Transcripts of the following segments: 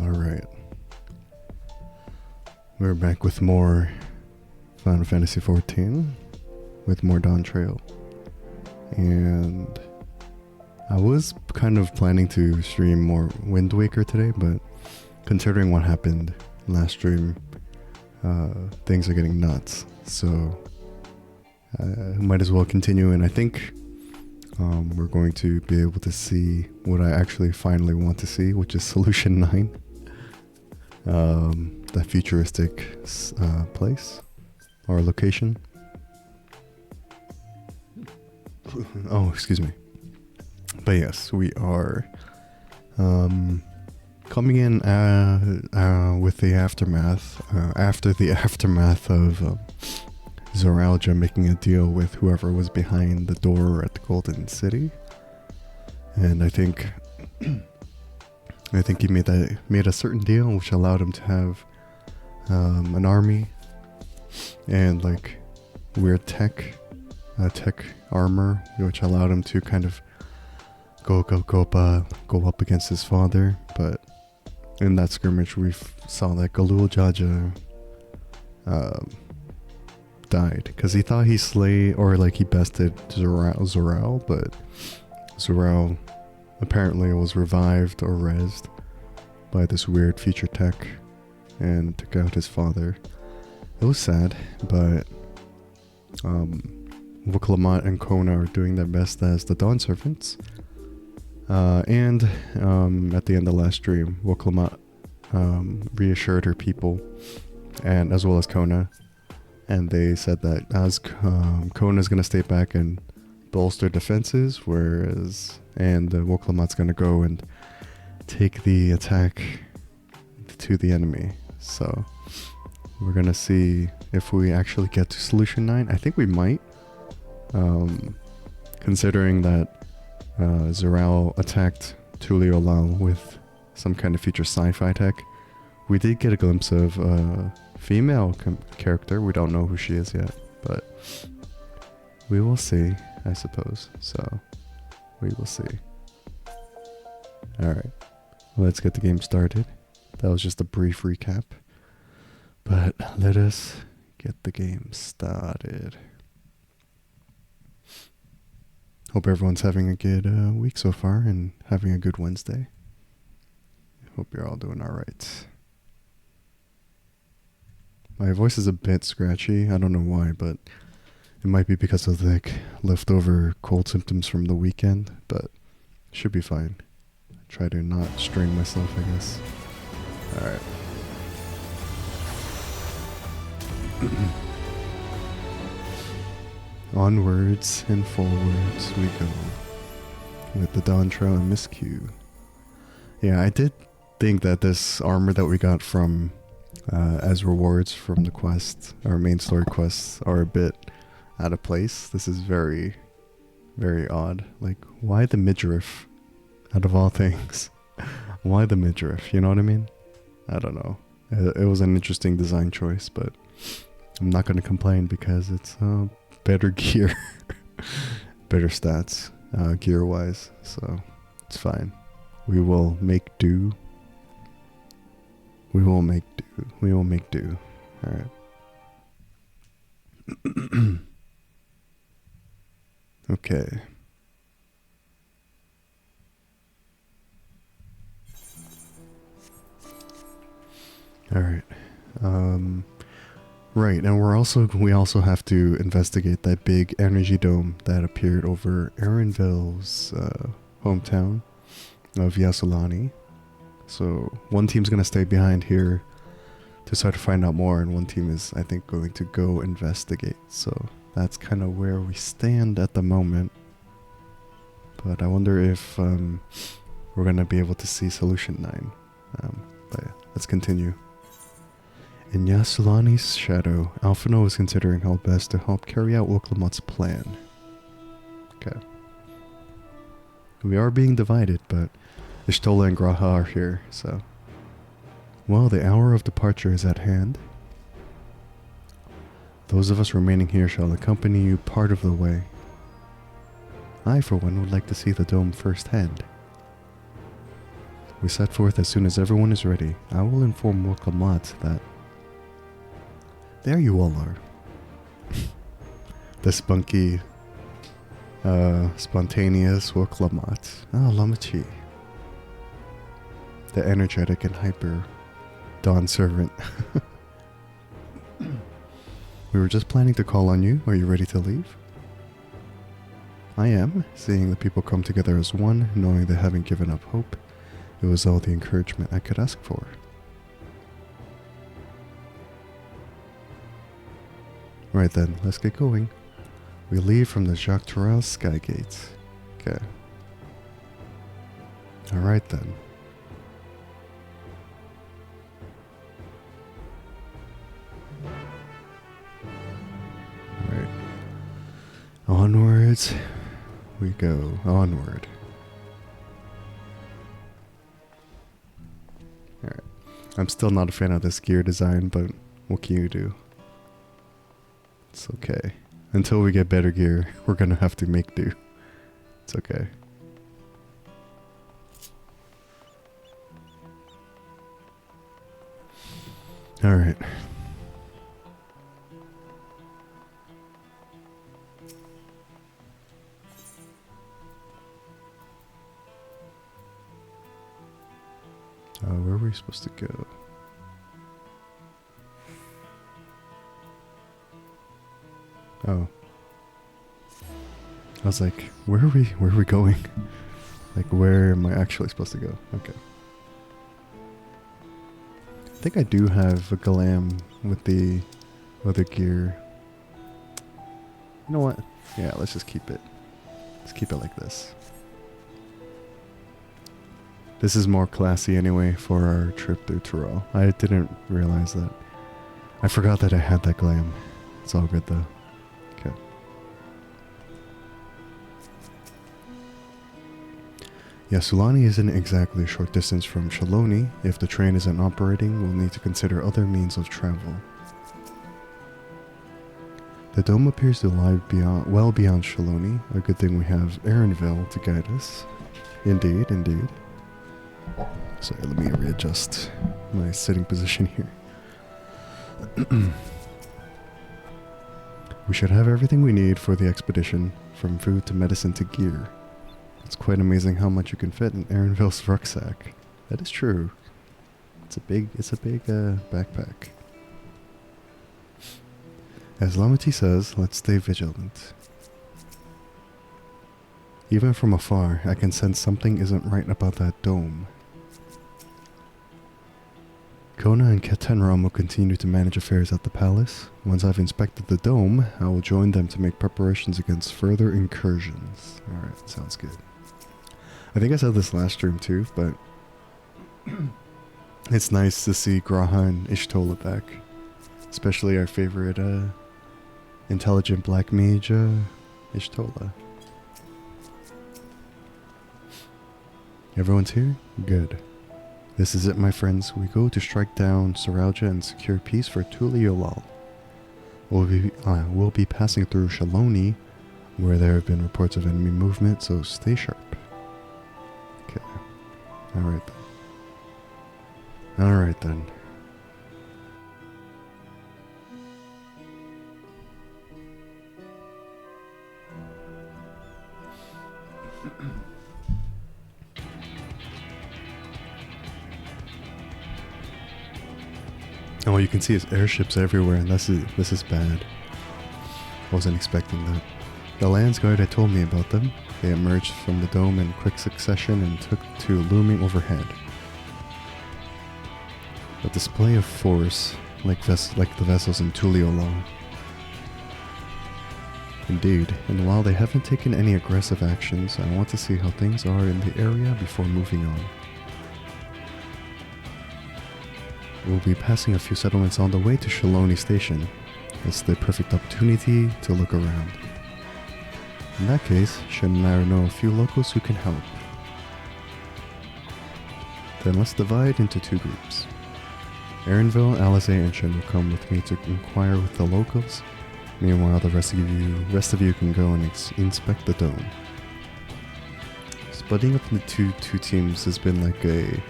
Alright. We're back with more Final Fantasy XIV with more Dawntrail. And I was kind of planning to stream more Wind Waker today, but considering what happened last stream, things are getting nuts. So might as well continue, and I think we're going to be able to see what I actually finally want to see, which is Solution 9. That futuristic place or location. Oh, excuse me. But yes, we are coming in with the aftermath, after the aftermath of Zoralja making a deal with whoever was behind the door at the Golden City. And I think he made a certain deal which allowed him to have an army and like weird tech armor, which allowed him to kind of go up against his father. But in that skirmish, we saw that Galul Jaja died because he thought he he bested Zoral, but Zoral apparently was revived or rezzed by this weird future tech and took out his father. It was sad, but Vuklamat and Kona are doing their best as the Dawn Servants. And at the end of last stream, Vuklamat reassured her people, and as well as Kona, and they said that as Kona's going to stay back and bolster defenses, and Vuklamat's going to go and take the attack to the enemy. So we're going to see if we actually get to Solution 9. I think we might, considering that Zoral attacked Tuliolal with some kind of future sci-fi tech. We did get a glimpse of a female character. We don't know who she is yet, but we will see, I suppose. So we will see. Alright, let's get the game started. That was just a brief recap, but let us get the game started. Hope everyone's having a good week so far and having a good Wednesday. Hope you're all doing alright. My voice is a bit scratchy. I don't know why, but it might be because of like leftover cold symptoms from the weekend, but should be fine. Try to not strain myself, I guess. Alright. Onwards and forwards we go with the Dawntrail MSQ. Yeah, I did think that this armor that we got from as rewards from the quest, our main story quests, are a bit out of place. This is very, very odd. Like, why the midriff? Out of all things. Why the midriff? You know what I mean? I don't know. It was an interesting design choice, but I'm not going to complain because it's better gear. Better stats, gear-wise. So, it's fine. We will make do. We will make do. We will make do. Alright. Okay. Alright. Right, and we also have to investigate that big energy dome that appeared over Erinville's hometown of Yassolani. So one team's gonna stay behind here to start to find out more, and one team is, I think, going to go investigate. So that's kind of where we stand at the moment. But I wonder if we're gonna be able to see Solution 9. But yeah, let's continue. In Yassolani's shadow, Alphino is considering how best to help carry out Vuklamat's plan. Okay. We are being divided, but Ishtola and Graha are here, so... Well, the hour of departure is at hand. Those of us remaining here shall accompany you part of the way. I, for one, would like to see the dome firsthand. We set forth as soon as everyone is ready. I will inform Workamat that... There you all are. The spunky, spontaneous Worklamat. Ah, Lamachi. The energetic and hyper Dawn servant. We were just planning to call on you. Are you ready to leave? I am, seeing the people come together as one, knowing they haven't given up hope. It was all the encouragement I could ask for. Right then, let's get going. We leave from the Jacques Tourelle Skygate. Okay. Alright then. Alright. Onwards we go. Onward. Alright. I'm still not a fan of this gear design, but what can you do? It's okay. Until we get better gear, we're gonna have to make do. It's okay. Alright. Where were we supposed to go? Oh. I was like, where are we going? Like, where am I actually supposed to go? Okay. I think I do have a glam with the other gear. You know what? Yeah, let's just keep it. Let's keep it like this. This is more classy anyway for our trip through Tyrrell. I didn't realize that. I forgot that I had that glam. It's all good though. Okay. Yeah, Sulani isn't exactly a short distance from Shaloni. If the train isn't operating, we'll need to consider other means of travel. The dome appears to lie well beyond Shaloni. A good thing we have Erinville to guide us. Indeed, indeed. Sorry, let me readjust my sitting position here. We should have everything we need for the expedition, from food to medicine to gear. It's quite amazing how much you can fit in Erinville's rucksack. That is true. It's a big backpack. As Lamati says, let's stay vigilant. Even from afar, I can sense something isn't right about that dome. Kona and Ketenram will continue to manage affairs at the palace. Once I've inspected the dome, I will join them to make preparations against further incursions. Alright, sounds good. I think I said this last stream too, but it's nice to see Graha and Ishtola back. Especially our favorite intelligent black mage, Ishtola. Everyone's here? Good. This is it, my friends. We go to strike down Sarauja and secure peace for Tuliolal. We'll be passing through Shaloni, where there have been reports of enemy movement, so stay sharp. Okay. Alright then. Alright then. Oh, you can see his airships everywhere, and this is bad. Wasn't expecting that. The Landsguard had told me about them. They emerged from the dome in quick succession and took to looming overhead. A display of force, like the vessels in Tuliolal. Indeed, and while they haven't taken any aggressive actions, I want to see how things are in the area before moving on. We'll be passing a few settlements on the way to Shaloni Station. It's the perfect opportunity to look around. In that case, Shin and I know a few locals who can help. Then let's divide into two groups. Erinville, Alize, and Shin will come with me to inquire with the locals. Meanwhile, the rest of you can go and inspect the dome. Splitting up into two teams has been like a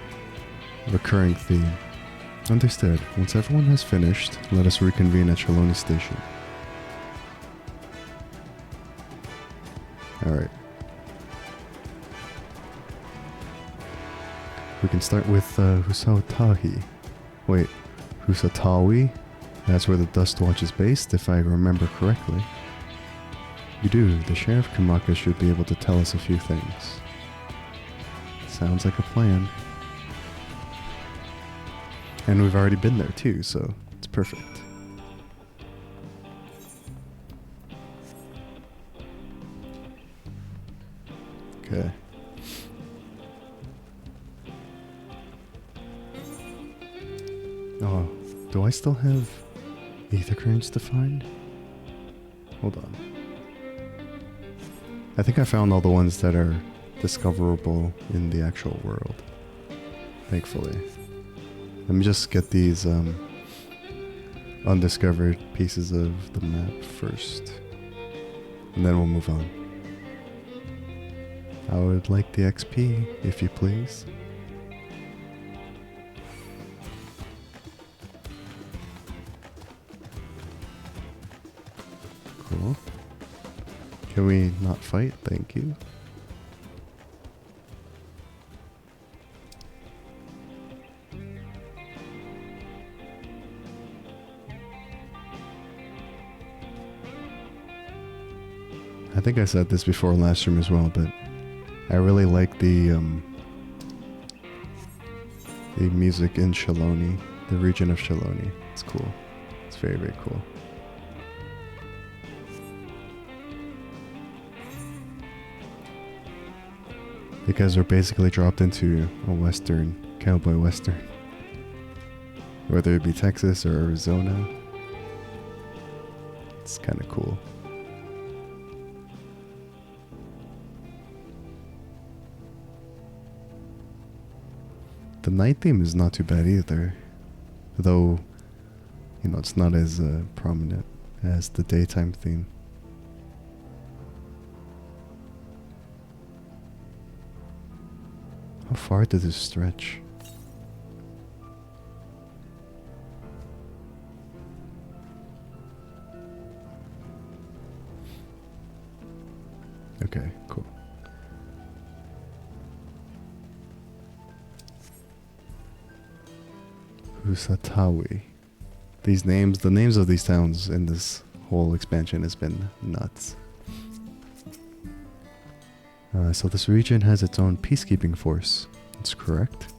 recurring theme. Understood. Once everyone has finished, let us reconvene at Shaloni Station. Alright. We can start with Husatahi. Wait, Husatawi? That's where the Dust Watch is based, if I remember correctly. You do. The Sheriff Kamaka should be able to tell us a few things. Sounds like a plan. And we've already been there too, so it's perfect. Okay. Oh, do I still have ether currents to find? Hold on. I think I found all the ones that are discoverable in the actual world. Thankfully. Let me just get these undiscovered pieces of the map first. And then we'll move on. I would like the XP, if you please. Cool. Can we not fight? Thank you. I think I said this before last stream as well, but I really like the music in Shaloni, the region of Shaloni. It's cool. It's very, very cool. Because we're basically dropped into a western, cowboy western. Whether it be Texas or Arizona. It's kind of cool. The night theme is not too bad either, though, you know, it's not as prominent as the daytime theme. How far does this stretch? Okay, cool. Husatawi. These names, the names of these towns in this whole expansion has been nuts. So this region has its own peacekeeping force. That's correct.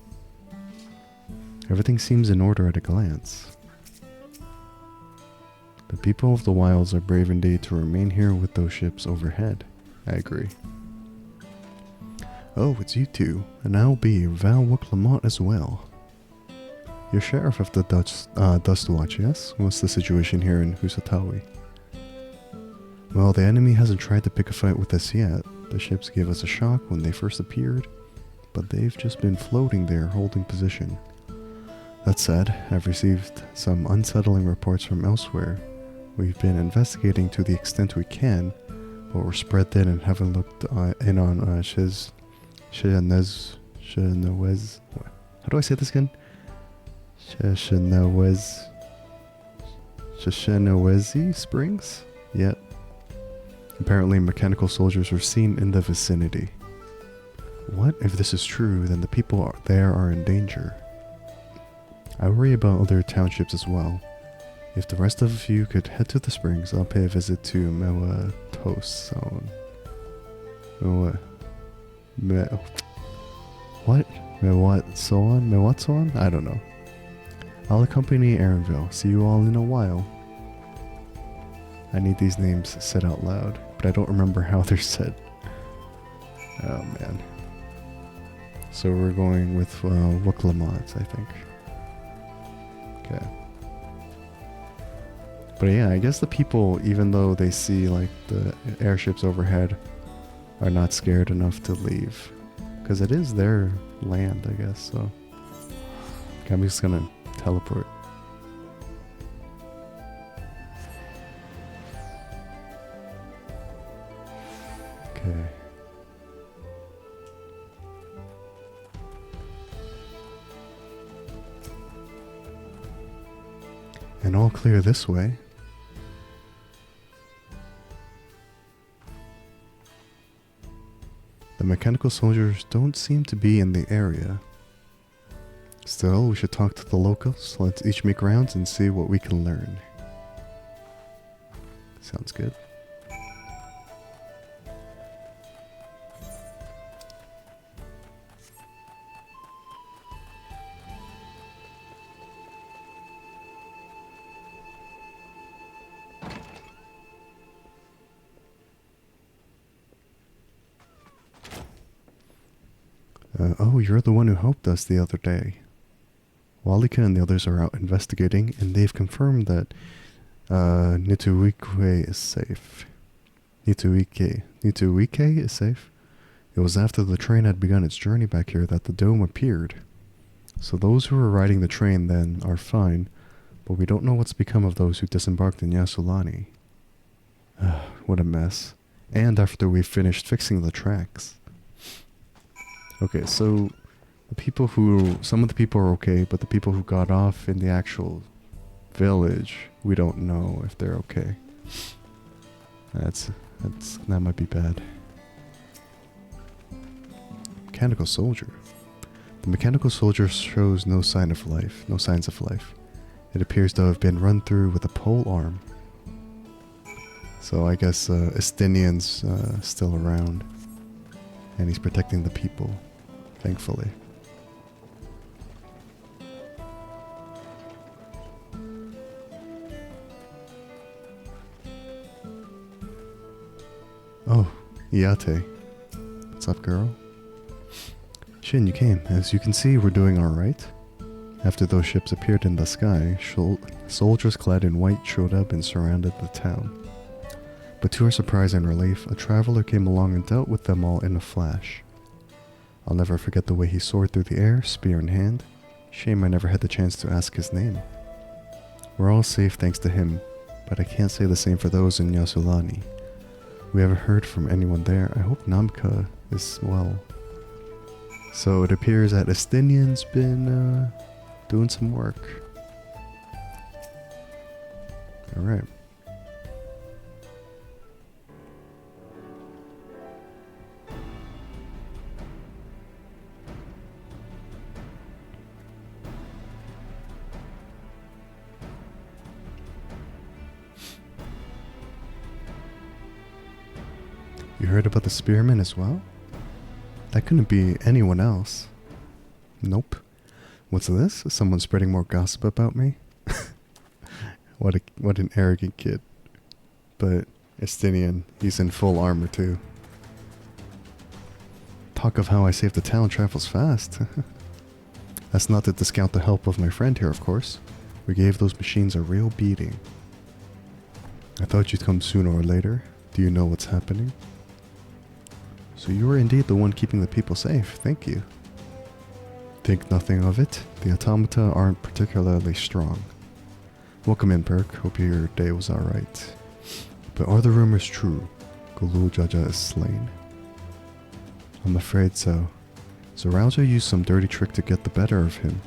Everything seems in order at a glance. The people of the wilds are brave indeed to remain here with those ships overhead. I agree. Oh, it's you two, and I'll be Val Lamont as well. You're sheriff of the Dust Watch, yes? What's the situation here in Husatawi? Well, the enemy hasn't tried to pick a fight with us yet. The ships gave us a shock when they first appeared, but they've just been floating there holding position. That said, I've received some unsettling reports from elsewhere. We've been investigating to the extent we can, but we're spread thin and haven't looked in on Shinawez. How do I say this again? Shinawezi Springs? Yet. Apparently mechanical soldiers were seen in the vicinity. What? If this is true, then the people there are in danger. I worry about other townships as well. If the rest of you could head to the springs, I'll pay a visit to Mewatoson. What? Mewatson? I don't know. I'll accompany Aaronville. See you all in a while. I need these names said out loud, but I don't remember how they're said. Oh man. So we're going with Wuklamont, I think. Okay. But yeah, I guess the people, even though they see like the airships overhead, are not scared enough to leave. Because it is their land, I guess, so. Okay, I'm just gonna teleport. Okay. And all clear this way. The mechanical soldiers don't seem to be in the area. Still, we should talk to the locals. Let's each make rounds and see what we can learn. Sounds good. Oh, you're the one who helped us the other day. Walika and the others are out investigating, and they've confirmed that Nituike is safe. Nituike is safe? It was after the train had begun its journey back here that the dome appeared. So those who were riding the train then are fine, but we don't know what's become of those who disembarked in Yassolani. What a mess. And after we finished fixing the tracks. Okay, so some of the people are okay, but the people who got off in the actual village, we don't know if they're okay. That might be bad. Mechanical soldier. The mechanical soldier shows no signs of life. It appears to have been run through with a pole arm. So I guess Estinian's still around. And he's protecting the people, thankfully. Oh, Iate. What's up, girl? Shin, you came. As you can see, we're doing alright. After those ships appeared in the sky, soldiers clad in white showed up and surrounded the town. But to our surprise and relief, a traveler came along and dealt with them all in a flash. I'll never forget the way he soared through the air, spear in hand. Shame I never had the chance to ask his name. We're all safe thanks to him, but I can't say the same for those in Yassolani. We haven't heard from anyone there. I hope Namka is well. So it appears that Estinian's been doing some work. Alright. You heard about the spearman as well? That couldn't be anyone else. Nope. What's this? Is someone spreading more gossip about me? What an arrogant kid. But Estinian, he's in full armor too. Talk of how I saved the town travels fast. That's not to discount the help of my friend here, of course. We gave those machines a real beating. I thought you'd come sooner or later. Do you know what's happening? So you were indeed the one keeping the people safe. Thank you. Think nothing of it. The automata aren't particularly strong. Welcome in, Perk. Hope your day was alright. But are the rumors true? Gulul Jaja is slain. I'm afraid so. Zarauza used some dirty trick to get the better of him.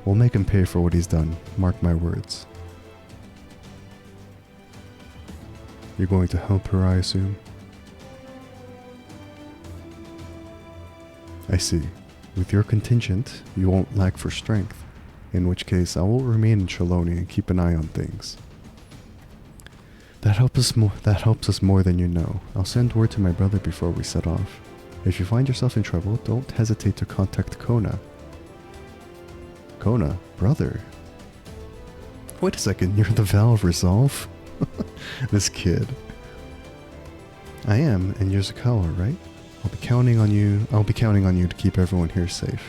We'll make him pay for what he's done. Mark my words. You're going to help her, I assume? I see. With your contingent, you won't lack for strength. In which case, I will remain in Shaloni and keep an eye on things. That helps us more than you know. I'll send word to my brother before we set off. If you find yourself in trouble, don't hesitate to contact Kona. Kona? Brother? Wait a second, you're the Valve Resolve? This kid. I am, and you're Zakawa, right? I'll be counting on you to keep everyone here safe.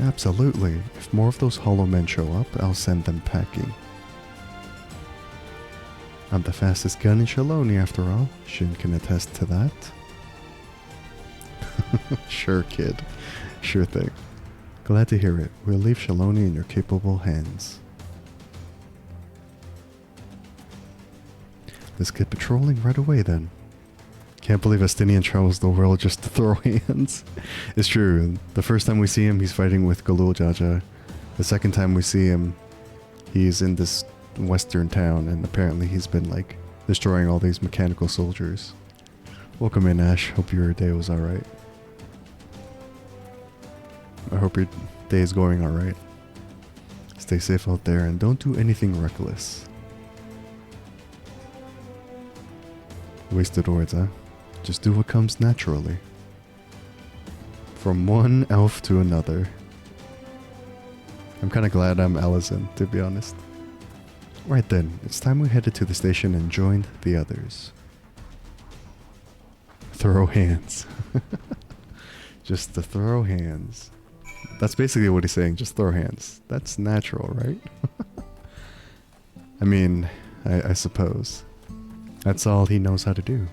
Absolutely. If more of those hollow men show up, I'll send them packing. I'm the fastest gun in Shaloni after all. Shin can attest to that. Sure, kid. Sure thing. Glad to hear it. We'll leave Shaloni in your capable hands. Let's get patrolling right away then. Can't believe Estinian travels the world just to throw hands. It's true. The first time we see him, he's fighting with Gulul Jaja. The second time we see him, He's in this western town, and apparently he's been like destroying all these mechanical soldiers. Welcome in, Ash. Hope your day was alright. I hope your day is going alright. Stay safe out there and don't do anything reckless. Wasted words, huh? Just do what comes naturally. From one elf to another. I'm kinda glad I'm Allison, to be honest. Right then, it's time we headed to the station and joined the others. Throw hands. Just to throw hands. That's basically what he's saying, just throw hands. That's natural, right? I mean, I suppose. That's all he knows how to do.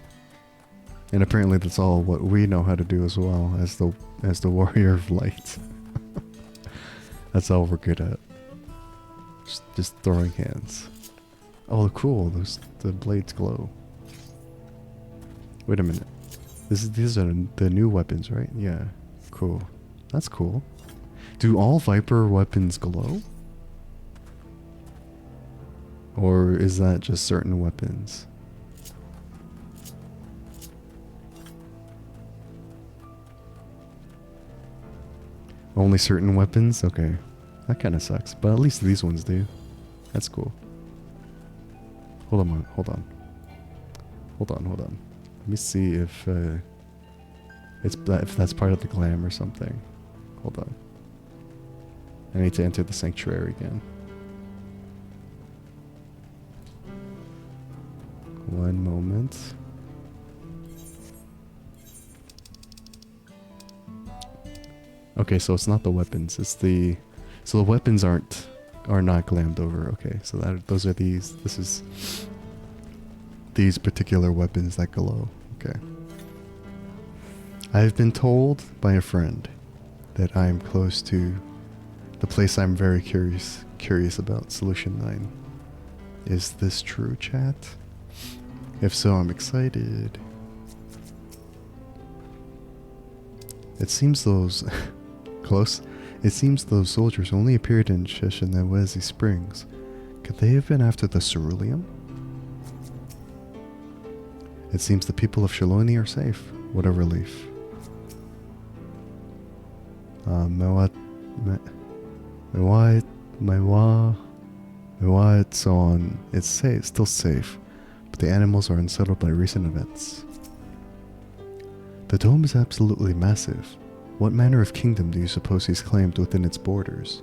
And apparently that's all what we know how to do as well, as the warrior of light. That's all we're good at. Just throwing hands. Oh, cool, the blades glow. Wait a minute. These are the new weapons, right? Yeah. Cool. That's cool. Do all Viper weapons glow? Or is that just certain weapons? Only certain weapons? Okay. That kind of sucks. But at least these ones do. That's cool. Hold on. Let me see if if that's part of the glam or something. Hold on. I need to enter the sanctuary again. One moment. Okay, so it's not the weapons. It's the so the weapons are not glammed over. Okay, so those are these. This is these particular weapons that glow. Okay. I've been told by a friend that I am close to the place I'm very curious about, Solution 9. Is this true, chat? If so, I'm excited. It seems those close. It seems those soldiers only appeared in Shishinawezi Springs. Could they have been after the ceruleum? It seems the people of Shaloni are safe. What a relief. So on. It's safe, still safe, but the animals are unsettled by recent events. The dome is absolutely massive. What manner of kingdom do you suppose he's claimed within its borders?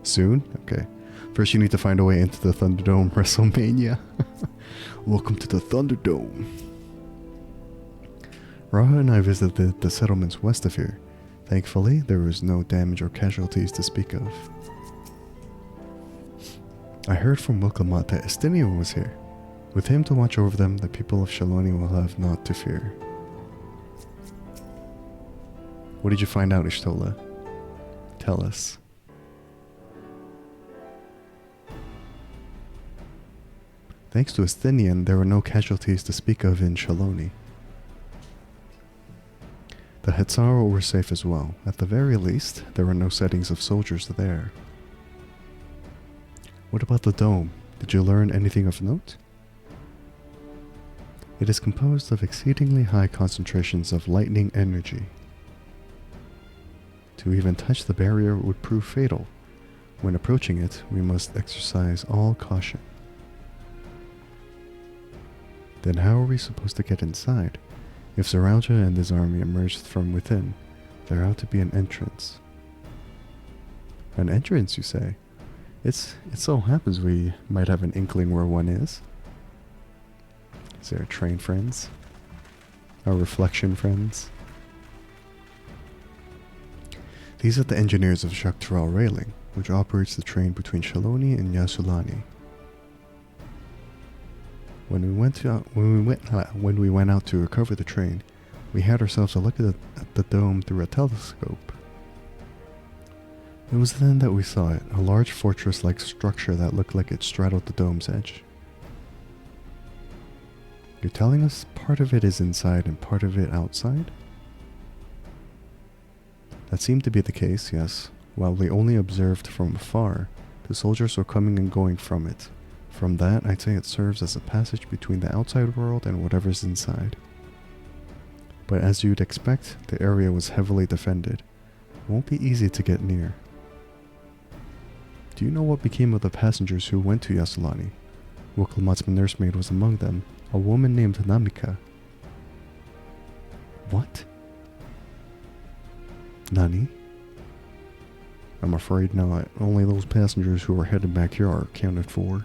Soon? Okay. First you need to find a way into the Thunderdome WrestleMania. Welcome to the Thunderdome. Raha and I visited the settlements west of here. Thankfully, there was no damage or casualties to speak of. I heard from Wilkamot that Estinian was here. With him to watch over them, the people of Shaloni will have naught to fear. What did you find out, Ishtola? Tell us. Thanks to Estinian, there were no casualties to speak of in Shaloni. The Hetsaro were safe as well. At the very least, there were no sightings of soldiers there. What about the dome? Did you learn anything of note? It is composed of exceedingly high concentrations of lightning energy. To even touch the barrier would prove fatal. When approaching it, we must exercise all caution. Then how are we supposed to get inside? If Zaralja and his army emerged from within, there ought to be an entrance. An entrance, you say? It so happens we might have an inkling where one is. Is there a train, friends? Our reflection, friends? These are the engineers of Jacques Terrell Railing, which operates the train between Shaloni and Yasulani. When we went out to recover the train, we had ourselves a look at the dome through a telescope. It was then that we saw it, a large fortress-like structure that looked like it straddled the dome's edge. You're telling us part of it is inside and part of it outside? That seemed to be the case, yes. While we only observed from afar, The soldiers were coming and going from it. From that, I'd say it serves as a passage between the outside world and whatever's inside. But as you'd expect, the area was heavily defended. It won't be easy to get near. Do you know what became of the passengers who went to Yasulani? Wokelmat's nursemaid was among them, a woman named Namika. What? Nani? I'm afraid not. Only those passengers who were headed back here are accounted for.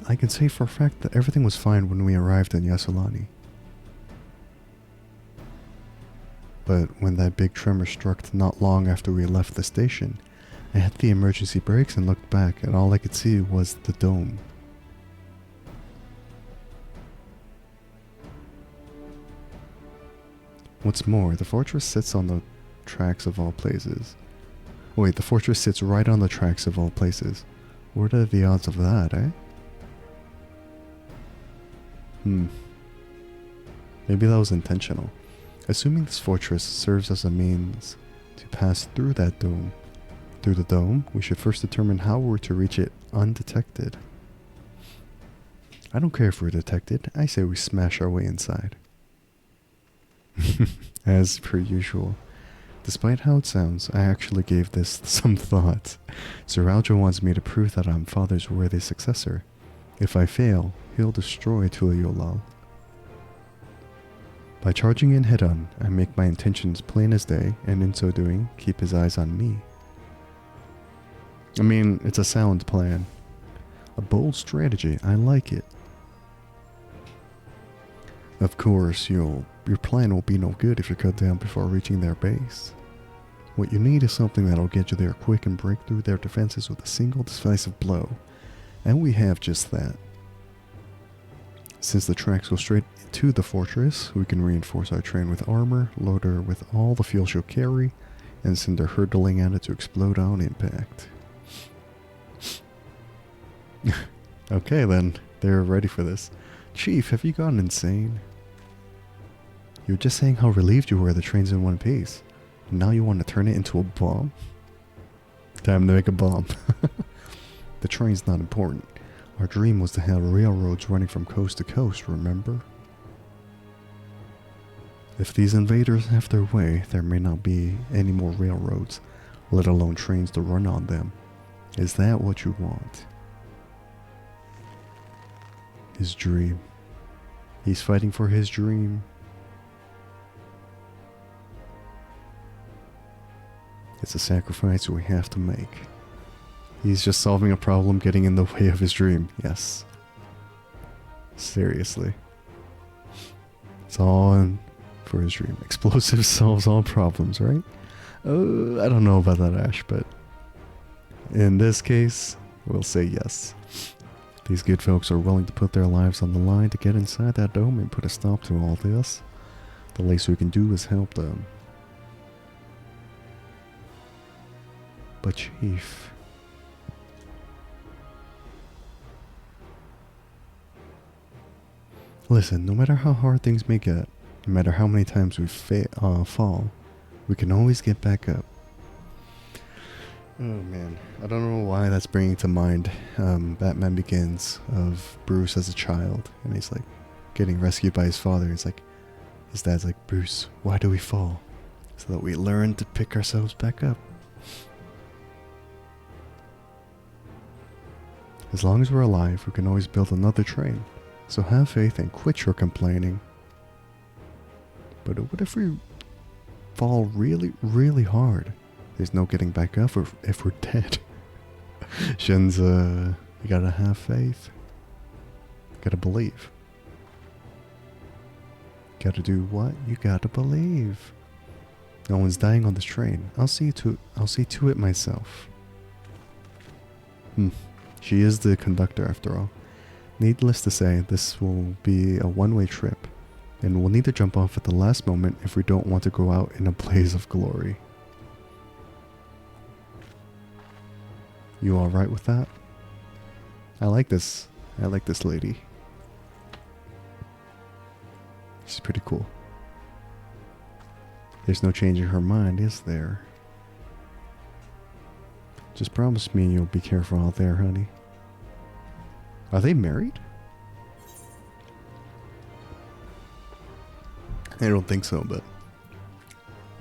I can say for a fact that everything was fine when we arrived in Yasulani. But when that big tremor struck not long after we left the station, I hit the emergency brakes and looked back, and all I could see was the dome. What's more, the fortress sits on the tracks of all places. Wait, the fortress sits right on the tracks of all places. What are the odds of that, eh? Maybe that was intentional. Assuming this fortress serves as a means to pass through that dome. Through the dome, we should first determine how we're to reach it undetected. I don't care if we're detected. I say we smash our way inside. As per usual. Despite how it sounds, I actually gave this some thought. Sir Aljo wants me to prove that I'm father's worthy successor. If I fail, he'll destroy Tuliolal. By charging in head-on, I make my intentions plain as day, and in so doing, keep his eyes on me. I mean, it's a sound plan. A bold strategy, I like it. Of course, your plan will be no good if you're cut down before reaching their base. What you need is something that'll get you there quick and break through their defenses with a single decisive blow. And we have just that. Since the tracks go straight to the fortress, we can reinforce our train with armor, load her with all the fuel she'll carry, and send her hurtling at it to explode on impact. Okay then, they're ready for this. Chief, have you gone insane? You were just saying how relieved you were the train's in one piece. And now you want to turn it into a bomb? Time to make a bomb. The train's not important. Our dream was to have railroads running from coast to coast, remember? If these invaders have their way, there may not be any more railroads, let alone trains to run on them. Is that what you want? His dream. He's fighting for his dream. It's a sacrifice we have to make. He's just solving a problem getting in the way of his dream. Yes. Seriously. It's all in for his dream. Explosive solves all problems, right? I don't know about that, Ash, but in this case, we'll say yes. These good folks are willing to put their lives on the line to get inside that dome and put a stop to all this. The least we can do is help them. But Chief... Listen, no matter how hard things may get, no matter how many times we fall, we can always get back up. Oh man, I don't know why that's bringing to mind Batman Begins of Bruce as a child, and he's like getting rescued by his father. It's like his dad's like, Bruce, why do we fall? So that we learn to pick ourselves back up. As long as we're alive, we can always build another train. So have faith and quit your complaining. But what if we fall really, really hard? There's no getting back up if we're dead. Shin's, you gotta have faith. You gotta believe. Gotta do what? You gotta believe. No one's dying on this train. I'll see to it myself. She is the conductor after all. Needless to say, this will be a one-way trip, and we'll need to jump off at the last moment if we don't want to go out in a blaze of glory. You alright with that? I like this. I like this lady. She's pretty cool. There's no changing her mind, is there? Just promise me you'll be careful out there, honey. Are they married? I don't think so, but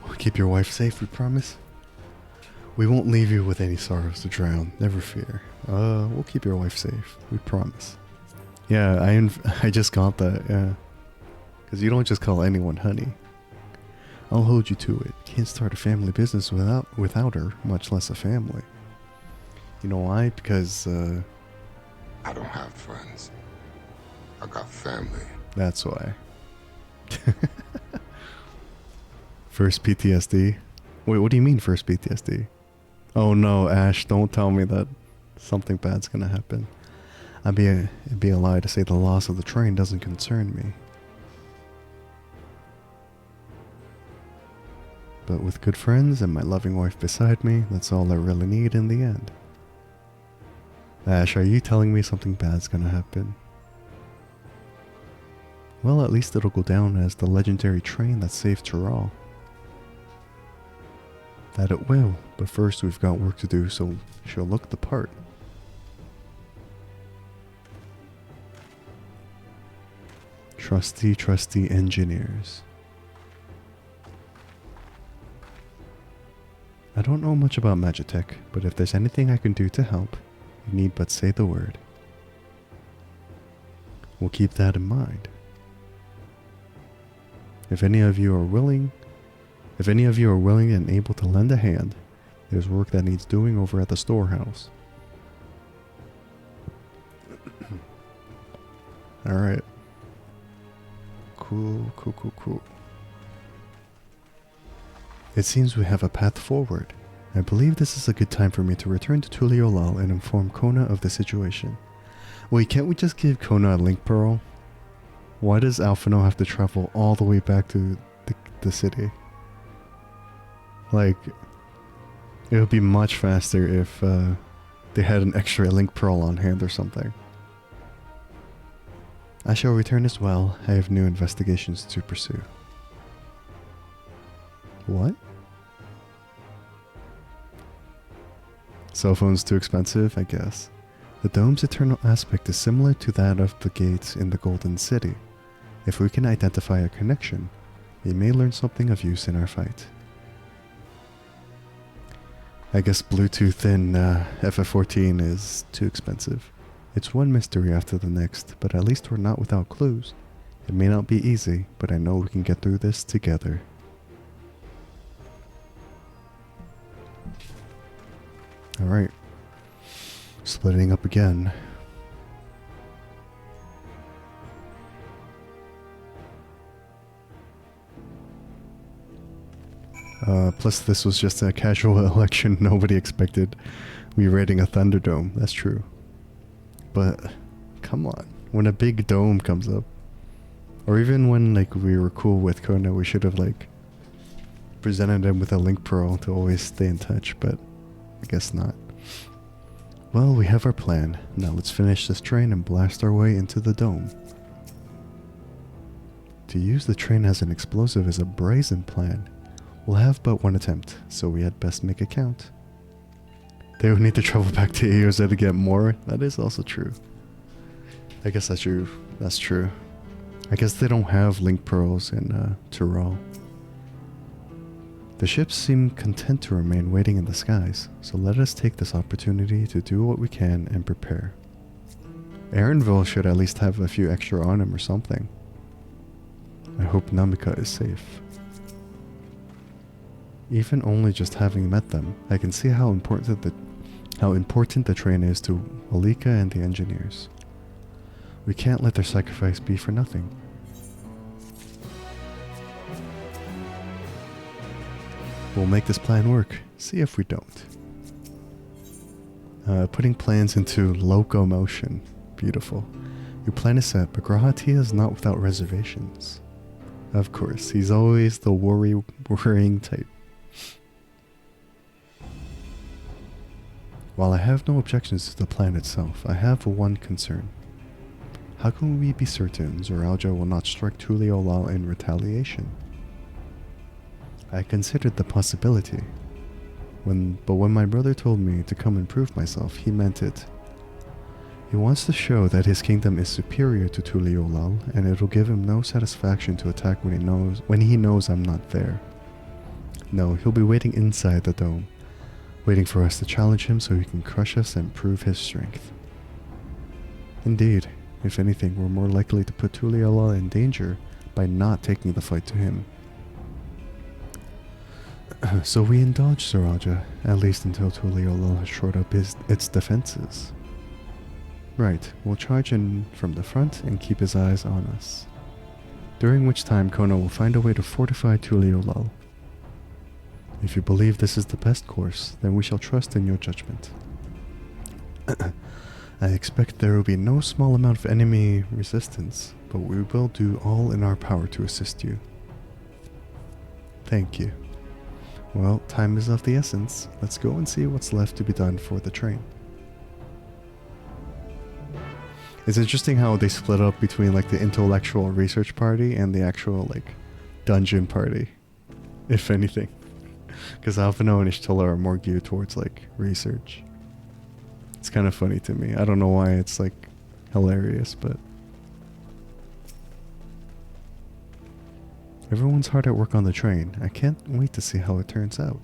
we'll keep your wife safe, we promise. We won't leave you with any sorrows to drown, never fear. We'll keep your wife safe, we promise. Yeah, I just got that, yeah. Because you don't just call anyone honey. I'll hold you to it. Can't start a family business without her, much less a family. You know why? Because, I don't have friends. I got family. That's why. First PTSD? Wait, what do you mean first PTSD? Oh no, Ash, don't tell me that something bad's gonna happen. It'd be a lie to say the loss of the train doesn't concern me. But with good friends and my loving wife beside me, that's all I really need in the end. Ash, are you telling me something bad's gonna happen? Well, at least it'll go down as the legendary train that saved Tyrrell. That it will, but first we've got work to do, so she'll look the part. Trusty engineers. I don't know much about Magitech, but if there's anything I can do to help, you need but say the word. We'll keep that in mind. If any of you are willing and able to lend a hand, there's work that needs doing over at the storehouse. Alright. Cool. It seems we have a path forward. I believe this is a good time for me to return to Tuliolal and inform Kona of the situation. Wait, can't we just give Kona a link pearl? Why does Alphino have to travel all the way back to the city? Like, it would be much faster if they had an extra link pearl on hand or something. I shall return as well. I have new investigations to pursue. What? Cell phone's too expensive, I guess. The dome's eternal aspect is similar to that of the gates in the Golden City. If we can identify a connection, we may learn something of use in our fight. I guess Bluetooth in FF14 is too expensive. It's one mystery after the next, but at least we're not without clues. It may not be easy, but I know we can get through this together. Alright. Splitting up again. Plus this was just a casual election nobody expected. We raiding a Thunderdome, that's true. But, come on. When a big dome comes up, or even when like we were cool with Kona, we should have like presented him with a link pearl to always stay in touch, but I guess not. Well, we have our plan. Now let's finish this train and blast our way into the dome. To use the train as an explosive is a brazen plan. We'll have but one attempt, so we had best make it count. They would need to travel back to AOZ to get more. That is also true. I guess that's true. That's true. I guess they don't have link pearls in Tyrrell. The ships seem content to remain waiting in the skies, so let us take this opportunity to do what we can and prepare. Aaronville should at least have a few extra on him or something. I hope Namika is safe. Even only just having met them, I can see how important the train is to Alika and the engineers. We can't let their sacrifice be for nothing. We'll make this plan work. See if we don't. Putting plans into locomotion. Beautiful. Your plan is set, but Grahatia is not without reservations. Of course, he's always the worrying type. While I have no objections to the plan itself, I have one concern. How can we be certain Zoralja will not strike Tuliolal in retaliation? I considered the possibility. But when my brother told me to come and prove myself, he meant it. He wants to show that his kingdom is superior to Tuliolal, and it'll give him no satisfaction to attack when he knows I'm not there. No, he'll be waiting inside the dome, waiting for us to challenge him so he can crush us and prove his strength. Indeed, if anything, we're more likely to put Tuliolal in danger by not taking the fight to him. So we indulge Suraja, at least until Tuliolal has shored up its defenses. Right, we'll charge in from the front and keep his eyes on us. During which time Kono will find a way to fortify Tuliolal. If you believe this is the best course, then we shall trust in your judgment. I expect there will be no small amount of enemy resistance, but we will do all in our power to assist you. Thank you. Well, time is of the essence. Let's go and see what's left to be done for the train. It's interesting how they split up between like the intellectual research party and the actual like dungeon party, if anything. Because Alphino and Ishtola are more geared towards like research. It's kind of funny to me. I don't know why it's like hilarious, but everyone's hard at work on the train. I can't wait to see how it turns out.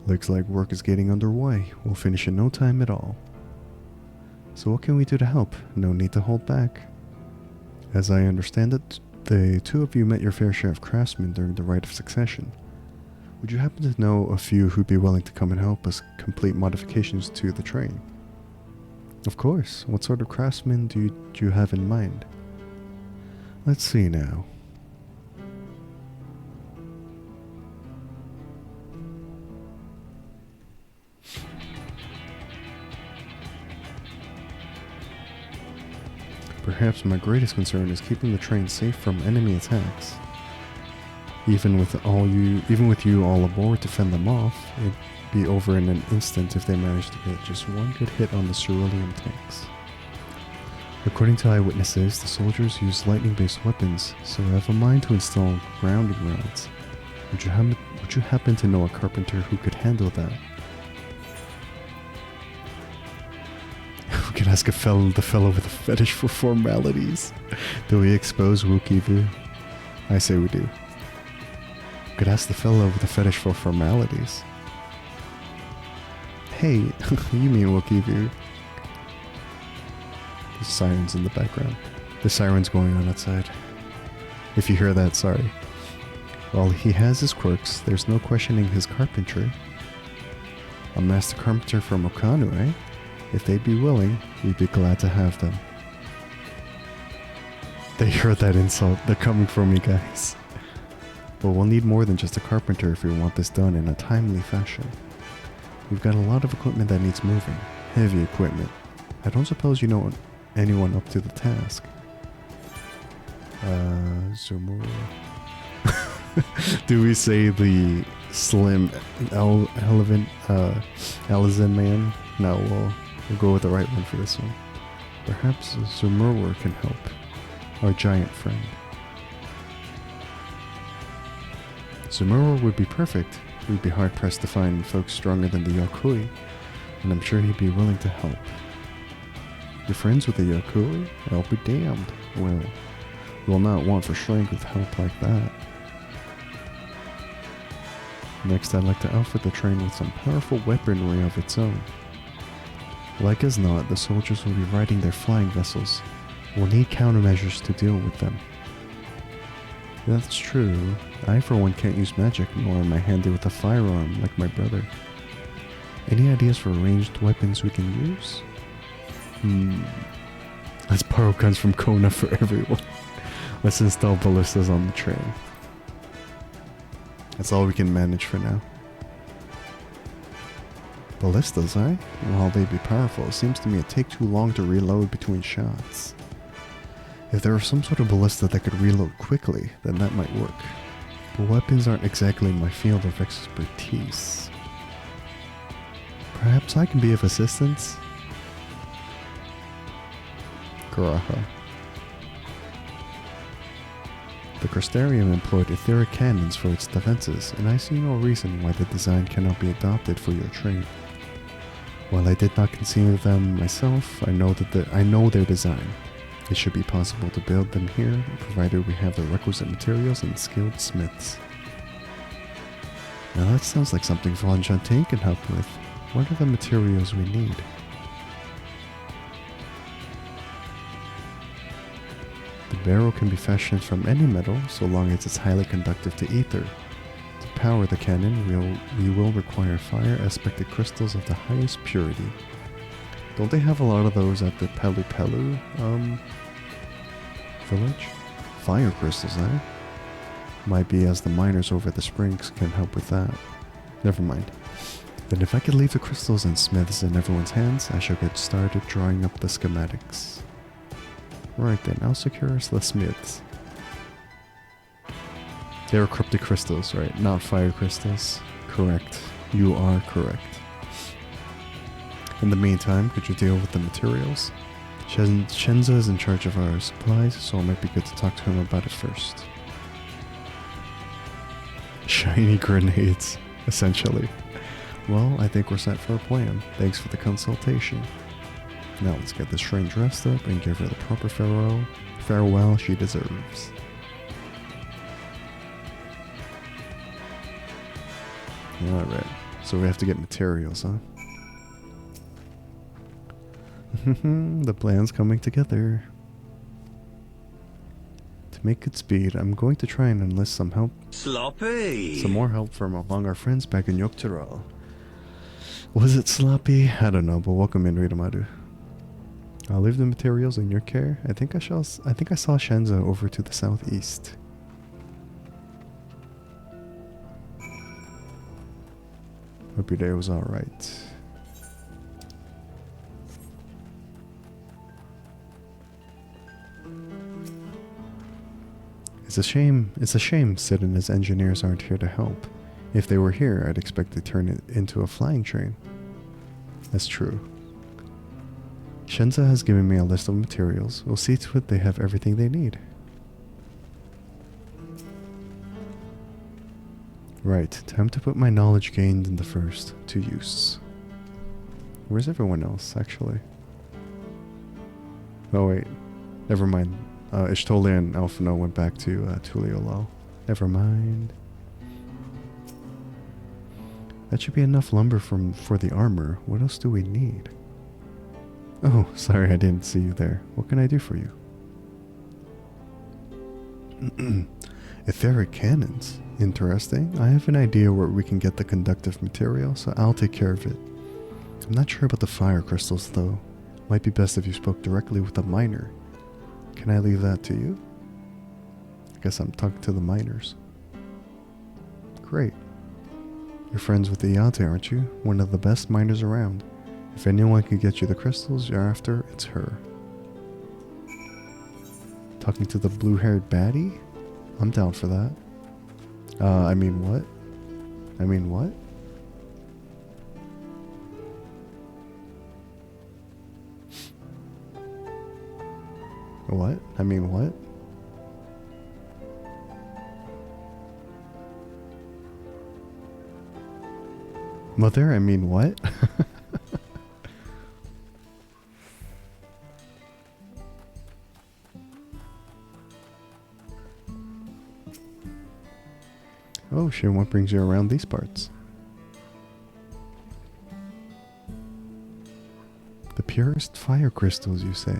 Looks like work is getting underway. We'll finish in no time at all. So what can we do to help? No need to hold back. As I understand it, the two of you met your fair share of craftsmen during the Rite of Succession. Would you happen to know a few who'd be willing to come and help us complete modifications to the train? Of course. What sort of craftsmen do you have in mind? Let's see now. Perhaps my greatest concern is keeping the train safe from enemy attacks. Even with you all aboard to fend them off, it'd be over in an instant if they managed to get just one good hit on the cerulean tanks. According to eyewitnesses, the soldiers use lightning-based weapons, so I have a mind to install grounding rounds. Would you happen to know a carpenter who could handle that? We could ask the fellow with a fetish for formalities. Do we expose Wukivu? I say we do. We could ask the fellow with a fetish for formalities. Hey, you mean Wukivu? There's sirens in the background. The siren's going on outside. If you hear that, sorry. While he has his quirks, there's no questioning his carpentry. A master carpenter from Okanu, eh? If they'd be willing, we'd be glad to have them. They heard that insult. They're coming for me, guys. But we'll need more than just a carpenter if we want this done in a timely fashion. We've got a lot of equipment that needs moving. Heavy equipment. I don't suppose you know anyone up to the task. Zumuru. Do we say the slim Alizin man? No, we'll go with the right one for this one. Perhaps Zumurwar can help. Our giant friend. Zumurwar would be perfect. We'd be hard-pressed to find folks stronger than the Yokui, and I'm sure he'd be willing to help. You're friends with the Yokui? I'll be damned. Well, we'll not want for strength with help like that. Next, I'd like to outfit the train with some powerful weaponry of its own. Like as not, the soldiers will be riding their flying vessels. We'll need countermeasures to deal with them. That's true. I for one can't use magic, nor am I handy with a firearm like my brother. Any ideas for ranged weapons we can use? Let's borrow guns from Kona for everyone. Let's install ballistas on the train. That's all we can manage for now. Ballistas, eh? While they be powerful, it seems to me it'd take too long to reload between shots. If there was some sort of ballista that could reload quickly, then that might work. But weapons aren't exactly my field of expertise. Perhaps I can be of assistance? Garaha. The Crystarium employed etheric cannons for its defenses, and I see no reason why the design cannot be adopted for your trade. While I did not conceive them myself, I know their design. It should be possible to build them here, provided we have the requisite materials and skilled smiths. Now that sounds like something Von Chantain can help with. What are the materials we need? The barrel can be fashioned from any metal, so long as it's highly conductive to ether. To power the cannon, we will require fire-aspected crystals of the highest purity. Don't they have a lot of those at the Pelu Pelu, village? Fire crystals, eh? Might be as the miners over at the springs can help with that. Never mind. Then if I could leave the crystals and smiths in everyone's hands, I shall get started drawing up the schematics. Right then, I'll secure us the smiths. They are cryptic crystals, right? Not fire crystals. Correct. You are correct. In the meantime, could you deal with the materials? Shenza is in charge of our supplies, so it might be good to talk to him about it first. Shiny grenades, essentially. Well, I think we're set for a plan. Thanks for the consultation. Now let's get this shrine dressed up and give her the proper farewell she deserves. Alright, so we have to get materials, huh? The plan's coming together. To make good speed, I'm going to try and enlist some help. Sloppy! Some more help from among our friends back in Yokteral. Was it sloppy? I don't know, but welcome in, Ridamaru. I'll leave the materials in your care. I think I saw Shenza over to the southeast. Hope your day was alright. It's a shame Sid and his engineers aren't here to help. If they were here, I'd expect to turn it into a flying train. That's true. Shenza has given me a list of materials. We'll see to it they have everything they need. Right, time to put my knowledge gained in the first to use. Where's everyone else, actually? Oh wait, never mind. Ishtoli and Alphino went back to Tuliolal. Never mind. That should be enough lumber for the armor. What else do we need? Oh, sorry I didn't see you there. What can I do for you? Etheric cannons. Interesting. I have an idea where we can get the conductive material, so I'll take care of it. I'm not sure about the fire crystals, though. Might be best if you spoke directly with the miner. Can I leave that to you? I guess I'm talking to the miners. Great. You're friends with Iyate, aren't you? One of the best miners around. If anyone can get you the crystals you're after, it's her. Talking to the blue-haired baddie? I'm down for that. I mean what? I mean what? What? I mean what? Mother, I mean what? Oh, Shin, what brings you around these parts? The purest fire crystals, you say?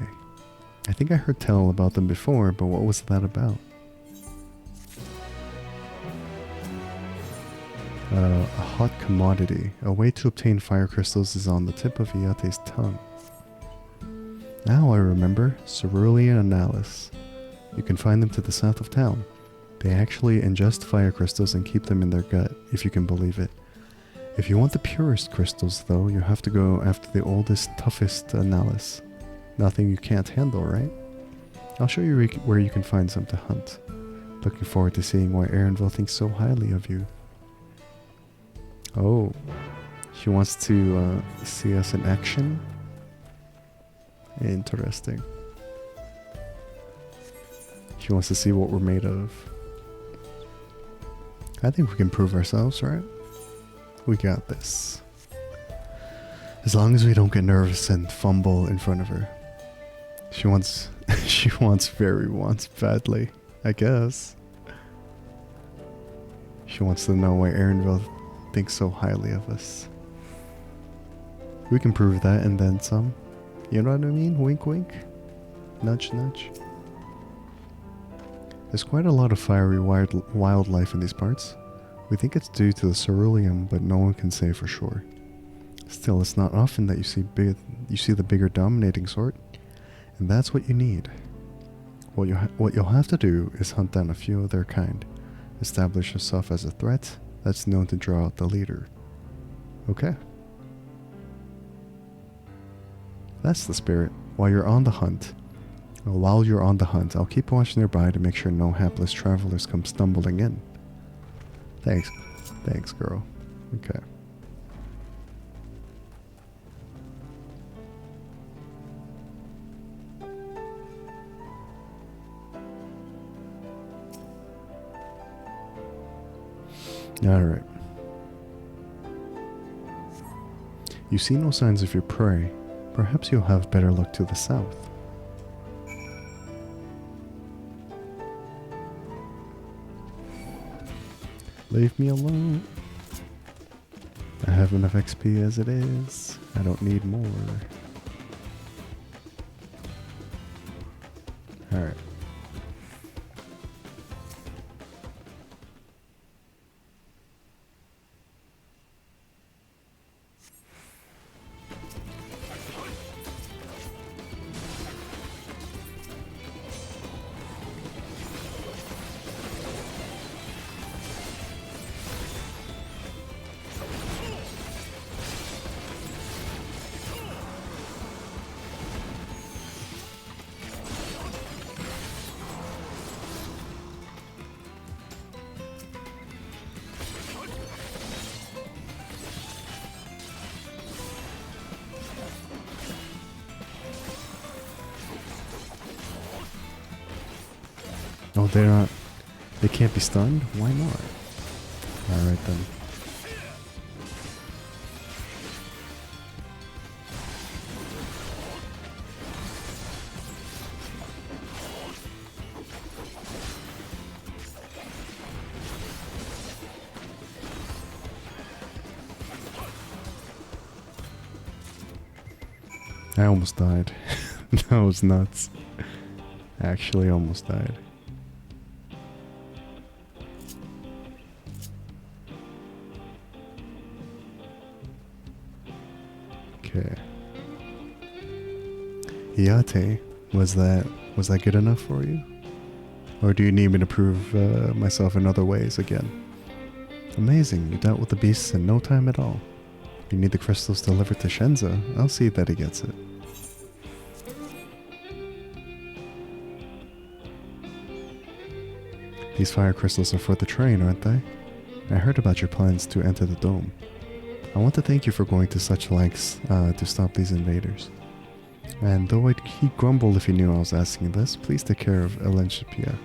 I think I heard tell about them before, but what was that about? A hot commodity. A way to obtain fire crystals is on the tip of Iate's tongue. Now I remember. Cerulean Analysis. You can find them to the south of town. They actually ingest fire crystals and keep them in their gut, if you can believe it. If you want the purest crystals, though, you have to go after the oldest, toughest Analysis. Nothing you can't handle, right? I'll show you where you can find some to hunt. Looking forward to seeing why Erenville thinks so highly of you. Oh, she wants to see us in action? Interesting. She wants to see what we're made of. I think we can prove ourselves, right? We got this. As long as we don't get nervous and fumble in front of her. She wants very wants badly, I guess. She wants to know why Aaronville thinks so highly of us. We can prove that and then some. You know what I mean? Wink wink. Nudge nudge. There's quite a lot of fiery wildlife in these parts. We think it's due to the ceruleum, but no one can say for sure. Still, it's not often that you see the bigger dominating sort, and that's what you need. What you'll have to do is hunt down a few of their kind, establish yourself as a threat that's known to draw out the leader. Okay. That's the spirit. While you're on the hunt, I'll keep watch nearby to make sure no hapless travelers come stumbling in. Thanks, girl. Okay. Alright. You see no signs of your prey. Perhaps you'll have better luck to the south. Leave me alone. I have enough XP as it is. I don't need more. Alright. Oh, they can't be stunned? Why not? Alright then. I almost died. That was nuts. I actually almost died. Okay. Yate, was that good enough for you? Or do you need me to prove myself in other ways again? Amazing, you dealt with the beasts in no time at all. You need the crystals delivered to Shenza. I'll see that he gets it. These fire crystals are for the train, aren't they? I heard about your plans to enter the dome. I want to thank you for going to such lengths to stop these invaders. And though he'd grumble if he knew I was asking this, please take care of Elenshipia,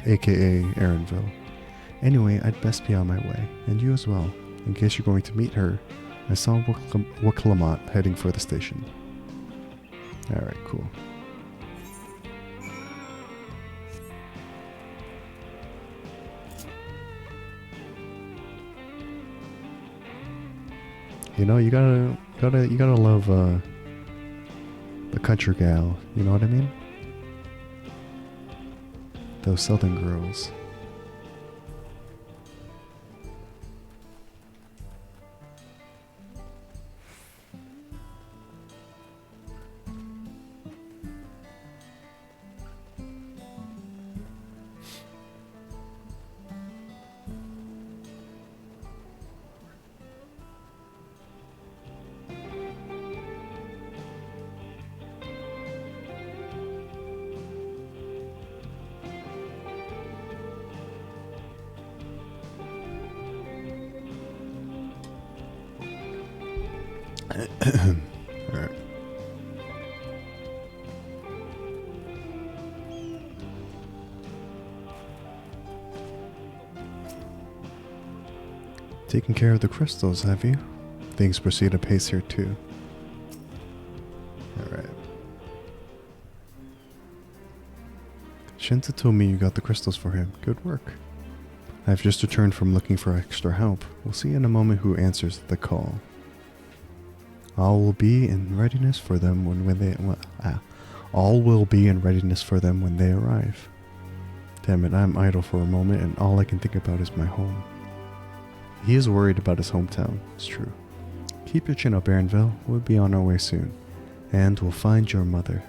aka Aaronville. Anyway, I'd best be on my way, and you as well. In case you're going to meet her, I saw Waklamat heading for the station. Alright, cool. You know, you gotta love the country gal. You know what I mean? Those southern girls. Alright. Taking care of the crystals, have you? Things proceed apace here too. Alright. Shinta told me you got the crystals for him. Good work. I've just returned from looking for extra help. We'll see in a moment who answers the call. All will be in readiness for them all will be in readiness for them when they arrive. Damn it, I'm idle for a moment and all I can think about is my home. He is worried about his hometown, it's true. Keep your chin up, Aaronville. We'll be on our way soon. And we'll find your mother.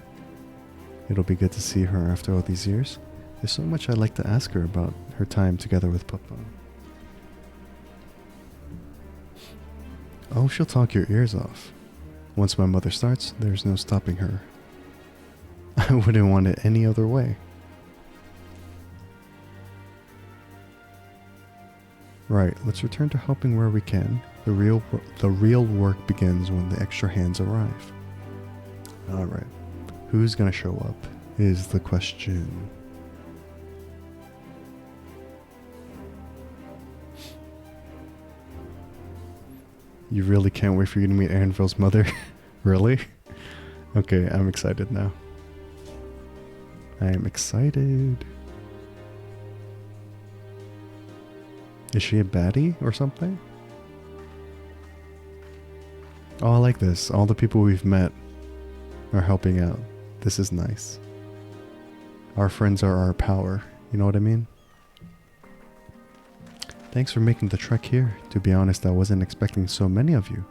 It'll be good to see her after all these years. There's so much I'd like to ask her about her time together with Papa. Oh, she'll talk your ears off. Once my mother starts, there's no stopping her. I wouldn't want it any other way. Right, let's return to helping where we can. The real work begins when the extra hands arrive. Alright, who's gonna show up is the question. You really can't wait for you to meet Aaronville's mother? Really? Okay, I'm excited now. I am excited. Is she a baddie or something? Oh, I like this. All the people we've met are helping out. This is nice. Our friends are our power. You know what I mean? Thanks for making the trek here. To be honest, I wasn't expecting so many of you.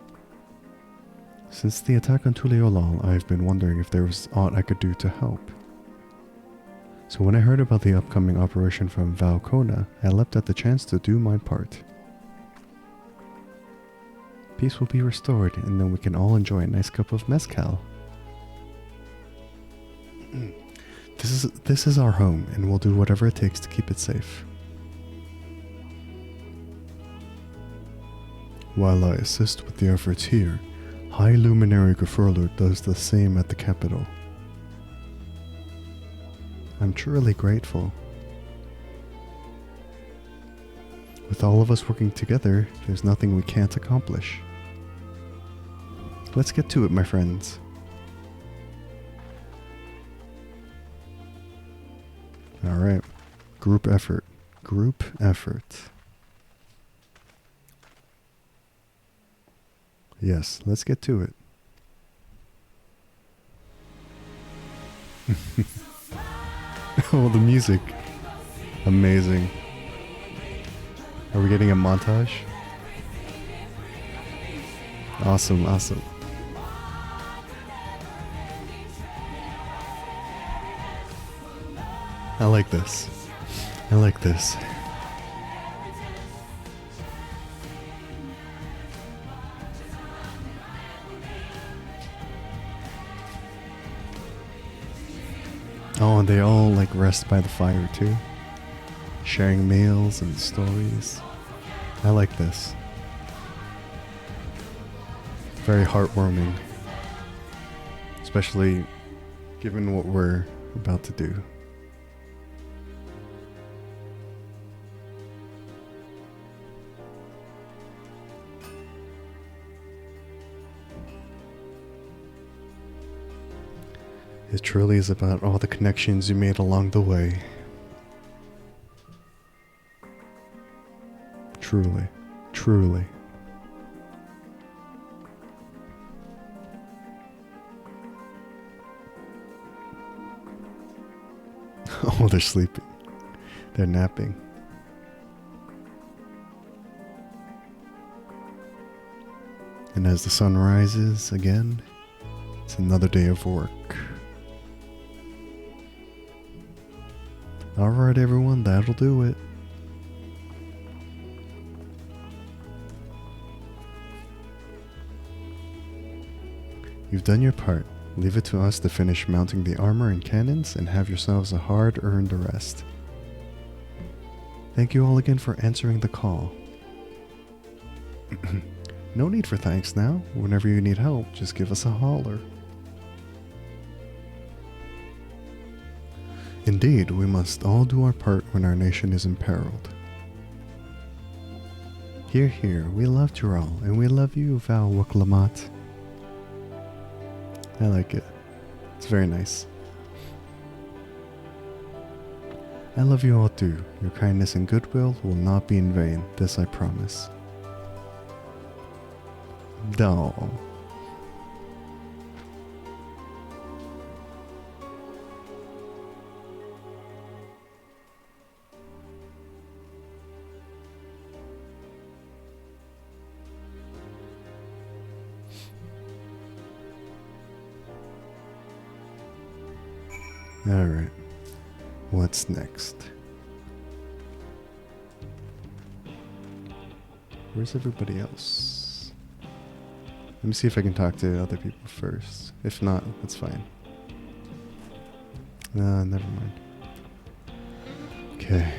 Since the attack on Tuliolal, I've been wondering if there was aught I could do to help. So when I heard about the upcoming operation from Valcona, I leapt at the chance to do my part. Peace will be restored, and then we can all enjoy a nice cup of mezcal. This is our home, and we'll do whatever it takes to keep it safe. While I assist with the efforts here, High Luminary Gefurler does the same at the capital. I'm truly grateful. With all of us working together, there's nothing we can't accomplish. Let's get to it, my friends. Alright. Group effort. Group effort. Yes, let's get to it. Oh, the music. Amazing. Are we getting a montage? Awesome, awesome. I like this. I like this. Oh, and they all like rest by the fire too. Sharing meals and stories. I like this. Very heartwarming. Especially given what we're about to do. It truly is about all the connections you made along the way. Truly, truly. Oh, they're sleeping. They're napping. And as the sun rises again, it's another day of work. Alright everyone, that'll do it. You've done your part. Leave it to us to finish mounting the armor and cannons and have yourselves a hard-earned rest. Thank you all again for answering the call. No need for thanks now. Whenever you need help, just give us a holler. Indeed, we must all do our part when our nation is imperiled. Here, here, we loved you all, and we love you, Val Wuklamat. I like it. It's very nice. I love you all too. Your kindness and goodwill will not be in vain, this I promise. Doll. Alright. What's next? Where's everybody else? Let me see if I can talk to other people first. If not, that's fine. Never mind. Okay.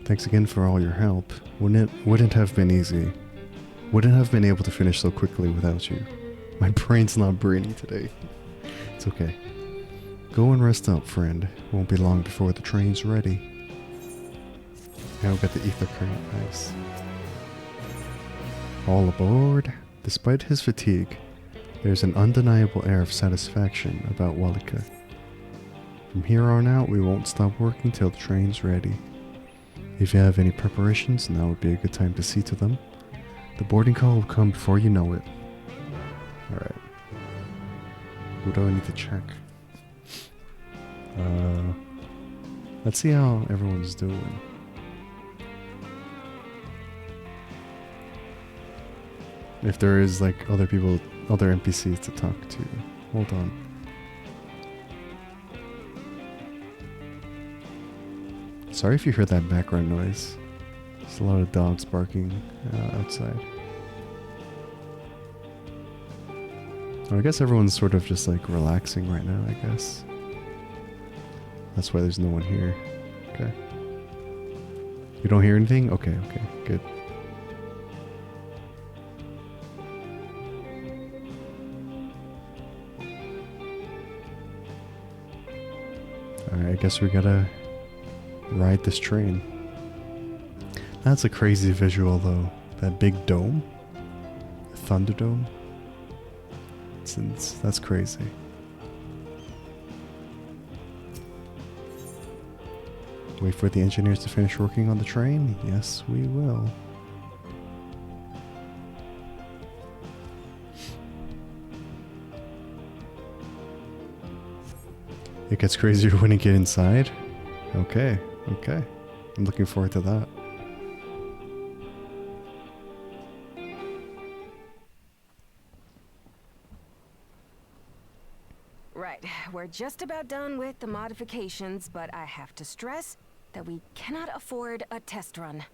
Thanks again for all your help. Wouldn't have been easy. Wouldn't have been able to finish so quickly without you. My brain's not brainy today. It's okay. Go and rest up, friend. Won't be long before the train's ready. Now we got the ether current. Nice. All aboard. Despite his fatigue, there's an undeniable air of satisfaction about Walika. From here on out, we won't stop working till the train's ready. If you have any preparations, now would be a good time to see to them. The boarding call will come before you know it. Alright. Who do I need to check? Let's see how everyone's doing. If there is like other people, other NPCs to talk to. Hold on. Sorry if you heard that background noise. There's a lot of dogs barking outside. Oh, I guess everyone's sort of just like relaxing right now, I guess. That's why there's no one here. Okay. You don't hear anything? Okay, okay, good. Alright, I guess we gotta ride this train. That's a crazy visual though. That big dome. Thunderdome. That's crazy. Wait for the engineers to finish working on the train? Yes, we will. It gets crazier when you get inside? Okay, okay. I'm looking forward to that. Right, we're just about done with the modifications, but I have to stress that we cannot afford a test run.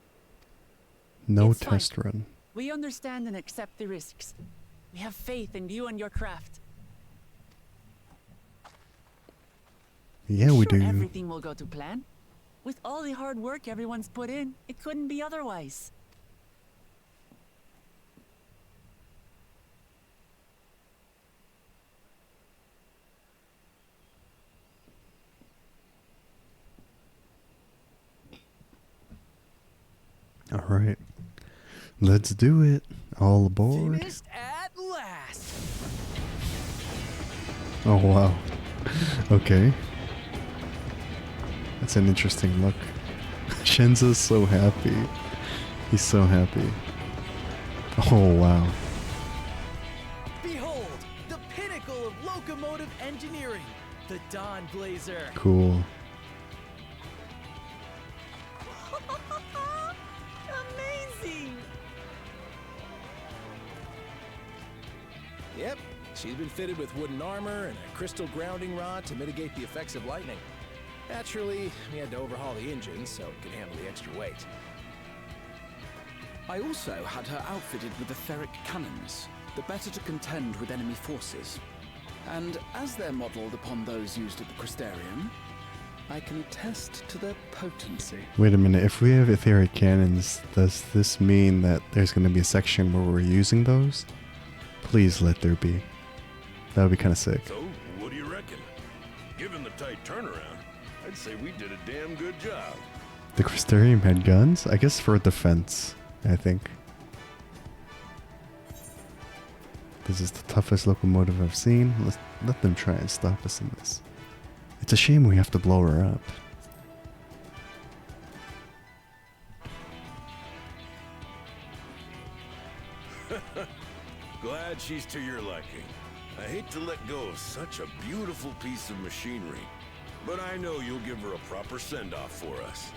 No It's test fine. run. We understand and accept the risks. We have faith in you and your craft. Yeah, we Sure, do. everything will go to plan. With all the hard work everyone's put in, it couldn't be otherwise. Alright. Let's do it. All aboard. Finished at last. Oh, wow. Okay. That's an interesting look. Shinza's so happy. He's so happy. Oh, wow. Behold, the pinnacle of locomotive engineering, the Dawn Blazer. Cool. Amazing! Yep, she's been fitted with wooden armor and a crystal grounding rod to mitigate the effects of lightning. Naturally, we had to overhaul the engine so it could handle the extra weight. I also had her outfitted with etheric cannons, the better to contend with enemy forces. And as they're modelled upon those used at the Crystarium, I can attest to their potency. Wait a minute. If we have etheric cannons, does this mean that there's going to be a section where we're using those? Please let there be. That would be kind of sick. So, what do you reckon? Given the tight turnaround, I'd say we did a damn good job. The Crystarium had guns? I guess for defense, I think. This is the toughest locomotive I've seen. Let's let them try and stop us in this. It's a shame we have to blow her up. Glad she's to your liking. I hate to let go of such a beautiful piece of machinery, but I know you'll give her a proper send-off for us.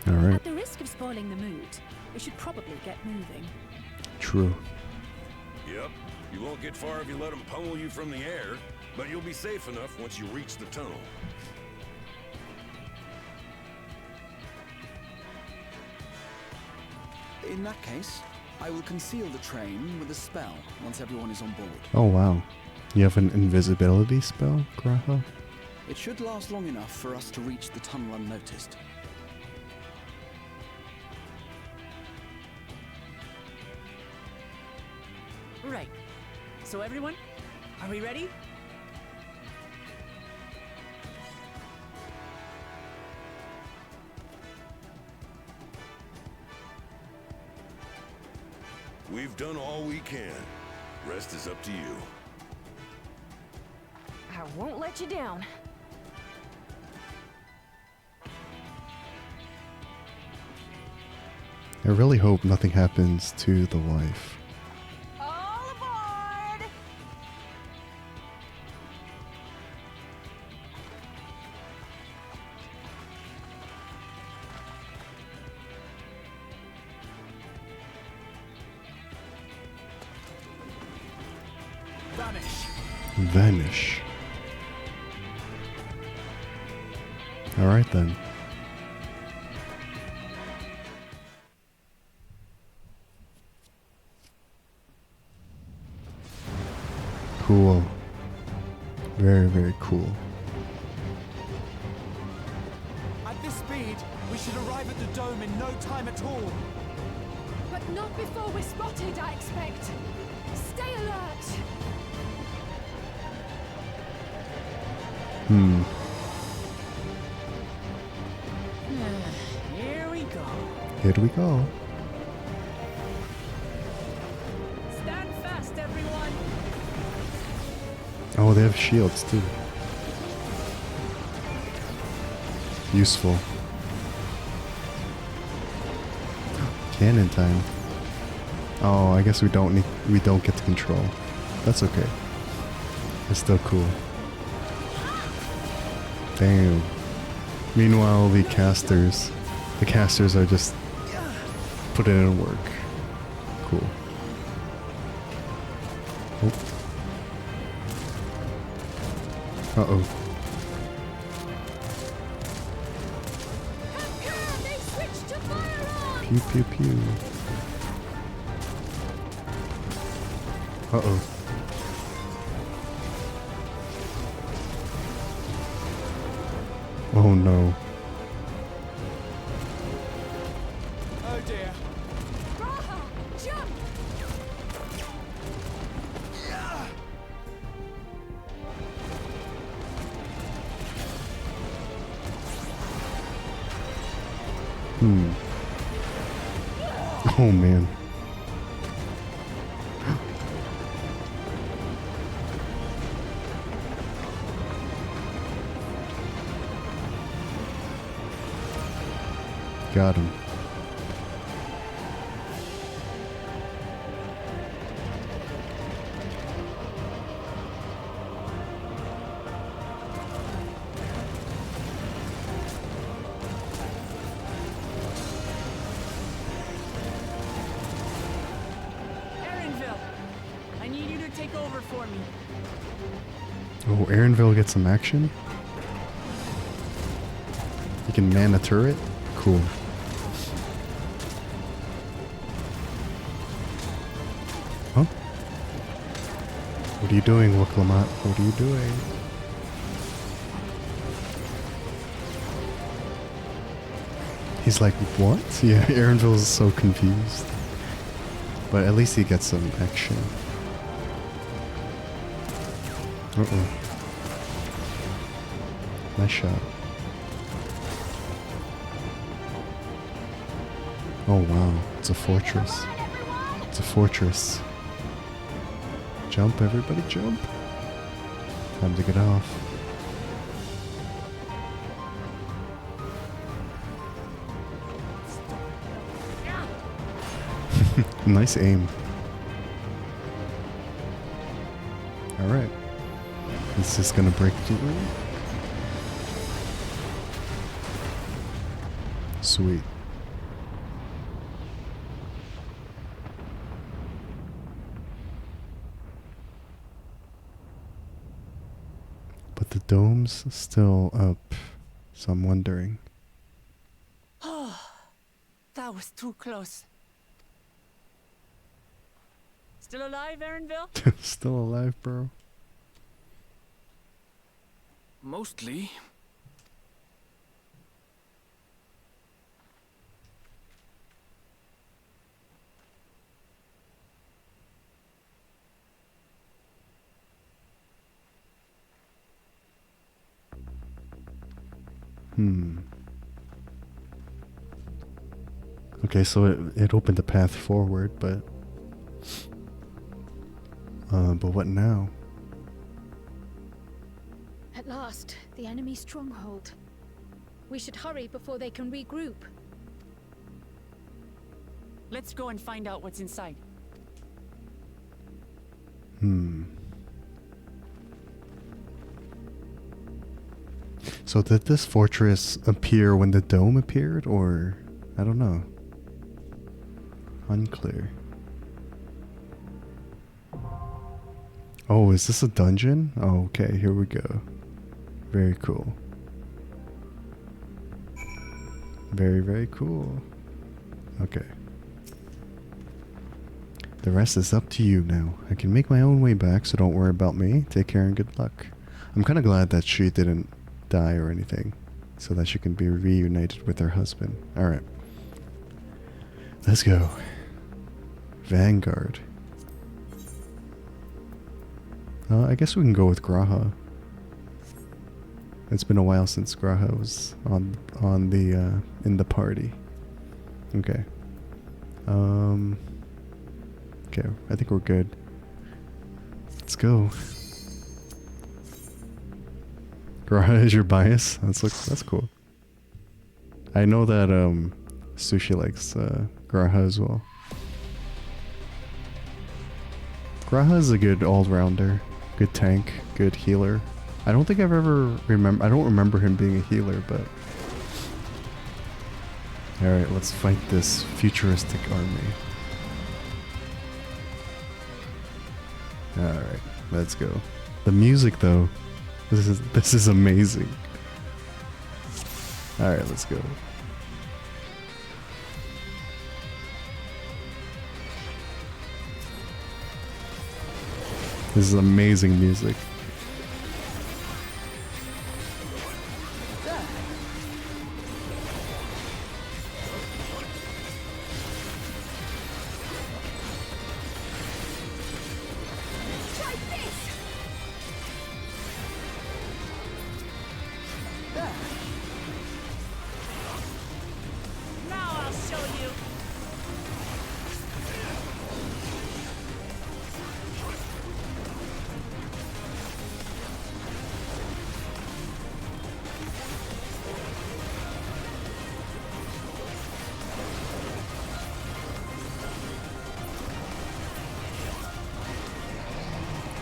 Alright. At the risk of spoiling the mood, we should probably get moving. True. Yep, you won't get far if you let them pummel you from the air, but you'll be safe enough once you reach the tunnel. In that case, I will conceal the train with a spell once everyone is on board. Oh wow. You have an invisibility spell, Graha? It should last long enough for us to reach the tunnel unnoticed. Right. So everyone, are we ready? We've done all we can. Rest is up to you. I won't let you down. I really hope nothing happens to the wife. All aboard! Vanish. Vanish. Alright then. Cool. Very, very cool. At this speed, we should arrive at the dome in no time at all. But not before we're spotted, I expect. Stay alert! Here we go. Here we go. Stand fast, everyone. Oh, they have shields too. Useful. Cannon time. Oh, I guess we don't get to control. That's okay. It's still cool. Damn. Meanwhile, the casters are just putting in work. Cool. Oh. Uh-oh. They switched to firearms! Pew pew pew. Uh-oh. Oh no. Oh dear. Raha, jump! Oh man. Got him. Erinville, I need you to take over for me. Oh, Erinville gets some action. You can man a turret? Cool. Huh? What are you doing, Wiklamat? What are you doing? He's like, what? Yeah, Erinville is so confused. But at least he gets some action. Uh-oh. Nice shot. Oh wow, it's a fortress. It's a fortress. Jump, everybody, jump. Time to get off. Nice aim. Alright. Is this gonna break through? Sweet. But the dome's still up, so I'm wondering. That was too close. Still alive, Erinville? Still alive, bro. Mostly. Okay, so it opened the path forward, but what now? At last, the enemy stronghold. We should hurry before they can regroup. Let's go and find out what's inside. So did this fortress appear when the dome appeared, or I don't know. Unclear. Oh, is this a dungeon? Oh, okay, here we go. Very cool. Very, very cool. Okay. The rest is up to you now. I can make my own way back, so don't worry about me. Take care and good luck. I'm kind of glad that she didn't die or anything, so that she can be reunited with her husband. Alright. Let's go. Vanguard. I guess we can go with Graha. It's been a while since Graha was on the in the party. Okay. Okay, I think we're good. Let's go. Graha is your bias? That's cool. I know that Sushi likes Graha as well. Graha is a good all-rounder, good tank, good healer. I don't think I've ever I don't remember him being a healer, but alright, let's fight this futuristic army. Alright, let's go. The music though, this is amazing. Alright, let's go. This is amazing music.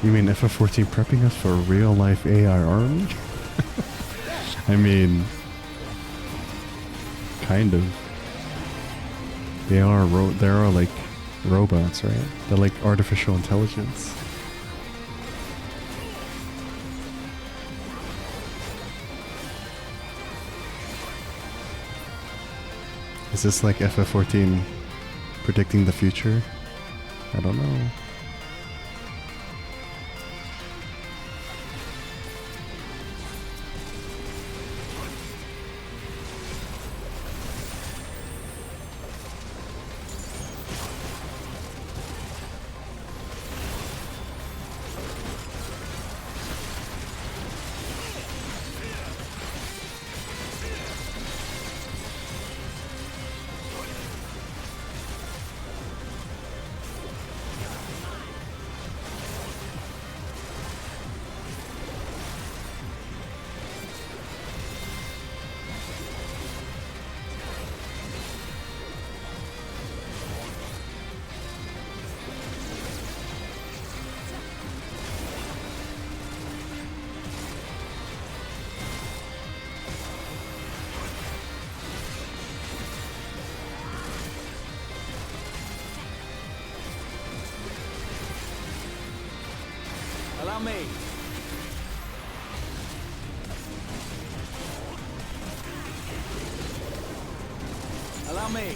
You mean FF14 prepping us for a real-life AI army? I mean, kind of. They are like robots, right? They're like artificial intelligence. Is this like FF14 predicting the future? I don't know. Allow me. Allow me.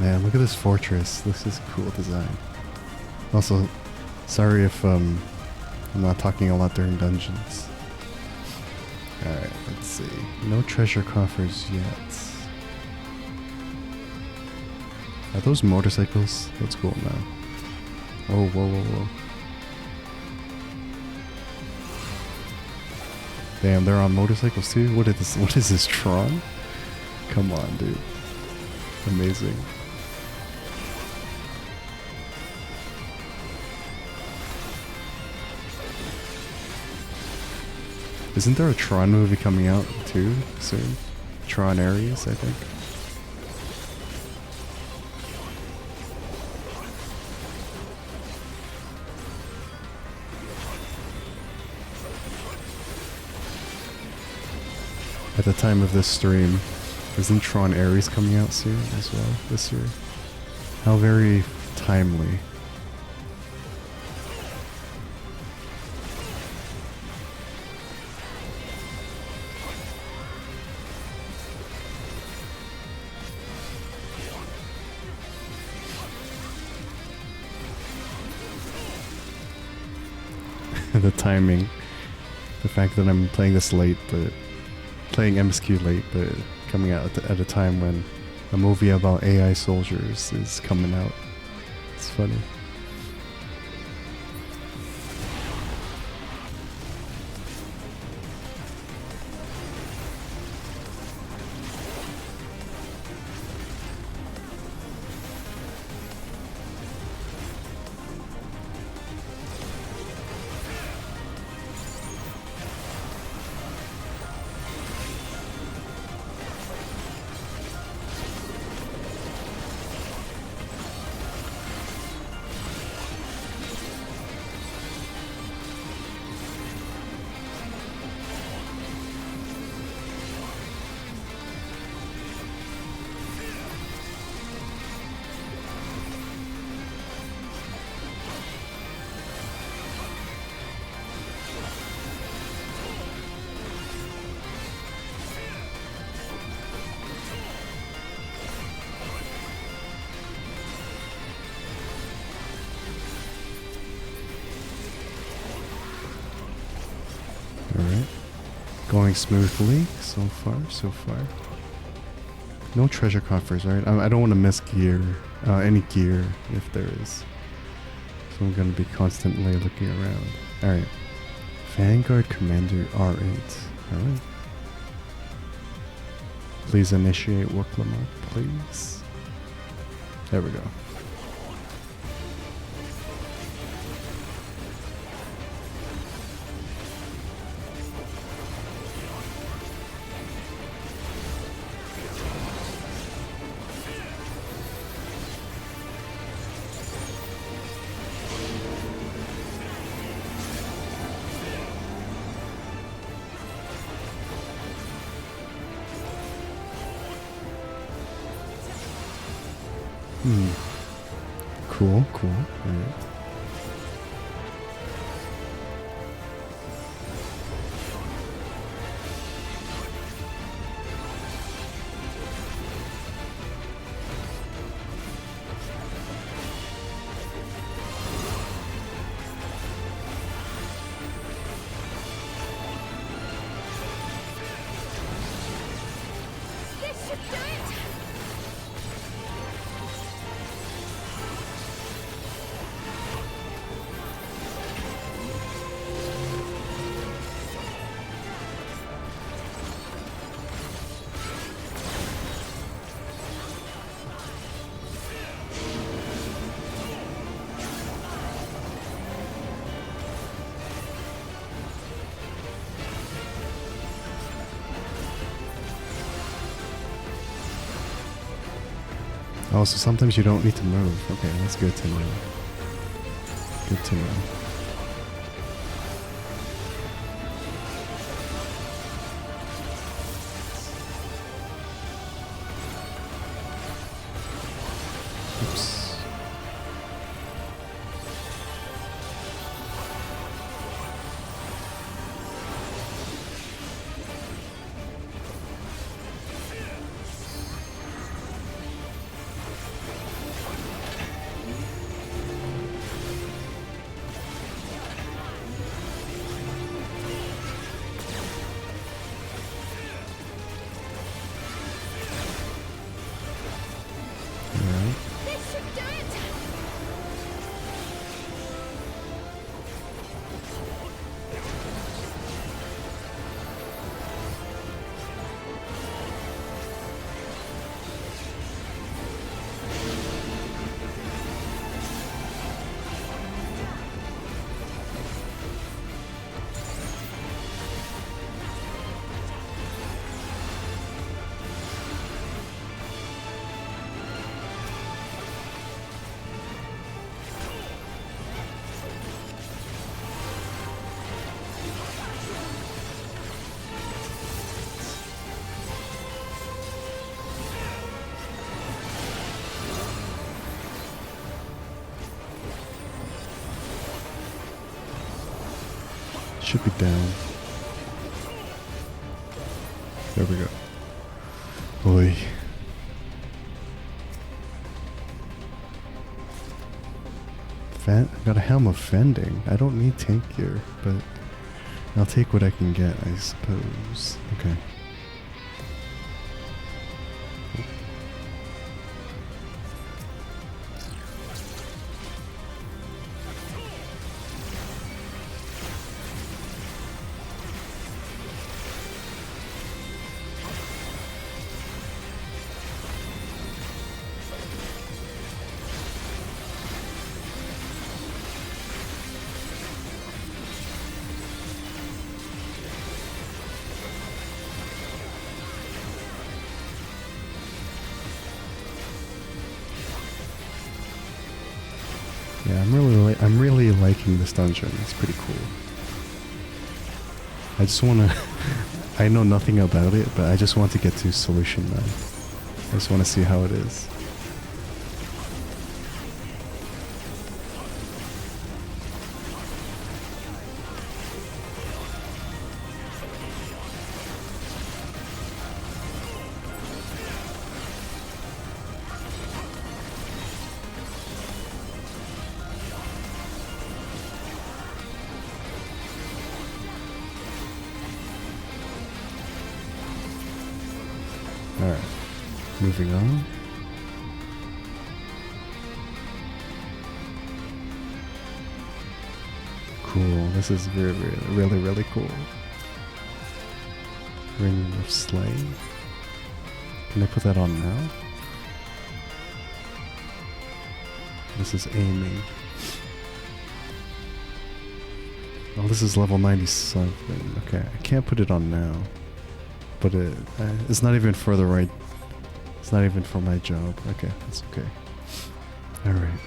Man, look at this fortress. This is a cool design. Also, sorry if I'm not talking a lot during dungeons. Alright, let's see. No treasure coffers yet. Are those motorcycles? That's cool now. Oh, whoa, whoa, whoa. Damn, they're on motorcycles too? What is this, Tron? Come on, dude. Amazing. Isn't there a Tron movie coming out too soon? Tron Ares, I think. At the time of this stream, isn't Tron Ares coming out soon as well this year? How very timely. The timing. The fact that I'm playing this late, but playing MSQ late, but coming out at a time when a movie about AI soldiers is coming out. It's funny. Alright. Going smoothly so far, so far. No treasure coffers, right? I don't want to miss gear, any gear if there is. So I'm going to be constantly looking around. Alright. Vanguard Commander R8. Alright. Please initiate Worklamot, please. There we go. Cool, cool. Alright. This should do it! Oh, so sometimes you don't need to move. Okay, that's good to know. Good to know. should be down. There we go. Boy. Got a helm of fending. I don't need tank gear, but I'll take what I can get, I suppose. Okay. Yeah, I'm really liking this dungeon. It's pretty cool. I just wanna I know nothing about it, but I just want to get to solution now. I just wanna see how it is. Alright, moving on. Cool, this is really cool. Ring of Slaying. Can I put that on now? This is aiming. Oh, this is level 97. Okay, I can't put it on now. But it's not even for the right... It's not even for my job. Okay, that's okay. Alright.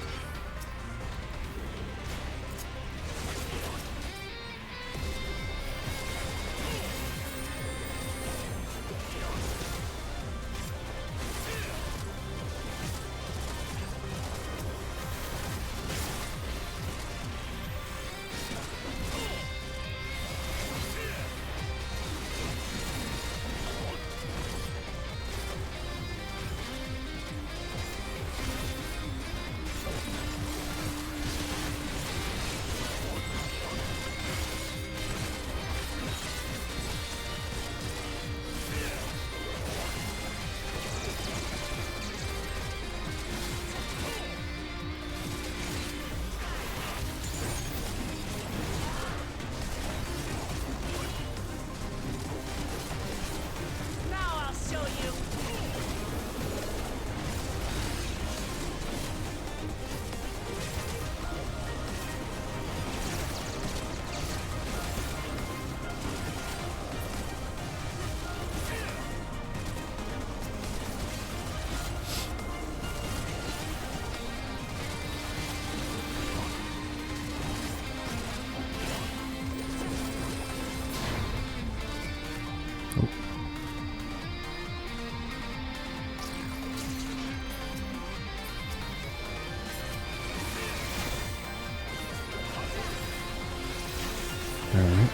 Alright.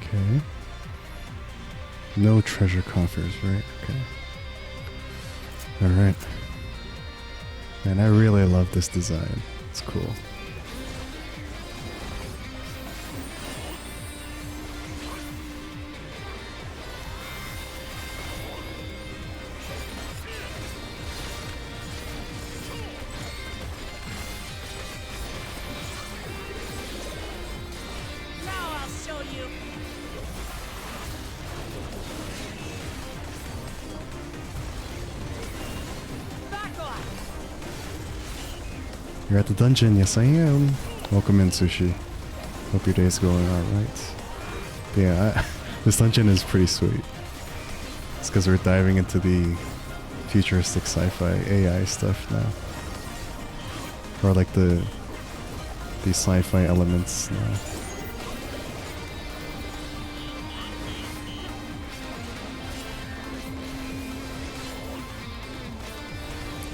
Okay. No treasure coffers, right? Okay. Alright. Man, I really love this design. It's cool. You're at the dungeon. Yes, I am. Welcome in, Sushi. Hope your day's going alright. Yeah, this dungeon is pretty sweet. It's because we're diving into the futuristic sci-fi AI stuff now. Or like the sci-fi elements now.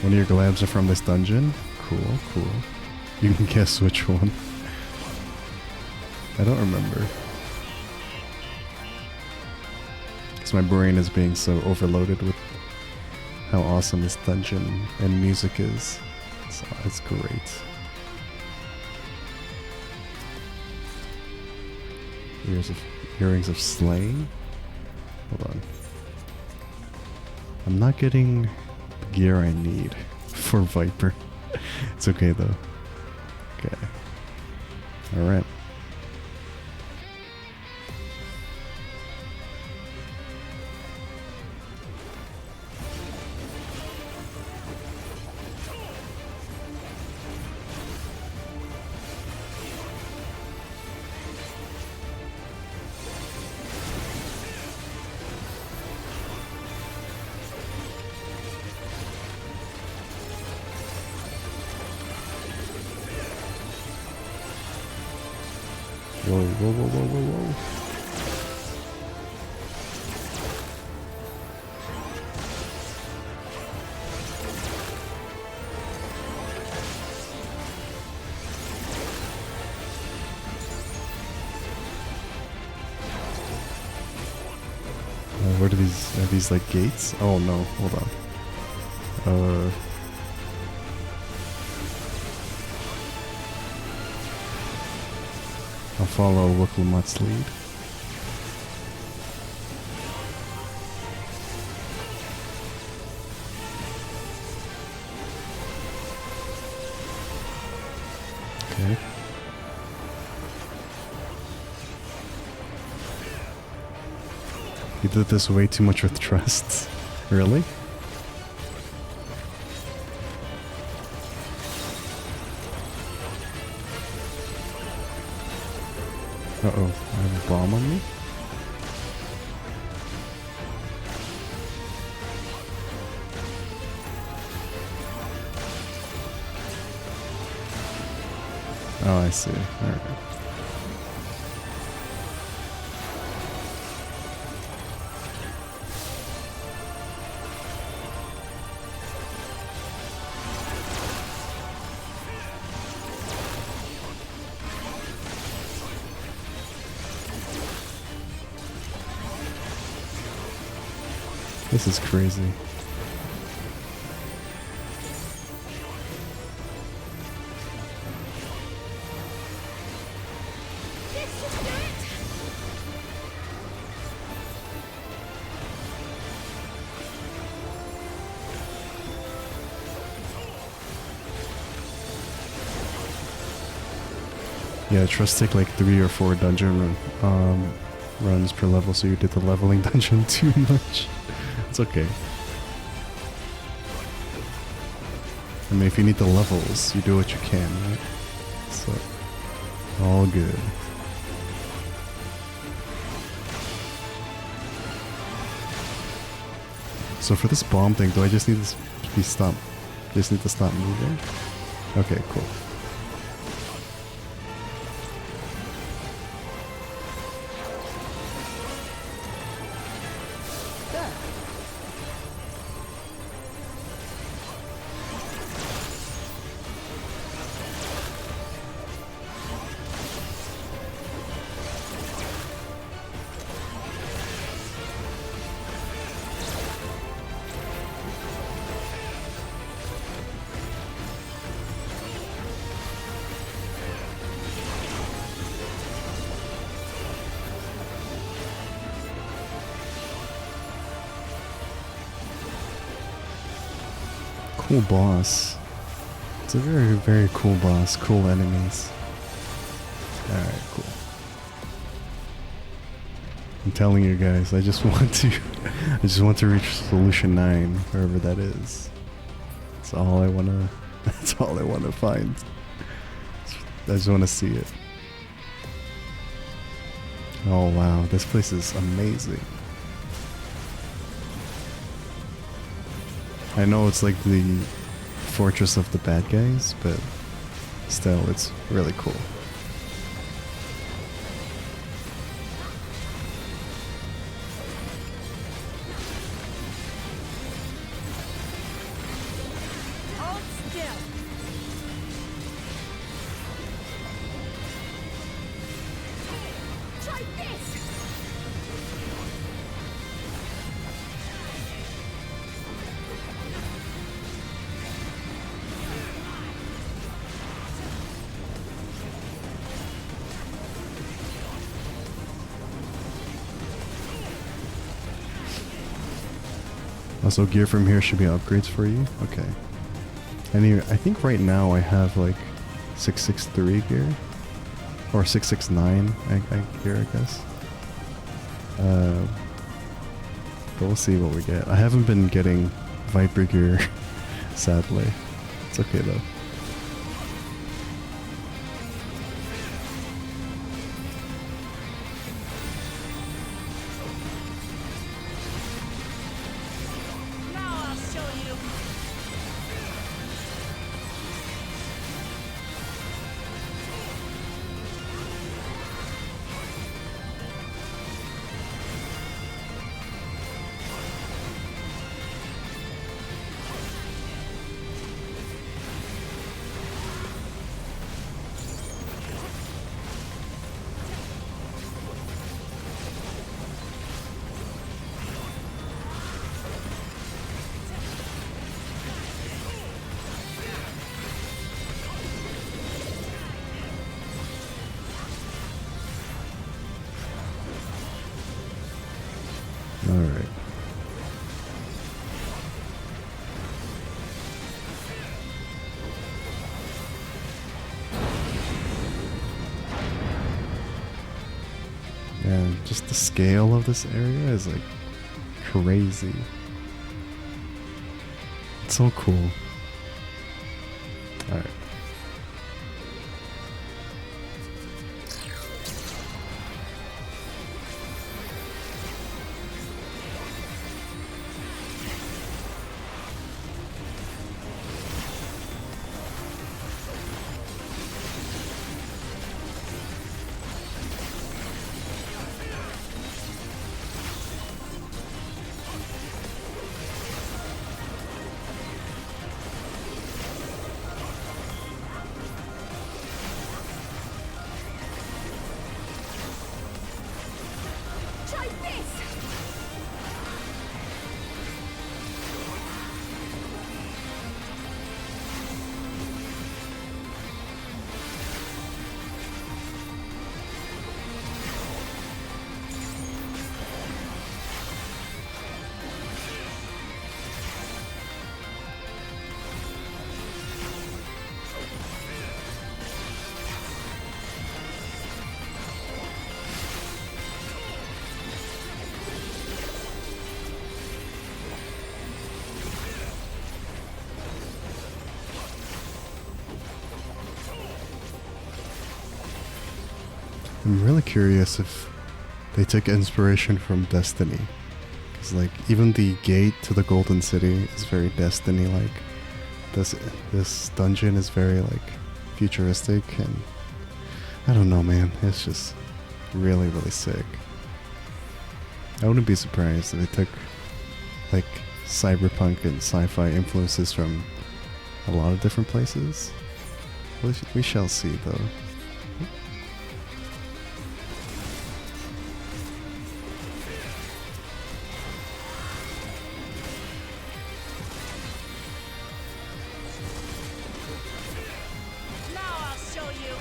One of your glabs are from this dungeon? Cool, cool. You can guess which one. I don't remember. Because my brain is being so overloaded with how awesome this dungeon and music is. It's great. Earrings of slaying? Hold on. I'm not getting the gear I need for Viper. It's okay though. Okay. Alright. Whoa, whoa, whoa, whoa, whoa, whoa. What are these like gates? Oh no, hold on. I'll follow Wuklamut's lead. Okay. You did this way too much with trust. Really? Uh-oh, I have a bomb on me? Oh, I see. Alright. This is crazy. Yeah, trust take like 3 or 4 dungeon runs per level, so you did the leveling dungeon too much. It's okay. I mean, if you need the levels, you do what you can, right? So, all good. So for this bomb thing, do I just need to be stopped? Just need to stop moving? Okay, cool. Cool boss. It's a very, very cool boss. Cool enemies. Alright, cool. I'm telling you guys, I just want to reach solution 9, wherever that is. That's all I wanna That's all I want to find. I just want to see it. Oh wow, this place is amazing. I know it's like the fortress of the bad guys, but still, it's really cool. Hold still. Try this. Also, gear from here should be upgrades for you? Okay. I think right now I have like 663 gear. Or 669 gear, I guess. But we'll see what we get. I haven't been getting Viper gear, sadly. It's okay though. Now I'll show you. Alright. Yeah, just the scale of this area is like crazy. It's so cool. Alright. Try this. I'm really curious if they took inspiration from Destiny. Because, like, even the gate to the Golden City is very Destiny-like. This dungeon is very, like, futuristic, and I don't know, man. It's just really, really sick. I wouldn't be surprised if they took, like, cyberpunk and sci-fi influences from a lot of different places. We shall see, though. Now I'll show you.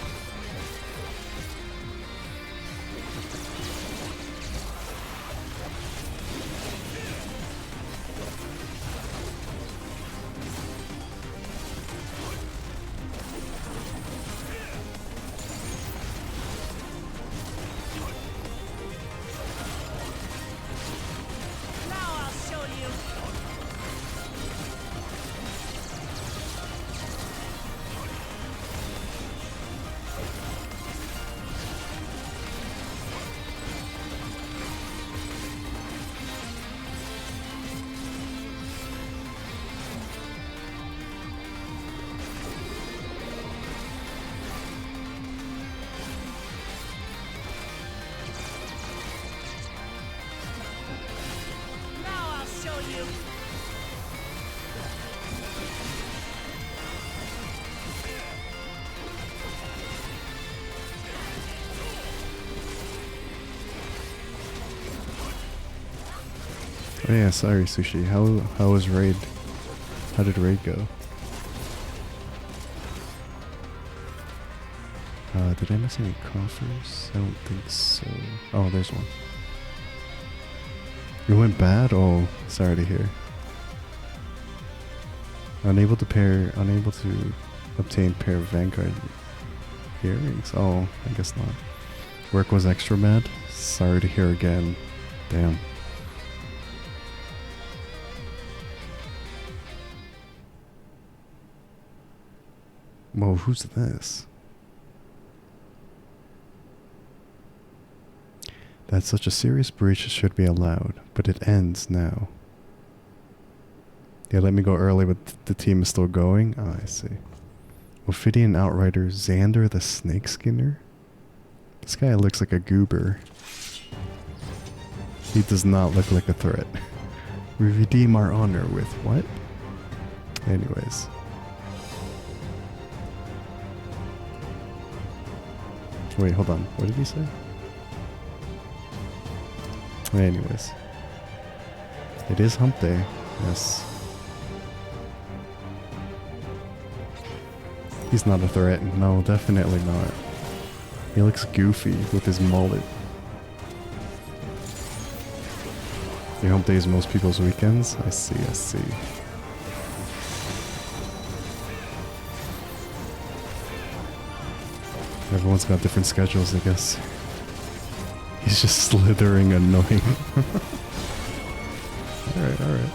Oh yeah, sorry Sushi. How was raid? How did raid go? Did I miss any coffers? I don't think so. Oh, there's one. It went bad? Oh, sorry to hear. Unable to obtain pair of Vanguard earrings. Oh, I guess not. Work was extra bad? Sorry to hear again. Damn. Whoa, who's this? That such a serious breach should be allowed, but it ends now. Yeah, let me go early, but the team is still going? Oh, I see. Ophidian Outrider Xander the Snake Skinner? This guy looks like a goober. He does not look like a threat. We redeem our honor with what? Anyways. Wait, hold on. What did he say? Anyways. It is hump day. Yes. He's not a threat. No, definitely not. He looks goofy with his mullet. Your hump day is most people's weekends? I see, I see. Everyone's got different schedules, I guess. He's just slithering annoying. Alright, alright.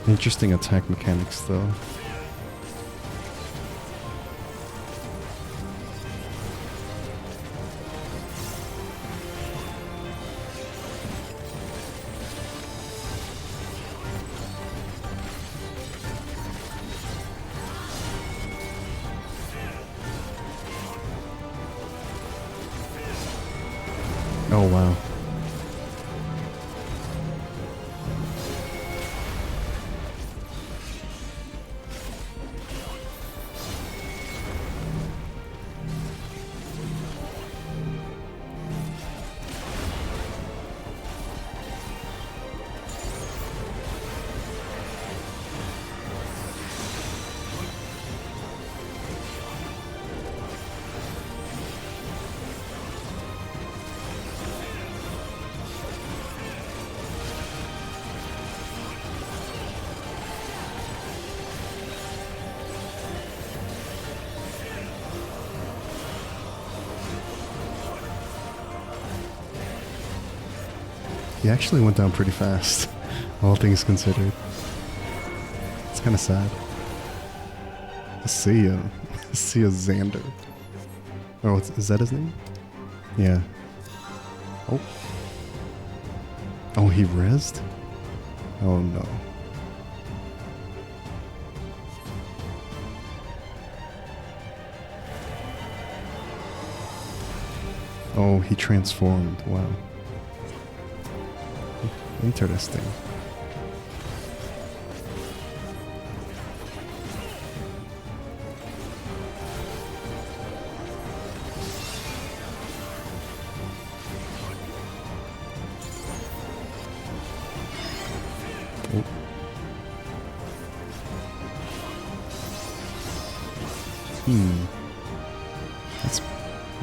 Interesting attack mechanics, though. Oh, wow. He actually went down pretty fast, all things considered. It's kind of sad. See ya. See ya, Xander. Oh, is that his name? Yeah. Oh. Oh, he rezzed? Oh no. Oh, he transformed. Wow. Interesting. Oh. That's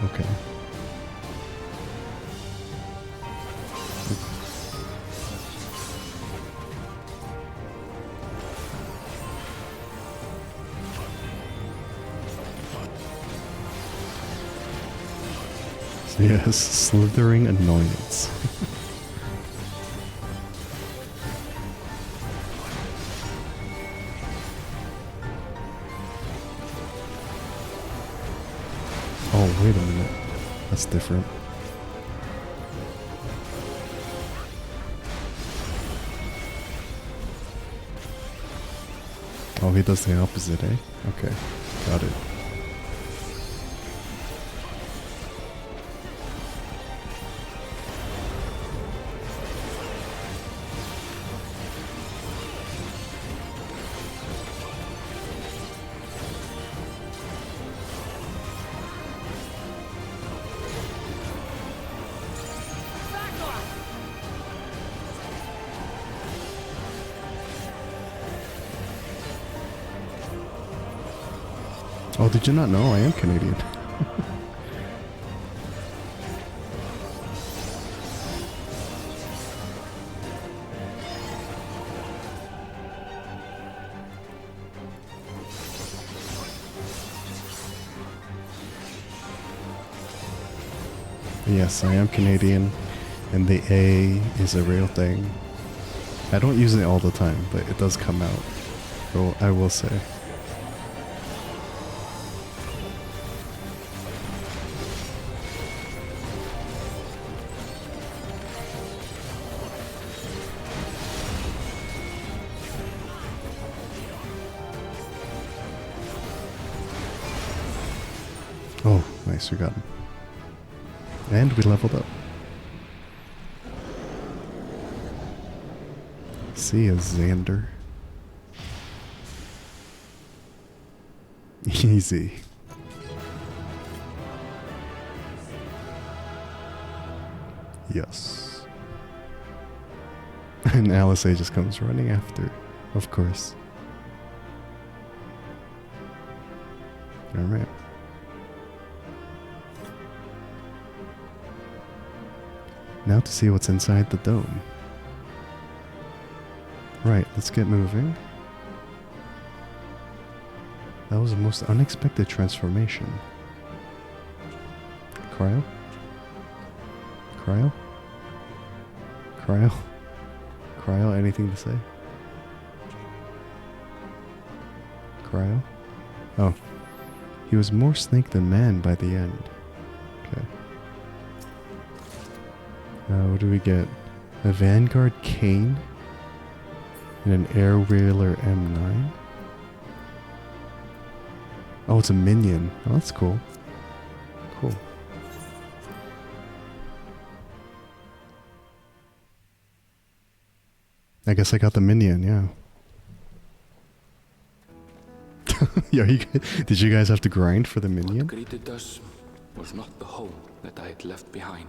okay. Yes, slithering annoyance. Oh, wait a minute. That's different. Oh, he does the opposite, eh? Okay, got it. Oh, did you not know? I am Canadian. Yes, I am Canadian, and the A is a real thing. I don't use it all the time, but it does come out. So I will say. Oh, nice, we got him. And we leveled up. See ya, Xander. Easy. Yes. And Alice A just comes running after, of course. Alright. Now to see what's inside the dome. Right, let's get moving. That was the most unexpected transformation. Cryo? Cryo? Cryo? Cryo, anything to say? Cryo? Oh. He was more snake than man by the end. Okay. What do we get? A Vanguard Cane and an Air Wheeler M9. Oh, it's a minion. Oh, that's cool. Cool. I guess I got the minion, yeah. Yeah, did you guys have to grind for the minion? What greeted us was not the home that I had left behind.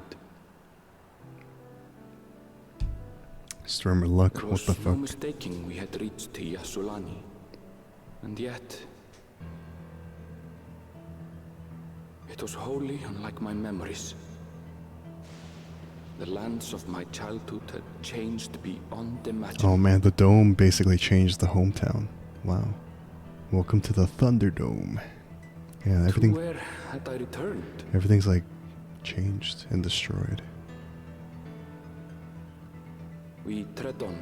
Stormer luck, There what the was no fuck? mistaking we had reached Yasulani. And yet, it was wholly unlike my memories. The lands of my childhood had changed beyond imagining. Oh man, the dome basically changed the hometown. Wow. Welcome to the Thunderdome. Yeah, everything. To where had I returned? Everything's like changed and destroyed. We tread on.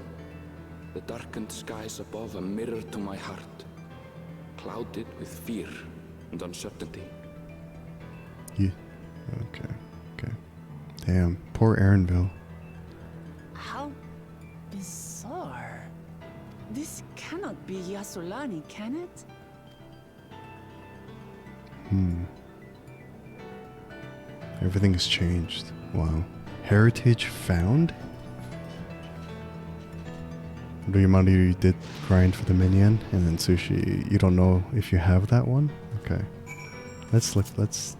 The darkened skies above a mirror to my heart, clouded with fear and uncertainty. Yeah. Okay. Okay. Damn. Poor Aaronville. How bizarre. This cannot be Yasulani, can it? Everything has changed. Wow. Heritage found? Do you mind you did grind for the minion, and then Sushi, you don't know if you have that one? Okay. Let's look, let's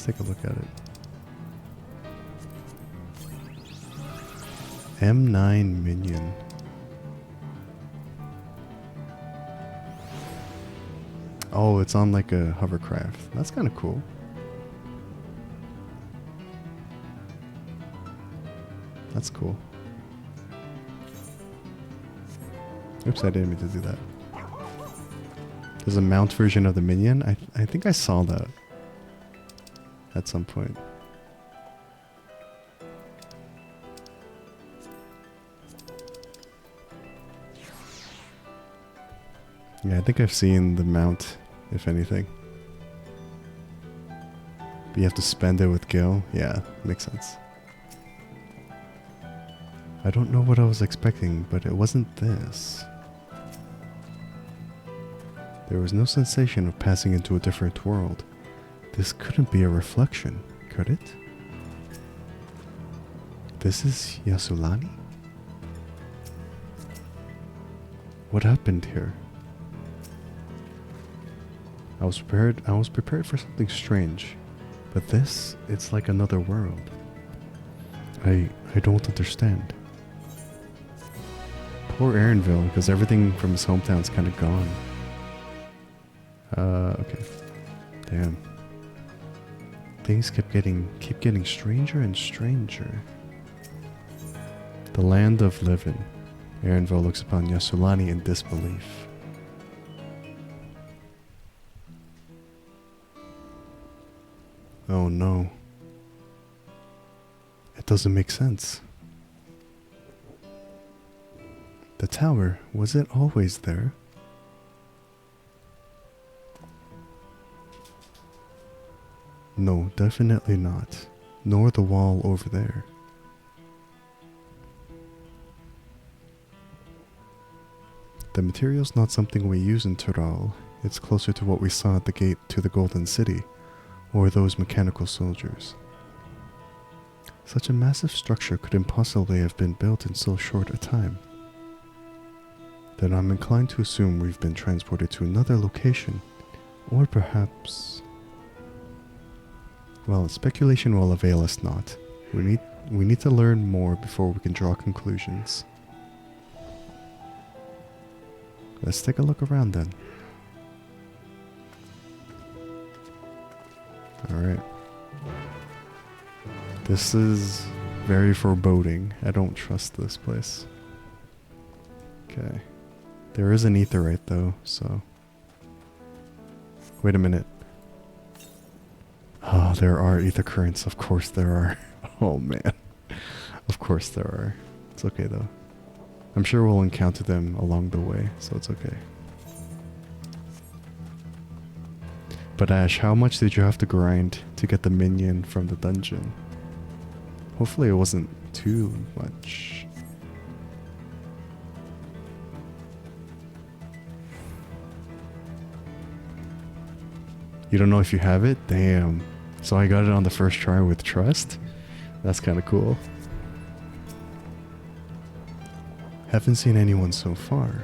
take a look at it. M9 minion. Oh, it's on like a hovercraft. That's kind of cool. That's cool. Oops, I didn't mean to do that. There's a mount version of the minion. I think I saw that at some point. Yeah, I think I've seen the mount, if anything. But you have to spend it with Gil. Yeah, makes sense. I don't know what I was expecting, but it wasn't this. There was no sensation of passing into a different world. This couldn't be a reflection, could it? This is Yasulani? What happened here? I was prepared for something strange, but this, it's like another world. I don't understand. Poor Aaronville, because everything from his hometown's kind of gone. Okay. Damn. Things keep getting stranger and stranger. The land of living. Erenville looks upon Yasulani in disbelief. Oh no. It doesn't make sense. The tower, was it always there? No, definitely not. Nor the wall over there. The material's not something we use in Tural. It's closer to what we saw at the gate to the Golden City, or those mechanical soldiers. Such a massive structure could impossibly have been built in so short a time. Then I'm inclined to assume we've been transported to another location, or perhaps... Well, speculation will avail us not. We need to learn more before we can draw conclusions. Let's take a look around then. Alright. This is very foreboding. I don't trust this place. Okay. There is an aetheryte though, so... Wait a minute. Oh, there are ether currents. Of course there are. Oh man. Of course there are. It's okay though. I'm sure we'll encounter them along the way, so it's okay. But Ash, how much did you have to grind to get the minion from the dungeon? Hopefully it wasn't too much. You don't know if you have it? Damn. So I got it on the first try with trust? That's kind of cool. Haven't seen anyone so far.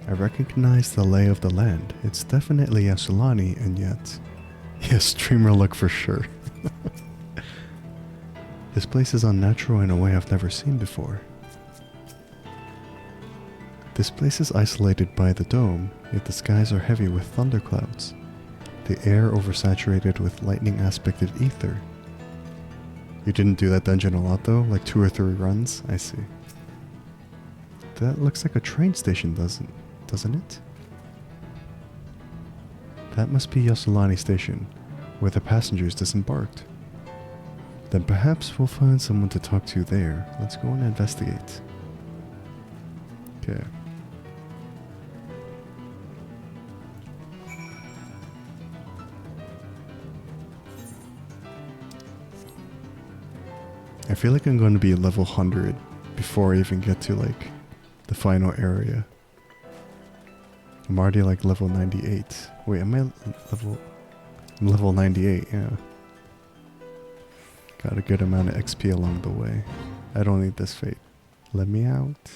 I recognize the lay of the land. It's definitely Yasulani, and yet... Yes, streamer look for sure. This place is unnatural in a way I've never seen before. This place is isolated by the dome, yet the skies are heavy with thunderclouds. The air oversaturated with lightning-aspected ether. You didn't do that dungeon a lot though? Like 2 or 3 runs? I see. That looks like a train station, doesn't it? That must be Yasulani Station, where the passengers disembarked. Then perhaps we'll find someone to talk to there. Let's go and investigate. Okay. I feel like I'm going to be level 100 before I even get to like the final area. I'm already like level 98. Wait, am I level... I'm level 98, yeah. Got a good amount of XP along the way. I don't need this fate. Let me out.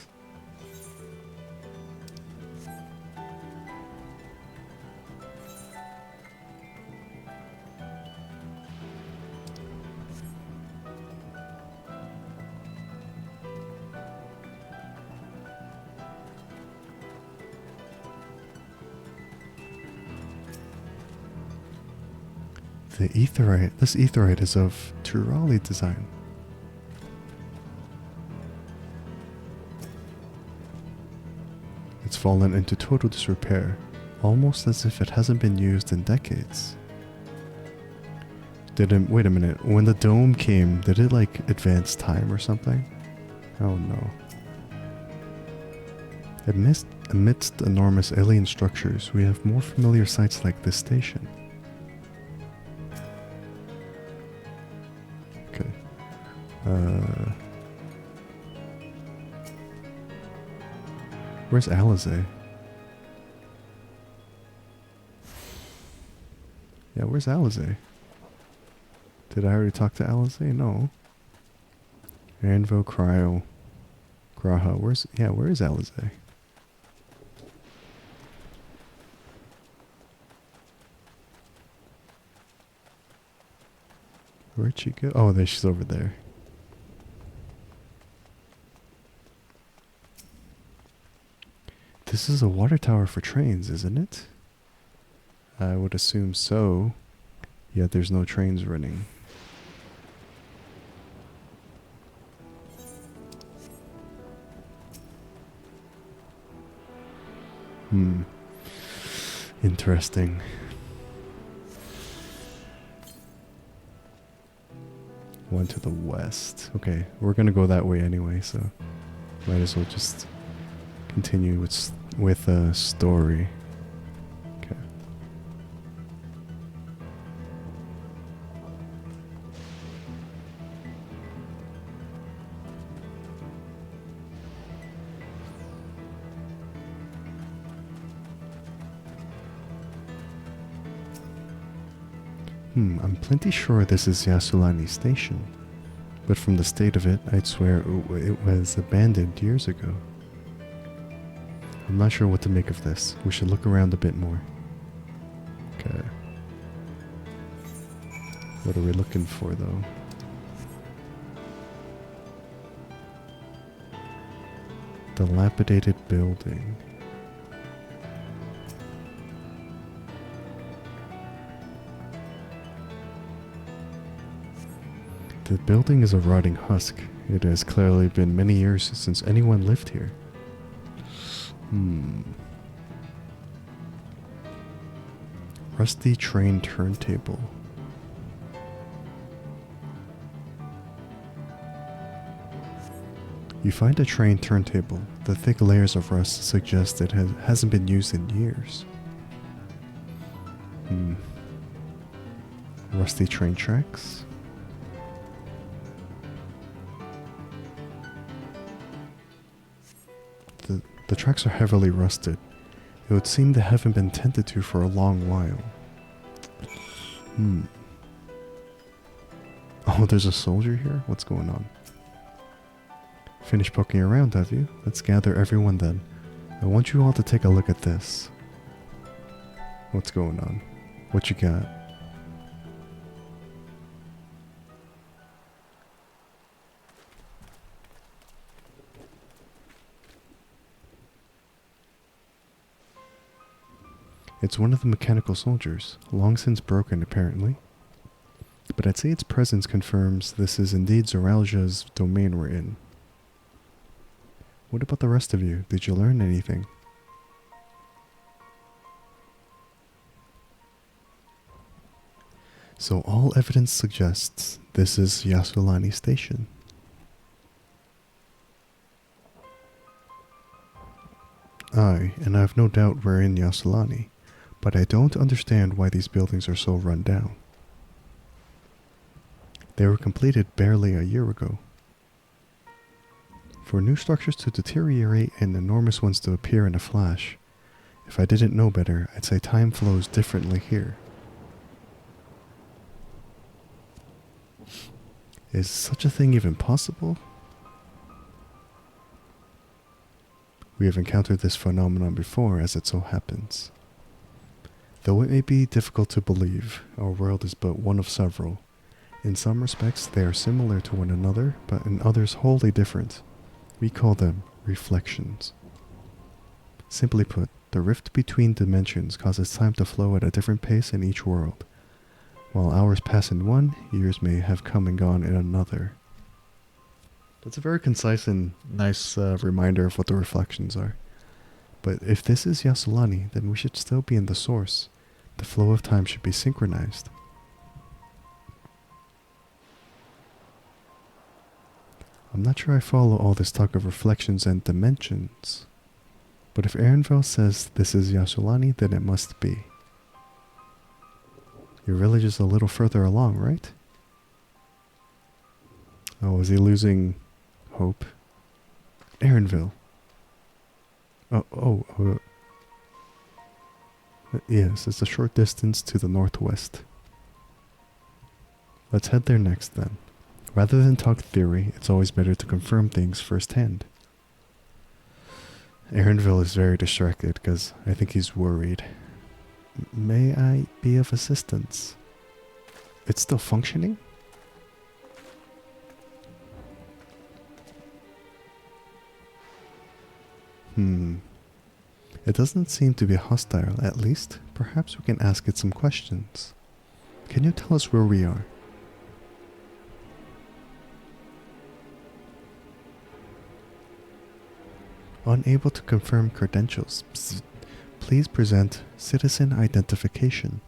The aetheryte. This aetheryte is of Turali design. It's fallen into total disrepair, almost as if it hasn't been used in decades. Wait a minute, when the dome came, did it like advance time or something? Oh no. Amidst enormous alien structures, we have more familiar sights like this station. Okay. Where's Alizé? Yeah, where's Alizé? Did I already talk to Alizé? No. Anvo Cryo. Graha. Where is Alizé? Where'd she go? Oh, there she's over there. This is a water tower for trains, isn't it? I would assume so. Yet there's no trains running. Interesting. One to the west. Okay, we're gonna go that way anyway, so might as well just continue with a story. Okay. I'm plenty sure this is Yasulani Station, but from the state of it, I'd swear it was abandoned years ago. I'm not sure what to make of this. We should look around a bit more. Okay. What are we looking for, though? Dilapidated building. The building is a rotting husk. It has clearly been many years since anyone lived here. Rusty train turntable. You find a train turntable. The thick layers of rust suggest it hasn't been used in years. Rusty train tracks. The tracks are heavily rusted. It would seem they haven't been tended to for a long while. Oh, there's a soldier here? What's going on? Finished poking around, have you? Let's gather everyone then. I want you all to take a look at this. What's going on? What you got? It's one of the mechanical soldiers, long since broken apparently. But I'd say its presence confirms this is indeed Zoralja's domain we're in. What about the rest of you? Did you learn anything? So all evidence suggests this is Yasulani Station. Aye, and I have no doubt we're in Yasulani. But I don't understand why these buildings are so run down. They were completed barely a year ago. For new structures to deteriorate and enormous ones to appear in a flash, if I didn't know better, I'd say time flows differently here. Is such a thing even possible? We have encountered this phenomenon before, as it so happens. Though it may be difficult to believe, our world is but one of several. In some respects, they are similar to one another, but in others wholly different. We call them reflections. Simply put, the rift between dimensions causes time to flow at a different pace in each world. While hours pass in one, years may have come and gone in another. That's a very concise and nice reminder of what the reflections are. But if this is Yasulani, then we should still be in the source. The flow of time should be synchronized. I'm not sure I follow all this talk of reflections and dimensions. But if Ehrenfeld says this is Yasulani, then it must be. Your village is a little further along, right? Oh, is he losing hope? Ehrenville. Yes, it's a short distance to the northwest. Let's head there next then. Rather than talk theory, it's always better to confirm things firsthand. Ehrenville is very distracted because I think he's worried. May I be of assistance? It's still functioning? It doesn't seem to be hostile, at least. Perhaps we can ask it some questions. Can you tell us where we are? Unable to confirm credentials. Psst. Please present citizen identification.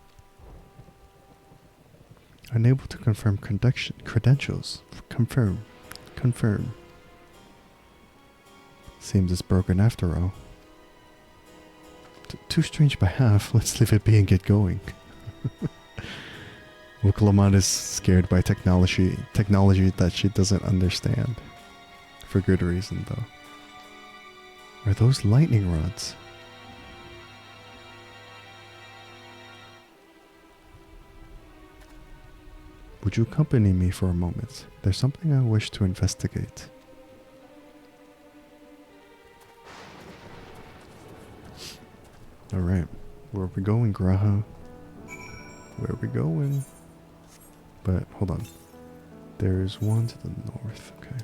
Unable to confirm credentials. Confirm. Confirm. Seems it's broken after all. Too strange by half. Let's leave it be and get going. Wukalamat is scared by technology that she doesn't understand. For good reason, though. Are those lightning rods? Would you accompany me for a moment? There's something I wish to investigate. Alright. Where are we going, Graha? Where are we going? But, hold on. There's one to the north. Okay.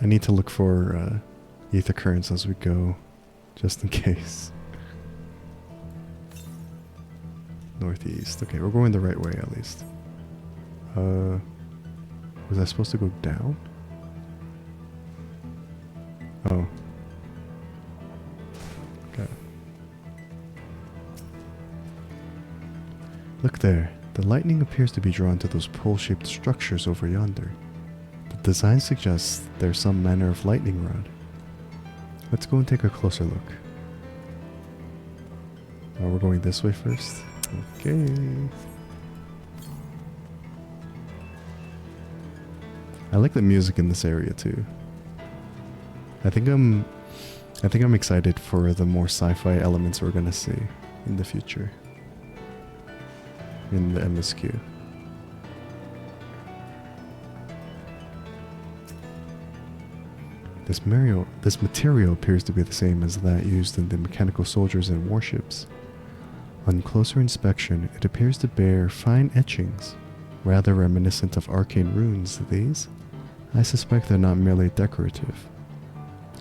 I need to look for ether currents as we go. Just in case. Northeast. Okay, we're going the right way at least. Was I supposed to go down? Oh. Okay. Look there. The lightning appears to be drawn to those pole-shaped structures over yonder. The design suggests there's some manner of lightning rod. Let's go and take a closer look. Oh, we're going this way first. Okay. I like the music in this area too. I think I'm excited for the more sci-fi elements we're gonna see in the future in the MSQ. This material appears to be the same as that used in the mechanical soldiers and warships. On closer inspection, it appears to bear fine etchings, rather reminiscent of arcane runes. These, I suspect, they're not merely decorative.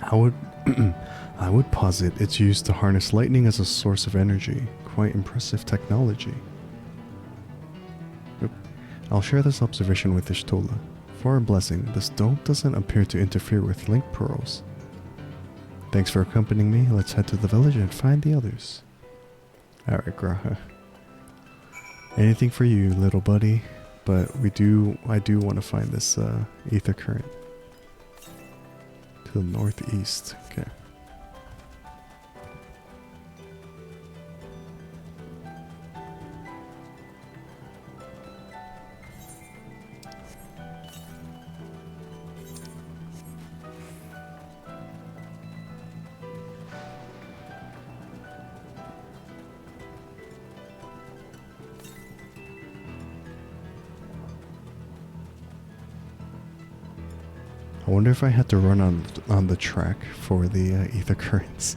I would posit it's used to harness lightning as a source of energy. Quite impressive technology. Oop. I'll share this observation with Ishtola. For a blessing, this dome doesn't appear to interfere with link pearls. Thanks for accompanying me. Let's head to the village and find the others. Alright, Graha. Anything for you, little buddy. But I do want to find this ether current. To the northeast. Okay. I wonder if I had to run on the track for the ether currents,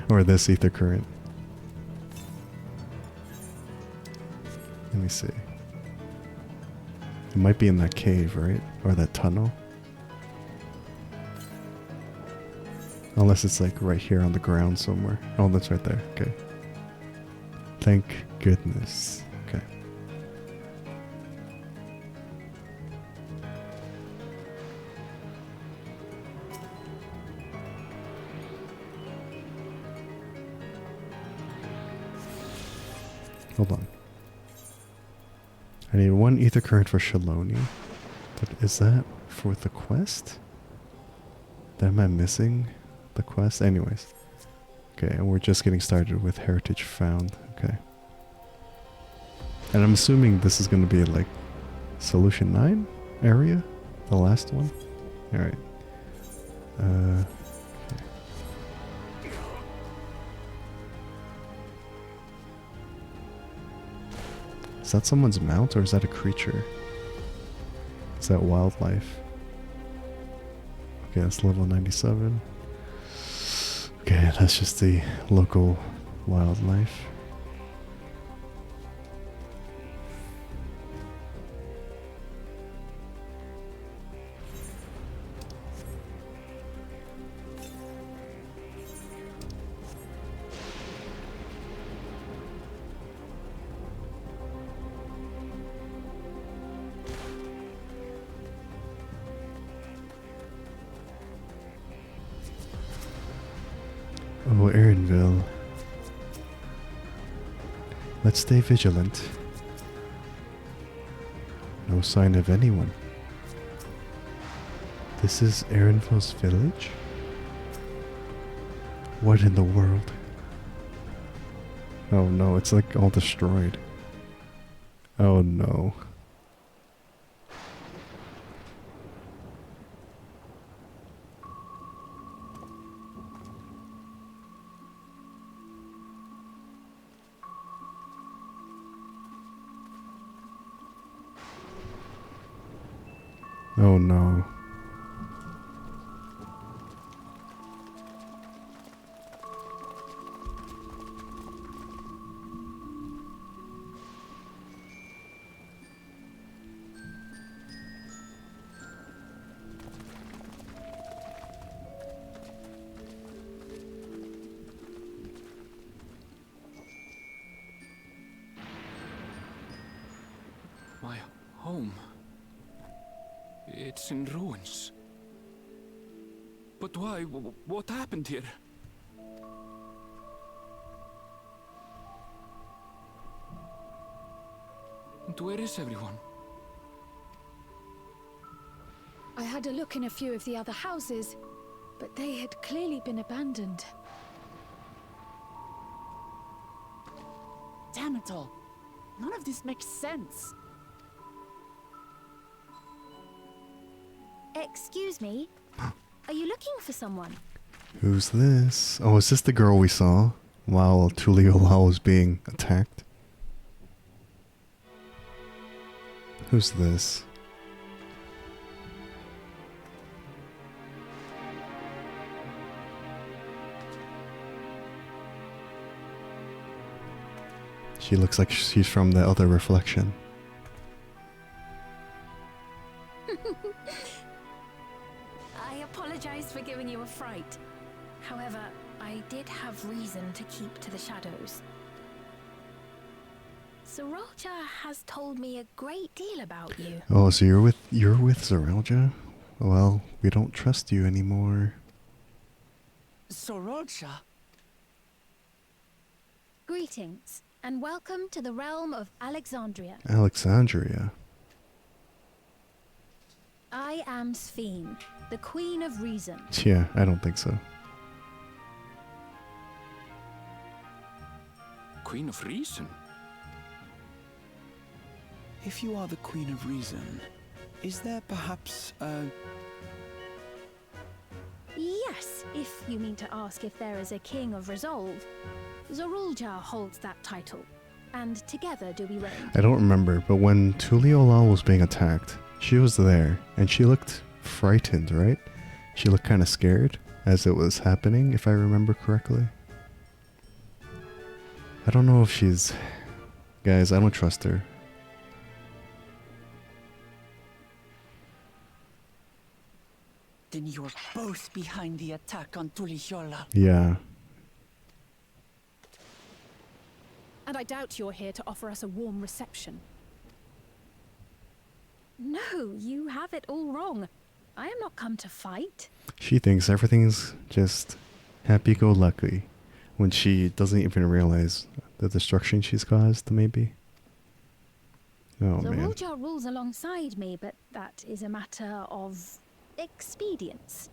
or this ether current. Let me see. It might be in that cave, right? Or that tunnel. Unless it's like right here on the ground somewhere. Oh, that's right there. Okay. Thank goodness. Okay. Hold on. I need one ether current for Shaloni. But is that for the quest? Am I missing the quest? Anyways. Okay, and we're just getting started with Heritage Found. Okay. And I'm assuming this is going to be like Solution 9 area? The last one? Alright. Okay. Is that someone's mount or is that a creature? Is that wildlife? Okay, that's level 97. Okay, that's just the local wildlife. Let's stay vigilant. No sign of anyone. This is Erinville's village? What in the world? Oh no, it's like all destroyed. Oh no. Oh no. My home. It's in ruins. But why? What happened here? And where is everyone? I had a look in a few of the other houses, but they had clearly been abandoned. Damn it all. None of this makes sense. Excuse me? Are you looking for someone? Who's this? Oh, is this the girl we saw while Tuliolao was being attacked? Who's this? She looks like she's from the other reflection. I apologize for giving you a fright. However, I did have reason to keep to the shadows. Sorolja has told me a great deal about you. Oh, so you're with Sorolja? Well, we don't trust you anymore. Sorolja? Greetings, and welcome to the realm of Alexandria. Alexandria. I am Sphene, the Queen of Reason. Yeah, I don't think so. Queen of Reason? If you are the Queen of Reason, is there perhaps a... Yes, if you mean to ask if there is a King of Resolve. Sorolja holds that title, and together do we reign. I don't remember, but when Tuliolao was being attacked, she was there, and she looked frightened, right? She looked kind of scared as it was happening, if I remember correctly. I don't know if she's... Guys, I don't trust her. Then you're both behind the attack on Tuliyola. Yeah. And I doubt you're here to offer us a warm reception. No, you have it all wrong. I am not come to fight. She thinks everything's just happy-go-lucky when she doesn't even realize the destruction she's caused, maybe. Oh, man. Sorolja rules alongside me, but that is a matter of expedience.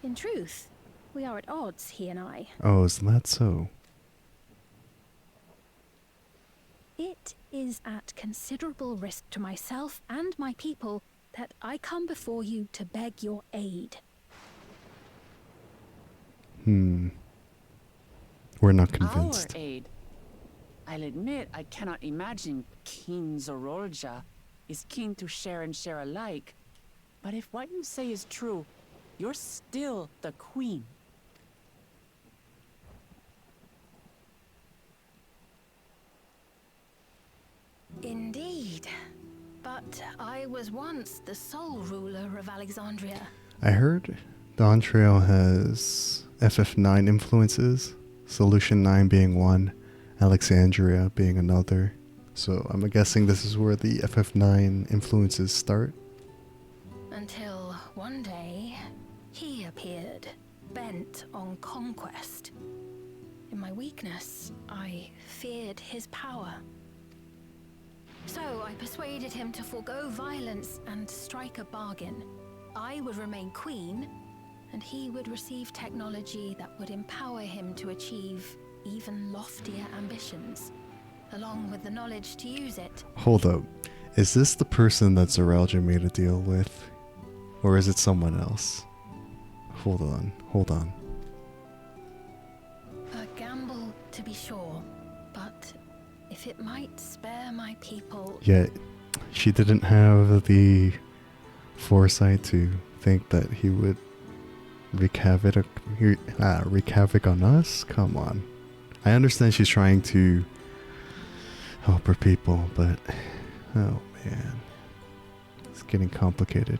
In truth, we are at odds, he and I. Oh, is that so? It is at considerable risk to myself and my people that I come before you to beg your aid. We're not convinced. Our aid. I'll admit I cannot imagine King Sorolja is keen to share and share alike. But if what you say is true, you're still the queen. Indeed. But I was once the sole ruler of Alexandria. I heard Dawntrail has FF9 influences, Solution 9 being one, Alexandria being another. So I'm guessing this is where the FF9 influences start. Until one day, he appeared, bent on conquest. In my weakness, I feared his power. So I persuaded him to forego violence and strike a bargain. I would remain queen, and he would receive technology that would empower him to achieve even loftier ambitions, along with the knowledge to use it. Hold up. Is this the person that Zoralja made a deal with? Or is it someone else? Hold on. A gamble, to be sure, but if it might spare my people... Yet, she didn't have the foresight to think that he would wreak havoc on us? Come on. I understand she's trying to help her people, but... oh man. It's getting complicated.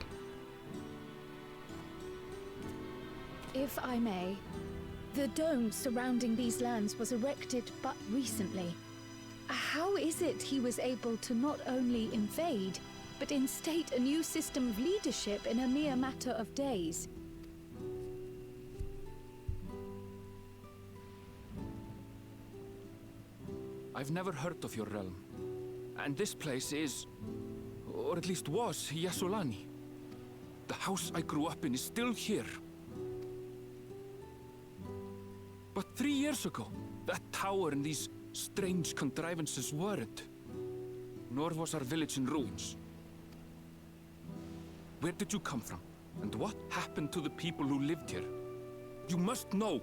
If I may, the dome surrounding these lands was erected but recently. How is it he was able to not only invade, but instate a new system of leadership in a mere matter of days? I've never heard of your realm. And this place is, or at least was, Yassolani. The house I grew up in is still here. But 3 years ago, that tower and these strange contrivances weren't. Nor was our village in ruins. Where did you come from? And what happened to the people who lived here? You must know.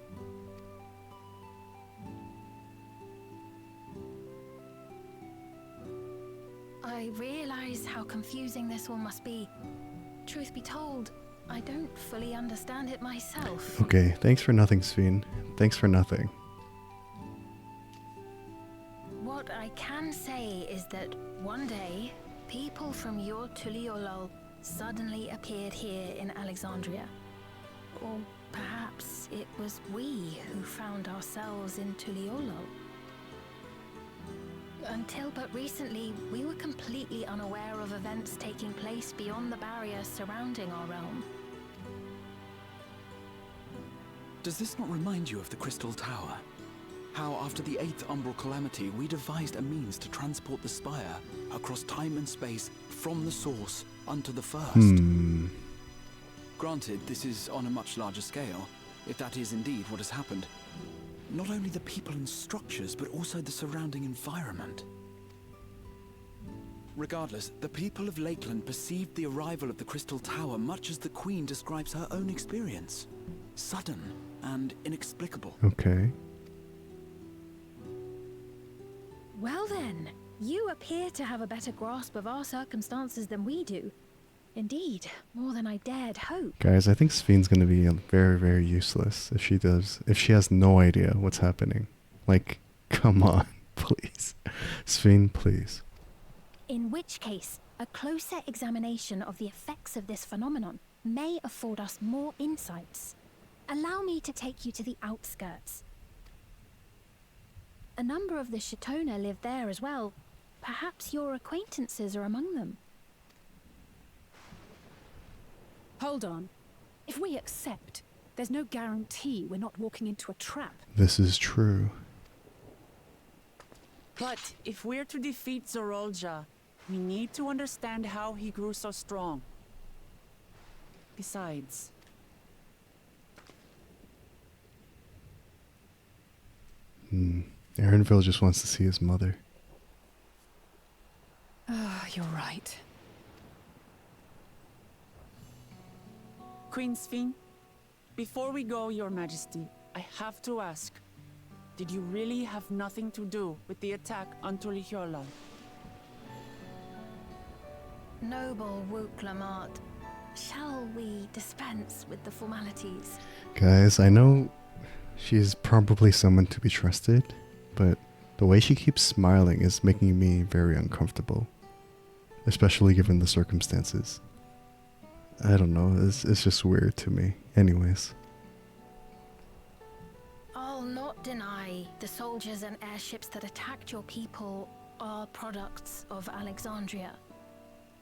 I realize how confusing this all must be. Truth be told, I don't fully understand it myself. Okay, thanks for nothing, Sven. Thanks for nothing. What I can say is that one day, people from your Tuliolol suddenly appeared here in Alexandria. Or perhaps it was we who found ourselves in Tuliolol. Until but recently, we were completely unaware of events taking place beyond the barrier surrounding our realm. Does this not remind you of the Crystal Tower? How after the 8th Umbral Calamity, we devised a means to transport the Spire across time and space from the source unto the first. Granted, this is on a much larger scale, if that is indeed what has happened. Not only the people and structures, but also the surrounding environment. Regardless, the people of Lakeland perceived the arrival of the Crystal Tower much as the Queen describes her own experience. Sudden and inexplicable. Okay. Well then, you appear to have a better grasp of our circumstances than we do. Indeed, more than I dared hope. Guys, I think Sven's gonna be very, very useless if she has no idea what's happening. Like, come on, please. Sven, please. In which case, a closer examination of the effects of this phenomenon may afford us more insights. Allow me to take you to the outskirts. A number of the Shitona live there as well. Perhaps your acquaintances are among them. Hold on. If we accept, there's no guarantee we're not walking into a trap. This is true. But if we're to defeat Zoralja, we need to understand how he grew so strong. Besides... Aaronville just wants to see his mother. You're right. Queen Sven, before we go, Your Majesty, I have to ask, did you really have nothing to do with the attack on Tuliolol? Noble Wook Lamart, shall we dispense with the formalities? Guys, I know she's probably someone to be trusted, but the way she keeps smiling is making me very uncomfortable. Especially given the circumstances. I don't know, it's just weird to me. Anyways. I'll not deny the soldiers and airships that attacked your people are products of Alexandria.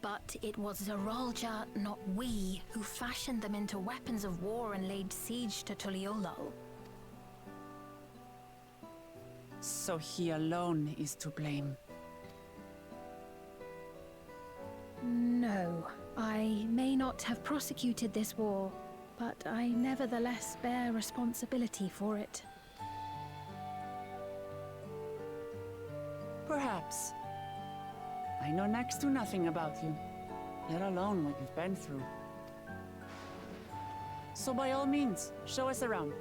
But it was Zoralja, not we, who fashioned them into weapons of war and laid siege to Tuliolol. So he alone is to blame. No, I may not have prosecuted this war, but I nevertheless bear responsibility for it. Perhaps. I know next to nothing about you, let alone what you've been through. So by all means, show us around.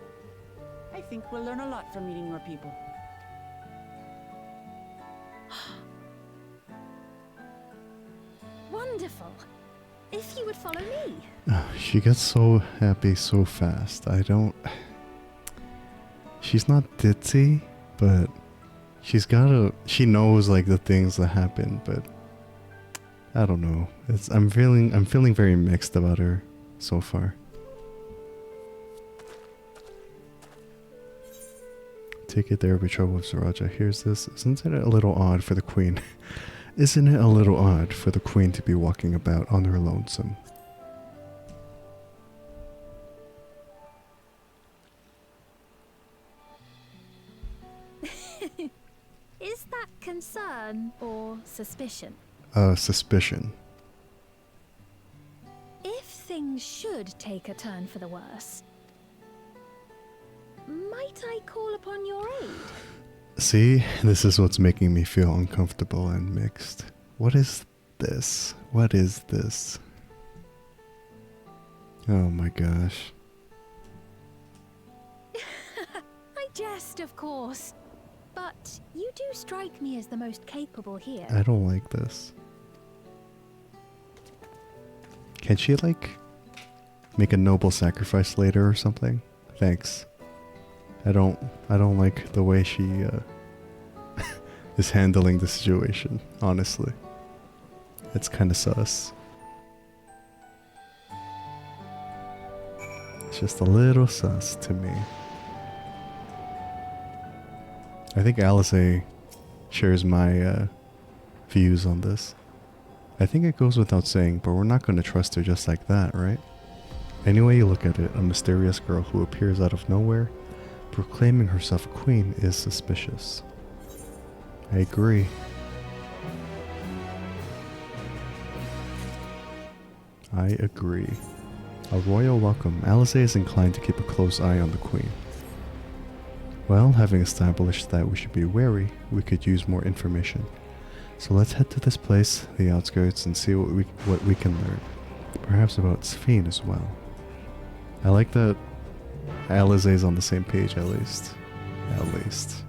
I think we'll learn a lot from meeting more people. Wonderful. If you would follow me. She gets so happy so fast. I don't... She's not ditzy, but she's gotta... She knows like the things that happen, but I don't know. I'm feeling very mixed about her so far. Take it there, be trouble with Sriracha. Here's this. Isn't it a little odd for the queen? Isn't it a little odd for the queen to be walking about on her lonesome? Is that concern or suspicion? Suspicion. If things should take a turn for the worse, might I call upon your aid? See, this is what's making me feel uncomfortable and mixed. What is this? What is this? Oh my gosh. I jest, of course. But you do strike me as the most capable here. I don't like this. Can she, like, make a noble sacrifice later or something? Thanks. I don't like the way she is handling the situation, honestly. It's kind of sus. It's just a little sus to me. I think Alice shares my views on this. I think it goes without saying, but we're not going to trust her just like that, right? Any way you look at it, a mysterious girl who appears out of nowhere, proclaiming herself a queen, is suspicious. I agree. I agree. A royal welcome. Alice is inclined to keep a close eye on the queen. Well, having established that we should be wary, we could use more information. So let's head to this place, the outskirts, and see what we can learn. Perhaps about Sphine as well. I like that Alice is on the same page, at least. At least.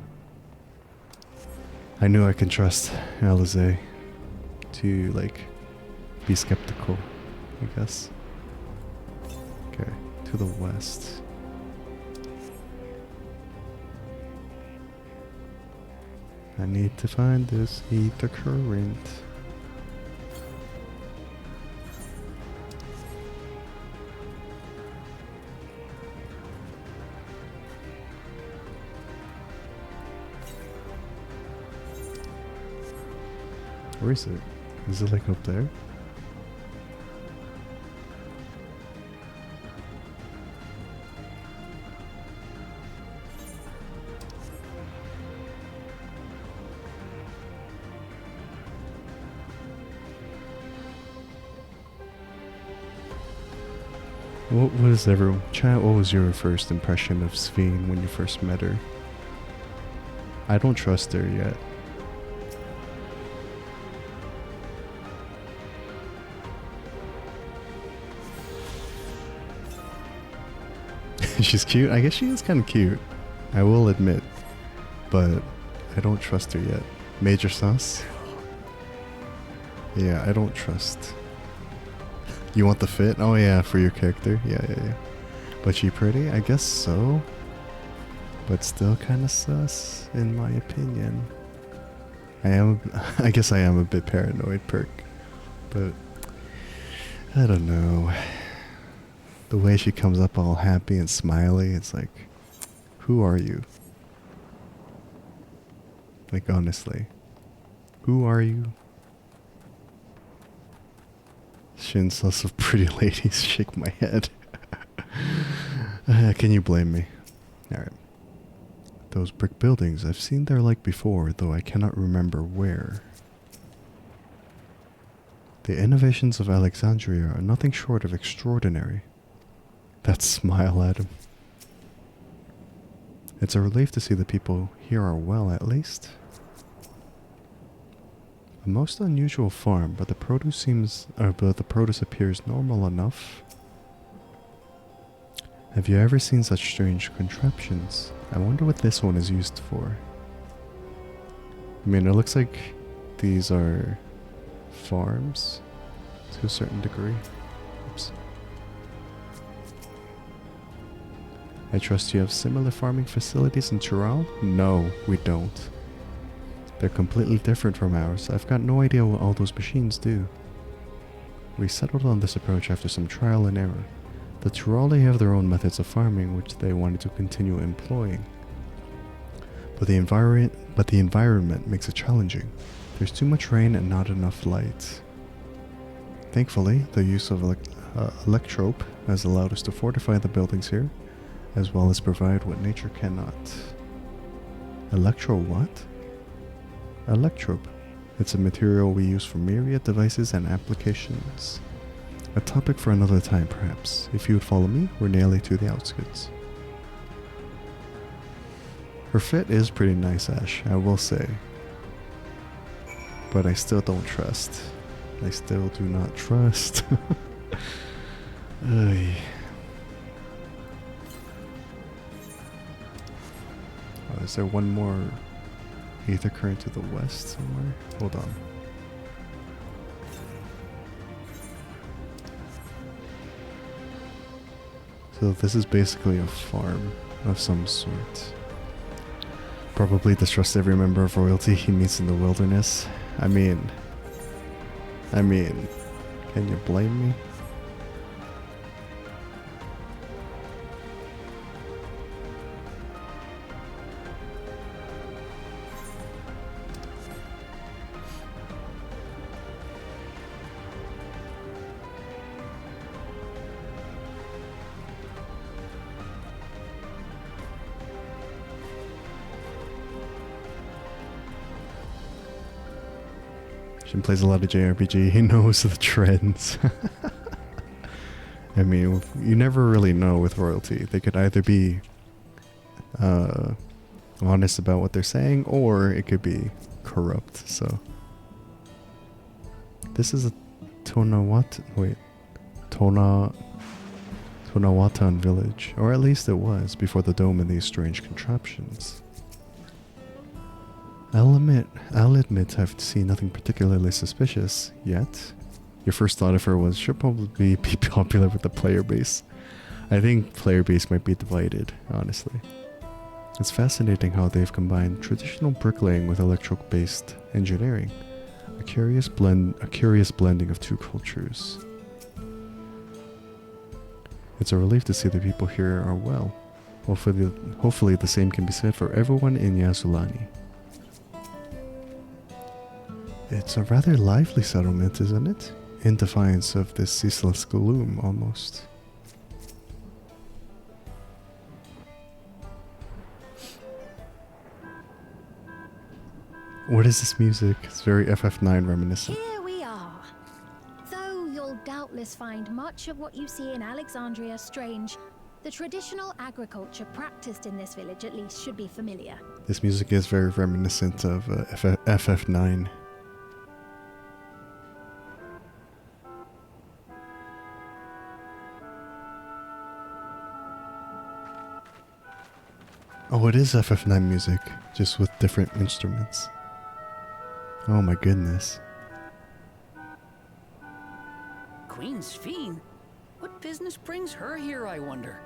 I knew I can trust Alice to, like, be skeptical, I guess. Okay, to the west. I need to find this ether current. Where is it? Is it like up there? What was everyone? Chat, what was your first impression of Sphine when you first met her? I don't trust her yet. She's cute. I guess she is kind of cute. I will admit. But I don't trust her yet. Major sus? Yeah, I don't trust. You want the fit? Oh yeah, for your character. Yeah. But she pretty? I guess so. But still kind of sus, in my opinion. I guess I am a bit paranoid, Perk. But I don't know. The way she comes up all happy and smiley, it's like, who are you? Like, honestly. Who are you? Shin sus of pretty ladies. Shake my head. Can you blame me? Alright. Those brick buildings, I've seen their like before, though I cannot remember where. The innovations of Alexandria are nothing short of extraordinary. That smile at him. It's a relief to see the people here are well, at least. A most unusual farm, but the produce appears normal enough. Have you ever seen such strange contraptions? I wonder what this one is used for. I mean, it looks like these are farms to a certain degree. Oops. I trust you have similar farming facilities in Tyrol? No, we don't. They're completely different from ours. I've got no idea what all those machines do. We settled on this approach after some trial and error. The Tyroli have their own methods of farming which they wanted to continue employing. But the environment makes it challenging. There's too much rain and not enough light. Thankfully, the use of electrope has allowed us to fortify the buildings here, as well as provide what nature cannot. Electro what? Electrope. It's a material we use for myriad devices and applications. A topic for another time, perhaps. If you would follow me, we're nearly to the outskirts. Her fit is pretty nice, Ash, I will say. But I still don't trust. I still do not trust. Oy. Oh, is there one more ether current to the west somewhere? Hold on. So this is basically a farm of some sort. Probably distrust every member of royalty he meets in the wilderness. I mean, can you blame me? Shin plays a lot of JRPG, he knows the trends. I mean, you never really know with royalty. They could either be honest about what they're saying, or it could be corrupt, so. This is a Tonawatan village, or at least it was, before the dome and these strange contraptions. I'll admit I've seen nothing particularly suspicious yet. Your first thought of her was, she'll probably be popular with the player base. I think player base might be divided, honestly. It's fascinating how they've combined traditional bricklaying with electric-based engineering. A curious blending of two cultures. It's a relief to see the people here are well. Hopefully the same can be said for everyone in Yasulani. It's a rather lively settlement, isn't it? In defiance of this ceaseless gloom, almost. What is this music? It's very FF9 reminiscent. Here we are. Though you'll doubtless find much of what you see in Alexandria strange, the traditional agriculture practiced in this village at least should be familiar. This music is very reminiscent of FF9. Oh, it is FF9 music, just with different instruments. Oh my goodness. Queen's Fiend? What business brings her here, I wonder?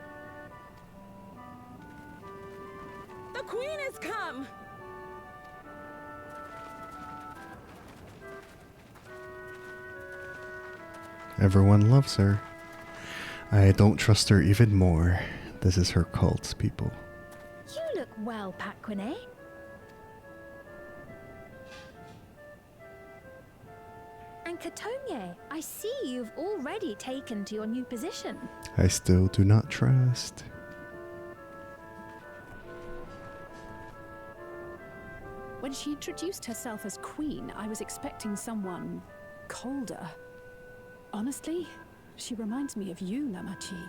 The Queen has come! Everyone loves her. I don't trust her even more. This is her cult, people. You look well, Paquine. And Katonye, I see you've already taken to your new position. I still do not trust. When she introduced herself as queen, I was expecting someone colder. Honestly, she reminds me of you, Namachi.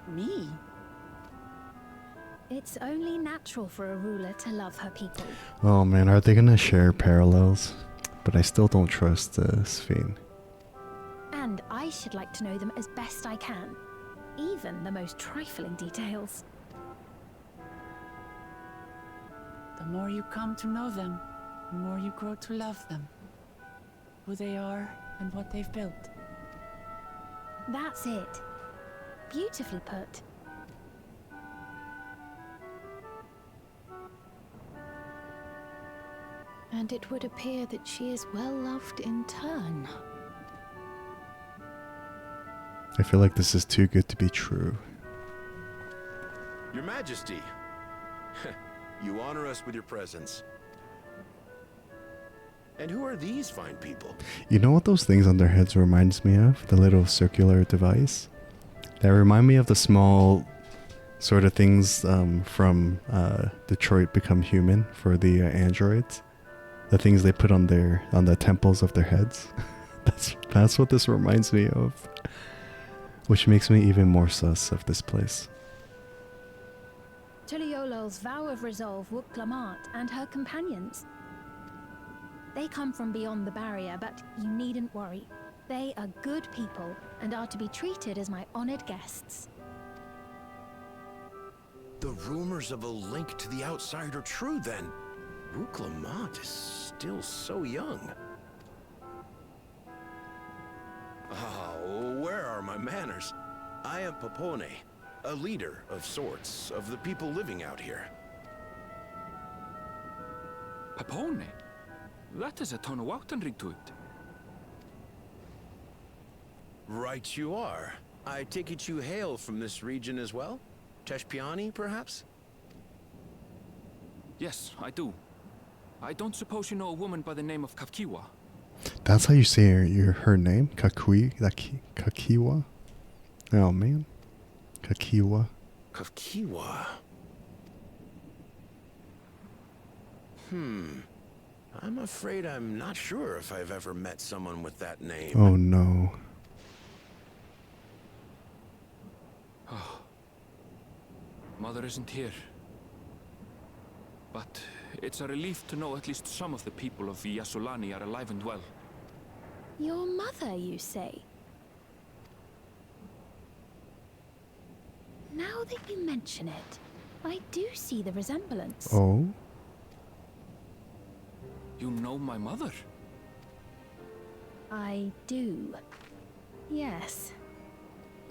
Me? It's only natural for a ruler to love her people. Oh man, are they gonna share parallels? But I still don't trust Sphene. And I should like to know them as best I can. Even the most trifling details. The more you come to know them, the more you grow to love them. Who they are and what they've built. That's it. Beautifully put. And it would appear that she is well loved in turn. I feel like this is too good to be true. Your Majesty, you honor us with your presence. And who are these fine people? You know what those things on their heads reminds me of? The little circular device? They remind me of the small sort of things from Detroit Become Human for the androids. The things they put on the temples of their heads. that's what this reminds me of. Which makes me even more sus of this place. Tuliolol's vow of resolve would Clamat and her companions. They come from beyond the barrier, but you needn't worry. They are good people and are to be treated as my honored guests. The rumors of a link to the outside are true then. Rook Lamont is still so young. Oh, where are my manners? I am Popone, a leader of sorts of the people living out here. Popone? That is a Tonawautan ring to it. Right you are. I take it you hail from this region as well? Teshpiani, perhaps? Yes, I do. I don't suppose you know a woman by the name of Kafkiwa? That's how you say her name? Kakiwa? Oh man. Kakiwa. Kafkiwa. I'm afraid I'm not sure if I've ever met someone with that name. Oh no. Oh. Mother isn't here. But it's a relief to know at least some of the people of Yasulani are alive and well. Your mother, you say? Now that you mention it, I do see the resemblance. Oh? You know my mother? I do. Yes.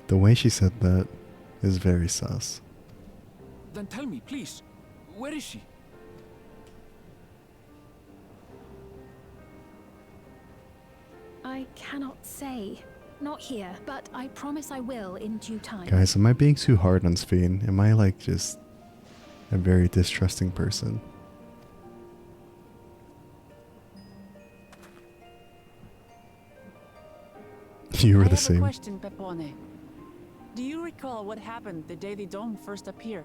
The way she said that is very sus. Then tell me, please, where is she? I cannot say. Not here, but I promise I will in due time. Guys, am I being too hard on Sphene? Am I like just a very distrusting person? You were the same. I have a question, Pepone. Do you recall what happened the day the dome first appeared?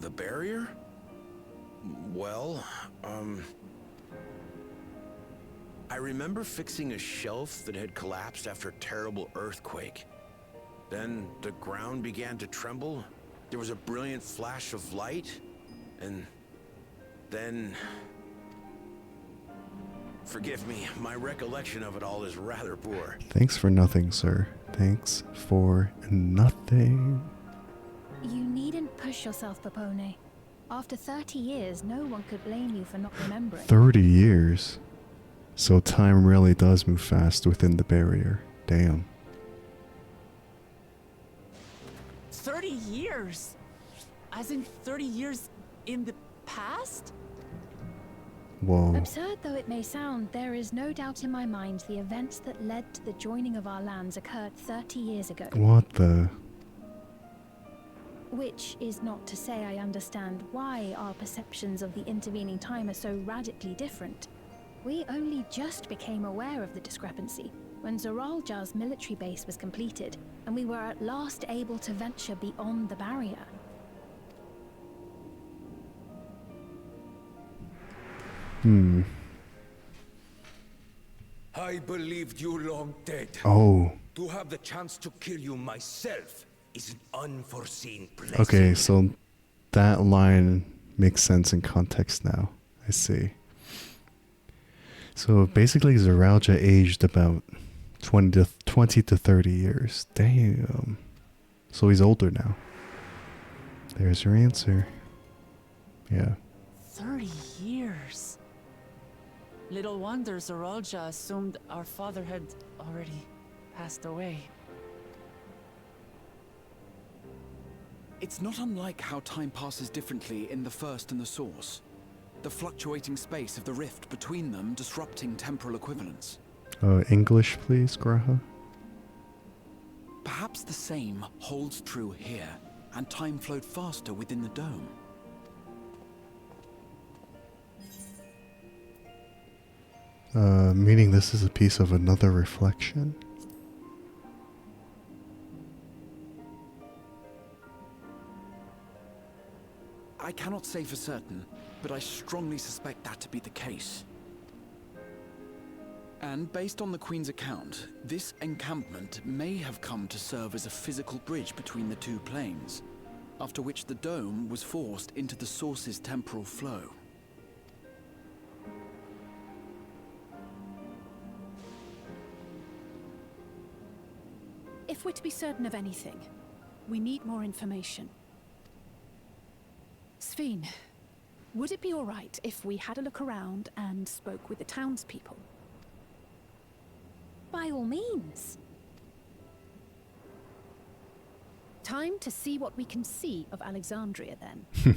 The barrier? Well, I remember fixing a shelf that had collapsed after a terrible earthquake. Then the ground began to tremble. There was a brilliant flash of light, and then... Forgive me, my recollection of it all is rather poor. Thanks for nothing, sir. Thanks for nothing. You needn't push yourself, Popone. After 30 years, no one could blame you for not remembering. 30 years? So time really does move fast within the barrier. Damn. 30 years? As in 30 years in the past? Whoa. Absurd though it may sound, there is no doubt in my mind the events that led to the joining of our lands occurred 30 years ago. What the... Which is not to say I understand why our perceptions of the intervening time are so radically different. We only just became aware of the discrepancy when Zoralja's military base was completed, and we were at last able to venture beyond the barrier. Hmm. I believed you long dead. Oh. To have the chance to kill you myself is an unforeseen blessing. Okay, so that line makes sense in context now. I see. So basically, Zoraija aged about 20 to 30 years. Damn. So he's older now. There's your answer. Yeah. 30 years. Little wonder Zoraija assumed our father had already passed away. It's not unlike how time passes differently in the First and the Source. The fluctuating space of the rift between them disrupting temporal equivalence. English, please, Graha. Perhaps the same holds true here, and time flowed faster within the dome. Meaning this is a piece of another reflection? I cannot say for certain, but I strongly suspect that to be the case. And based on the Queen's account, this encampment may have come to serve as a physical bridge between the two planes, after which the dome was forced into the Source's temporal flow. If we're to be certain of anything, we need more information. Sphene, would it be all right if we had a look around and spoke with the townspeople? By all means. Time to see what we can see of Alexandria, then.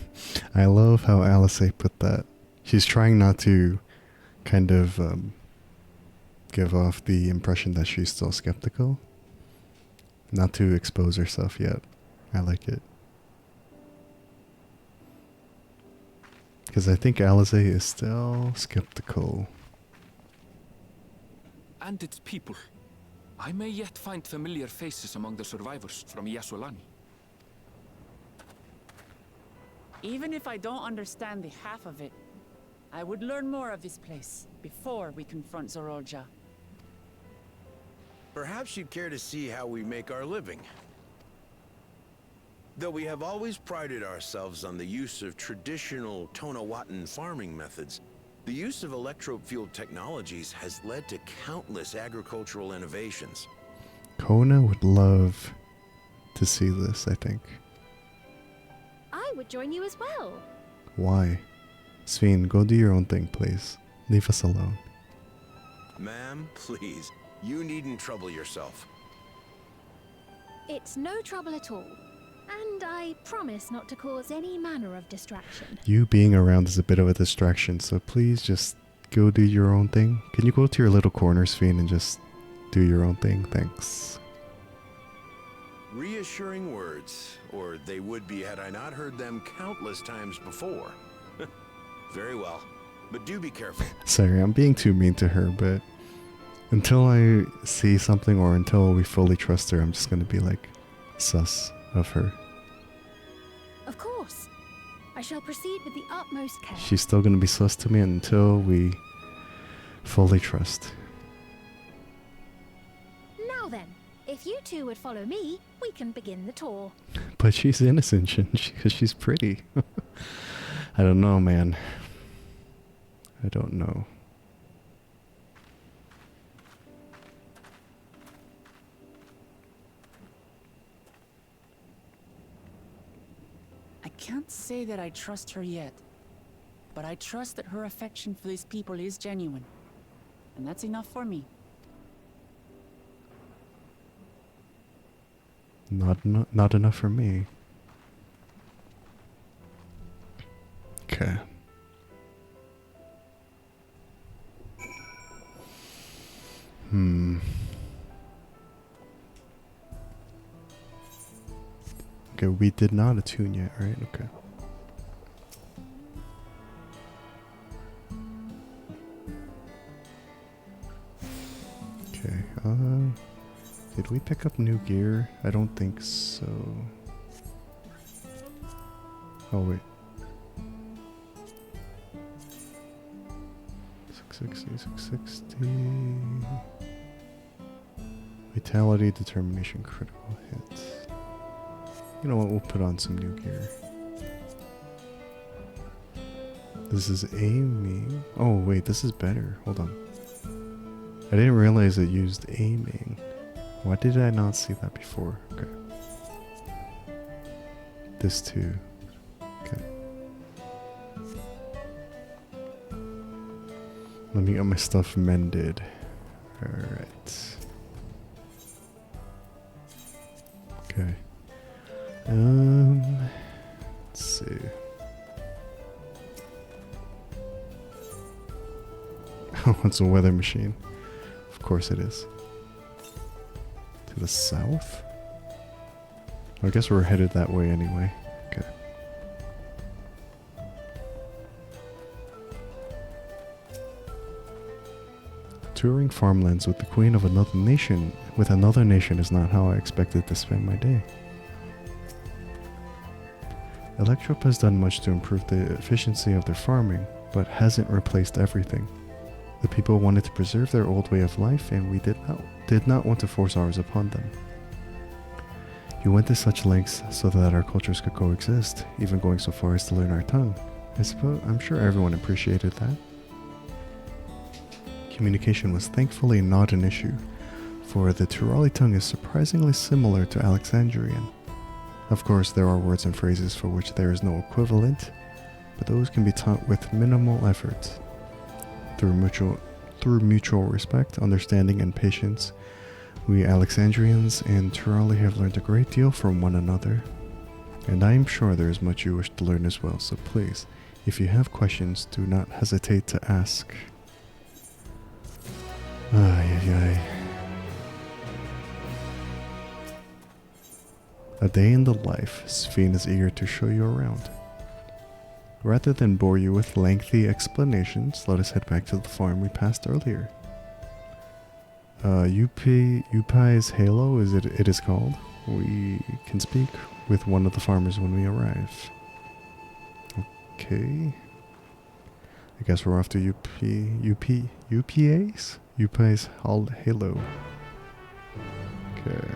I love how Alice put that. She's trying not to kind of give off the impression that she's still skeptical. Not to expose herself yet. I like it. Because I think Alice is still skeptical. And its people. I may yet find familiar faces among the survivors from Yassolani. Even if I don't understand the half of it, I would learn more of this place before we confront Zoraija. Perhaps you'd care to see how we make our living. Though we have always prided ourselves on the use of traditional Tonawatan farming methods, the use of electro-fueled technologies has led to countless agricultural innovations. Kona would love to see this, I think. I would join you as well. Why? Sphene, go do your own thing, please. Leave us alone. Ma'am, please. You needn't trouble yourself. It's no trouble at all. And I promise not to cause any manner of distraction. You being around is a bit of a distraction, so please just go do your own thing. Can you go to your little corner, Sphene, and just do your own thing? Thanks. Reassuring words, or they would be had I not heard them countless times before. Very well, but do be careful. Sorry, I'm being too mean to her, but until I see something or until we fully trust her, I'm just gonna be like sus of her. Of course. I shall proceed with the utmost care. She's still gonna be sus to me until we fully trust. Now then, if you two would follow me, we can begin the tour. But she's innocent because she's pretty. I don't know, man. I don't know. I can't say that I trust her yet, but I trust that her affection for these people is genuine, and that's enough for me. Not enough for me. Okay. Okay, we did not attune yet, right? Okay. Okay, did we pick up new gear? I don't think so. Oh, wait. 660. Vitality, determination, critical hit. You know what, we'll put on some new gear. This is aiming. Oh wait, this is better. Hold on. I didn't realize it used aiming. Why did I not see that before? Okay. This too. Okay. Let me get my stuff mended. Alright. Okay. Let's see. Oh, it's a weather machine. Of course it is. To the south? I guess we're headed that way anyway. Okay. Touring farmlands with the queen of another nation is not how I expected to spend my day. Electrop has done much to improve the efficiency of their farming, but hasn't replaced everything. The people wanted to preserve their old way of life, and we did not want to force ours upon them. You went to such lengths so that our cultures could coexist, even going so far as to learn our tongue. I'm sure everyone appreciated that. Communication was thankfully not an issue, for the Turali tongue is surprisingly similar to Alexandrian. Of course, there are words and phrases for which there is no equivalent, but those can be taught with minimal effort. Through mutual respect, understanding, and patience, we Alexandrians and Turali have learned a great deal from one another. And I am sure there is much you wish to learn as well, so please, if you have questions, do not hesitate to ask. Ay. A day in the life. Sphene is eager to show you around. Rather than bore you with lengthy explanations, let us head back to the farm we passed earlier. Upai's Halo it is called. We can speak with one of the farmers when we arrive. Okay. I guess we're off to UPA's? Upai's Halo. Okay.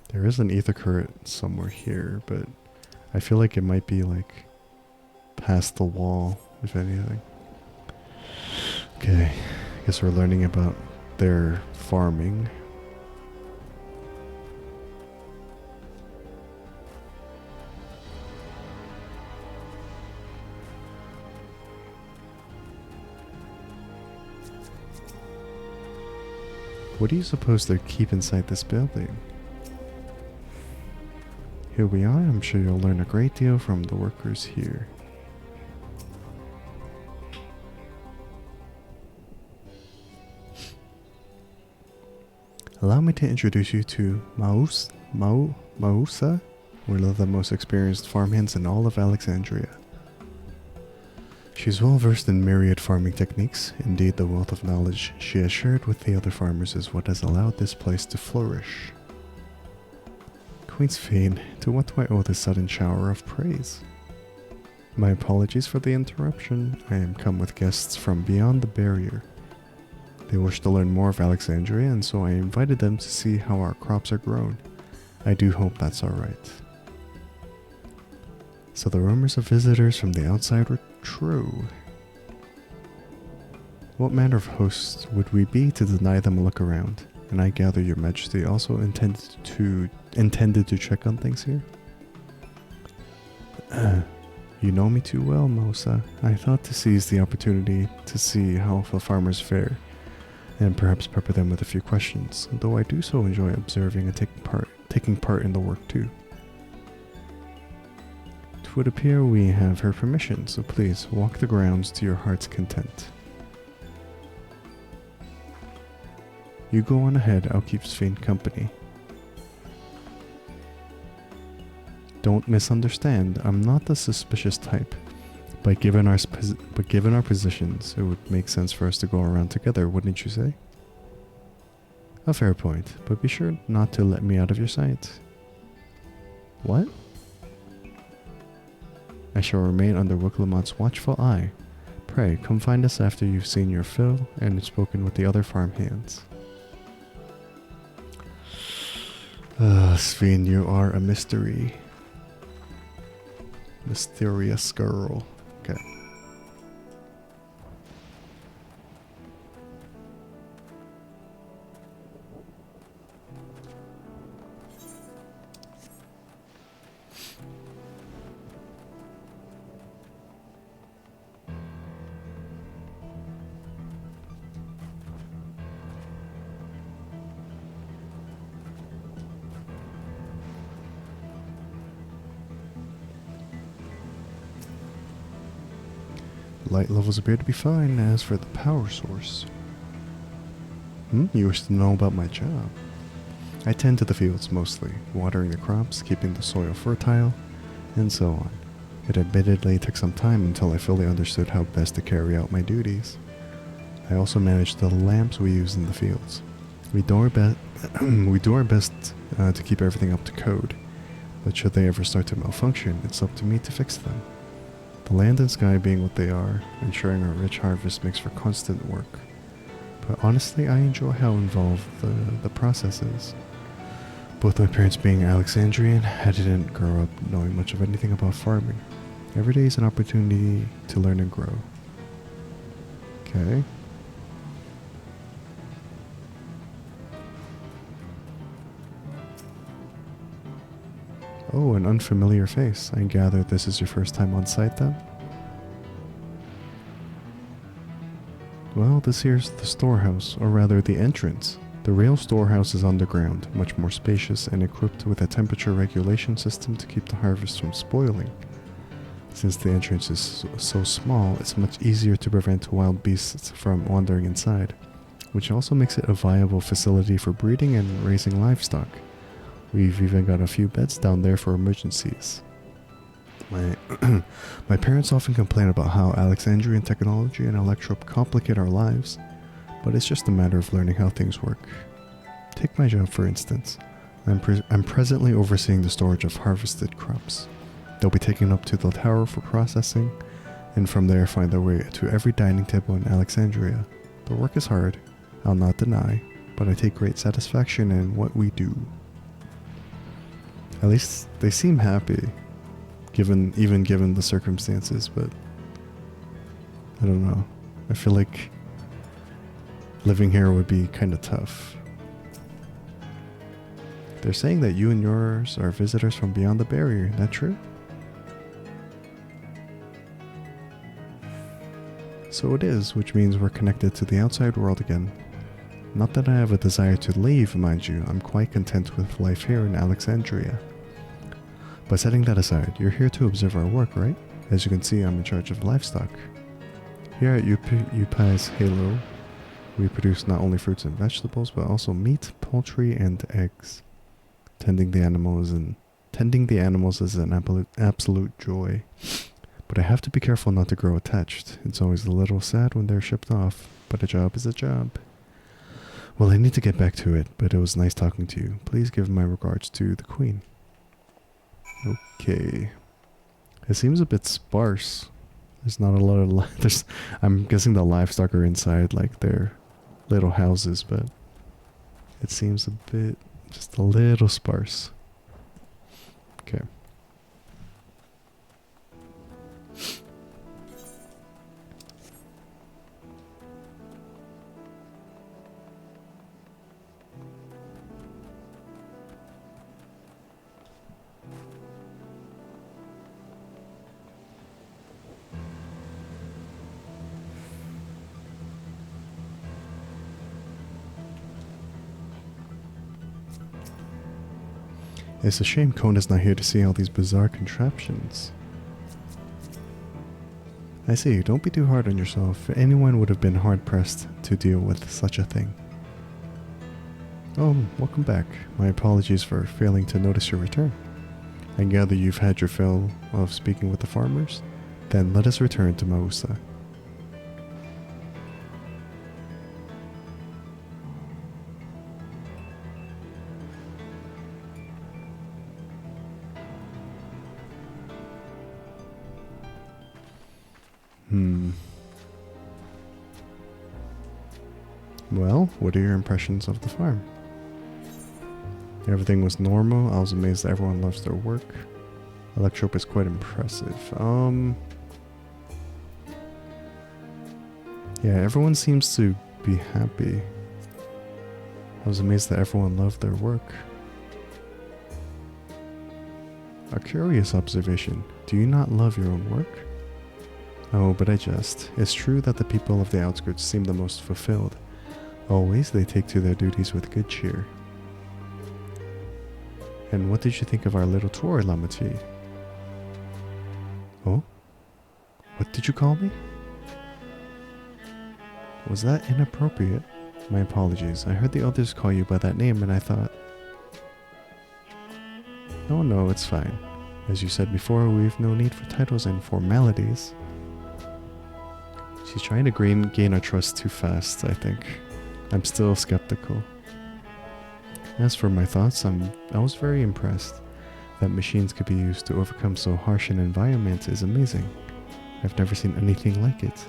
There is an ether current somewhere here, but I feel like it might be like past the wall, if anything. Okay, I guess we're learning about their farming. What do you suppose they keep inside this building? Here we are. I'm sure you'll learn a great deal from the workers here. Allow me to introduce you to Mausa, one of the most experienced farmhands in all of Alexandria. She's well versed in myriad farming techniques. Indeed, the wealth of knowledge she has shared with the other farmers is what has allowed this place to flourish. Queen Sphene, to what do I owe this sudden shower of praise? My apologies for the interruption. I am come with guests from beyond the barrier. They wish to learn more of Alexandria, and so I invited them to see how our crops are grown. I do hope that's alright. So the rumors of visitors from the outside were true. What manner of hosts would we be to deny them a look around? And I gather your majesty also intended to check on things here? You know me too well, Mausa. I thought to seize the opportunity to see how the farmers fare, and perhaps pepper them with a few questions, though I do so enjoy observing and taking part in the work too. It would appear we have her permission, so please walk the grounds to your heart's content. You go on ahead, I'll keep Sphene company. Don't misunderstand, I'm not the suspicious type. But given our positions, it would make sense for us to go around together, wouldn't you say? A fair point, but be sure not to let me out of your sight. What? I shall remain under Wicklemot's watchful eye. Pray, come find us after you've seen your fill and spoken with the other farmhands. Sven, you are a mystery. Mysterious girl. Okay. Light levels appear to be fine. As for the power source... You wish to know about my job? I tend to the fields mostly, watering the crops, keeping the soil fertile, and so on. It admittedly took some time until I fully understood how best to carry out my duties. I also manage the lamps we use in the fields. We do our best to keep everything up to code, but should they ever start to malfunction, it's up to me to fix them. The land and sky being what they are, ensuring our rich harvest makes for constant work. But honestly, I enjoy how involved the process is. Both my parents being Alexandrian, I didn't grow up knowing much of anything about farming. Every day is an opportunity to learn and grow. Okay. Oh, an unfamiliar face. I gather this is your first time on site then? Well, this here's the storehouse, or rather the entrance. The real storehouse is underground, much more spacious and equipped with a temperature regulation system to keep the harvest from spoiling. Since the entrance is so small, it's much easier to prevent wild beasts from wandering inside, which also makes it a viable facility for breeding and raising livestock. We've even got a few beds down there for emergencies. My parents often complain about how Alexandrian technology and electrop complicate our lives, but it's just a matter of learning how things work. Take my job for instance. I'm presently overseeing the storage of harvested crops. They'll be taken up to the tower for processing, and from there find their way to every dining table in Alexandria. The work is hard, I'll not deny, but I take great satisfaction in what we do. At least they seem happy, even given the circumstances, but I don't know. I feel like living here would be kind of tough. They're saying that you and yours are visitors from beyond the barrier, is that true? So it is, which means we're connected to the outside world again. Not that I have a desire to leave, mind you, I'm quite content with life here in Alexandria. But setting that aside, you're here to observe our work, right? As you can see, I'm in charge of livestock. Here at UPI's Halo, we produce not only fruits and vegetables, but also meat, poultry, and eggs. Tending the animals is an absolute joy. But I have to be careful not to grow attached. It's always a little sad when they're shipped off, but a job is a job. Well, I need to get back to it, but it was nice talking to you. Please give my regards to the Queen. Okay. It seems a bit sparse. There's not a lot of I'm guessing the livestock are inside like their little houses, but it seems just a little sparse. Okay. It's a shame Kona's not here to see all these bizarre contraptions. I see, don't be too hard on yourself. Anyone would have been hard-pressed to deal with such a thing. Oh, welcome back. My apologies for failing to notice your return. I gather you've had your fill of speaking with the farmers? Then let us return to Mausa. Well, what are your impressions of the farm? Everything was normal. I was amazed that everyone loves their work. Electrope is quite impressive. Yeah, everyone seems to be happy. I was amazed that everyone loved their work. A curious observation. Do you not love your own work? Oh, but I jest. It's true that the people of the outskirts seem the most fulfilled. Always they take to their duties with good cheer. And what did you think of our little tour, Lamati? Oh? What did you call me? Was that inappropriate? My apologies. I heard the others call you by that name and I thought... Oh no, it's fine. As you said before, we've no need for titles and formalities. She's trying to gain our trust too fast, I think. I'm still skeptical. As for my thoughts, I was very impressed. That machines could be used to overcome so harsh an environment is amazing. I've never seen anything like it.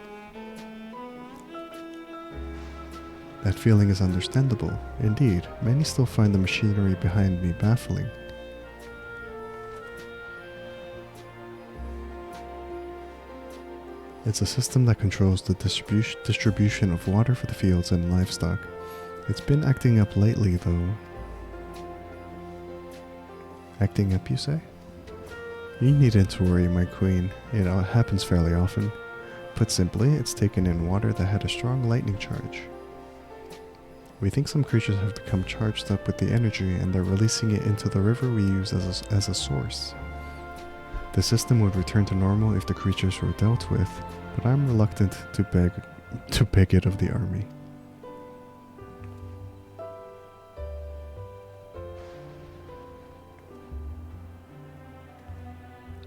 That feeling is understandable. Indeed, many still find the machinery behind me baffling. It's a system that controls the distribution of water for the fields and livestock. It's been acting up lately, though. Acting up, you say? You needn't to worry, my queen. It happens fairly often. Put simply, it's taken in water that had a strong lightning charge. We think some creatures have become charged up with the energy and they're releasing it into the river we use as a source. The system would return to normal if the creatures were dealt with, but I'm reluctant to beg it of the army.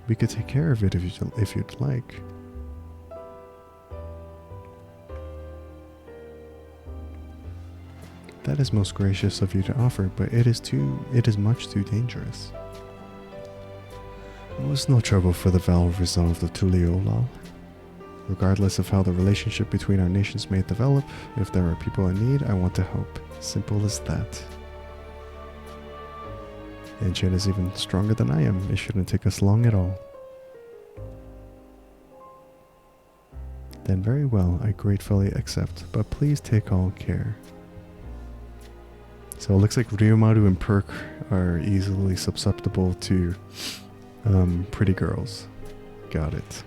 We could take care of it if you'd like. That is most gracious of you to offer, but it is much too dangerous. It was no trouble for the valve resolved of Tuliolal. Regardless of how the relationship between our nations may develop, if there are people in need, I want to help. Simple as that. And Shin is even stronger than I am. It shouldn't take us long at all. Then very well, I gratefully accept, but please take all care. So it looks like Ryumaru and Perk are easily susceptible to pretty girls. Got it.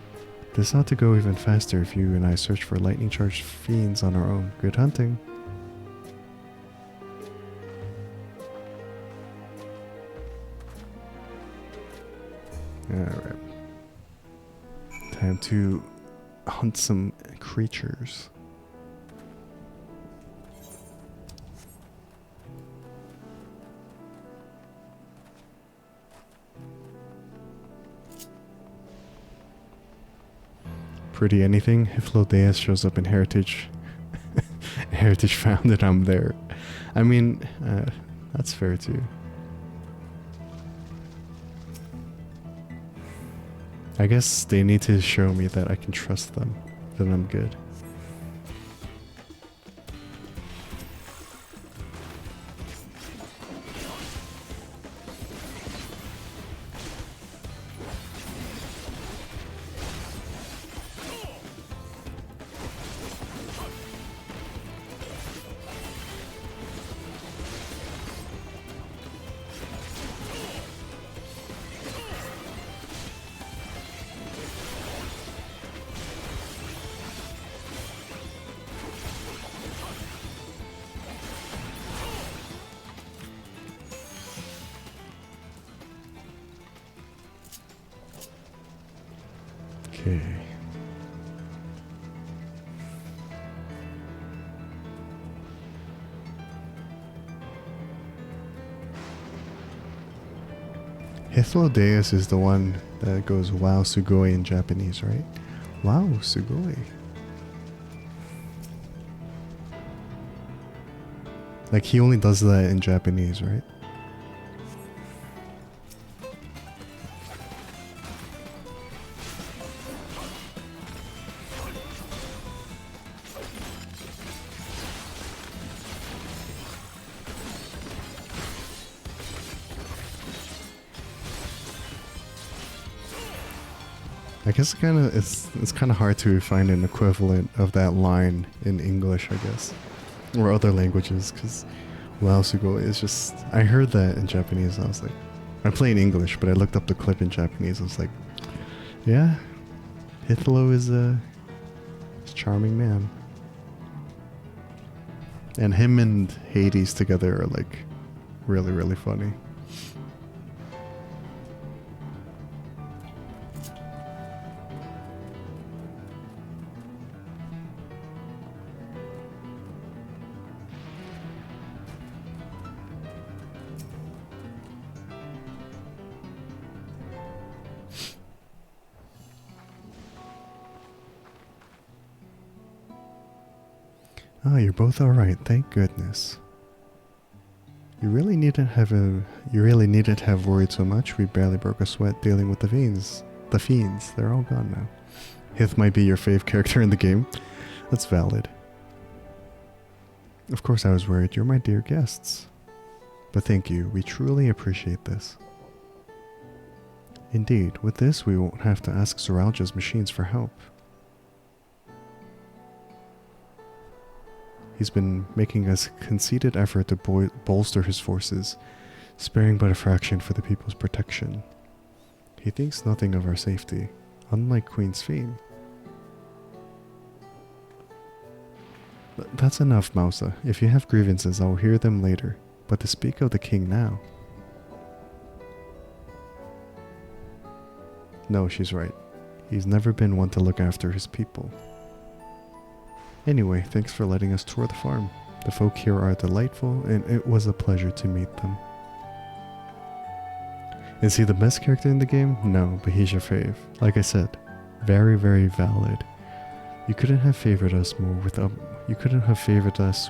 This ought to go even faster if you and I search for lightning charged fiends on our own. Good hunting. Alright. Time to hunt some creatures. Pretty anything. If Lodeus shows up in Heritage Heritage found it, I'm there. I mean, that's fair too. I guess they need to show me that I can trust them, then I'm good. Okay. Hythlodeus is the one that goes wow sugoi in Japanese, right? Wow sugoi. Like he only does that in Japanese, right? I guess it's kind of hard to find an equivalent of that line in English, I guess, or other languages, because wow, Sugoi is just. I heard that in Japanese, and I was like, I'm playing English, but I looked up the clip in Japanese. I was like, yeah, Hithlo is a charming man, and him and Hades together are like really, really funny. Oh, you're both all right. Thank goodness. You really needn't have worried so much. We barely broke a sweat dealing with the fiends. The fiends, they're all gone now. Hith might be your fave character in the game. That's valid. Of course I was worried. You're my dear guests. But thank you. We truly appreciate this. Indeed, with this we won't have to ask Zoralja's machines for help. He's been making a conceited effort to bolster his forces, sparing but a fraction for the people's protection. He thinks nothing of our safety, unlike Queen Sphene. But that's enough, Mausa. If you have grievances, I'll hear them later. But to speak of the king now... No, she's right. He's never been one to look after his people. Anyway, thanks for letting us tour the farm. The folk here are delightful, and it was a pleasure to meet them. Is he the best character in the game? No, but he's your fave. Like I said, very, very valid. You couldn't have favored us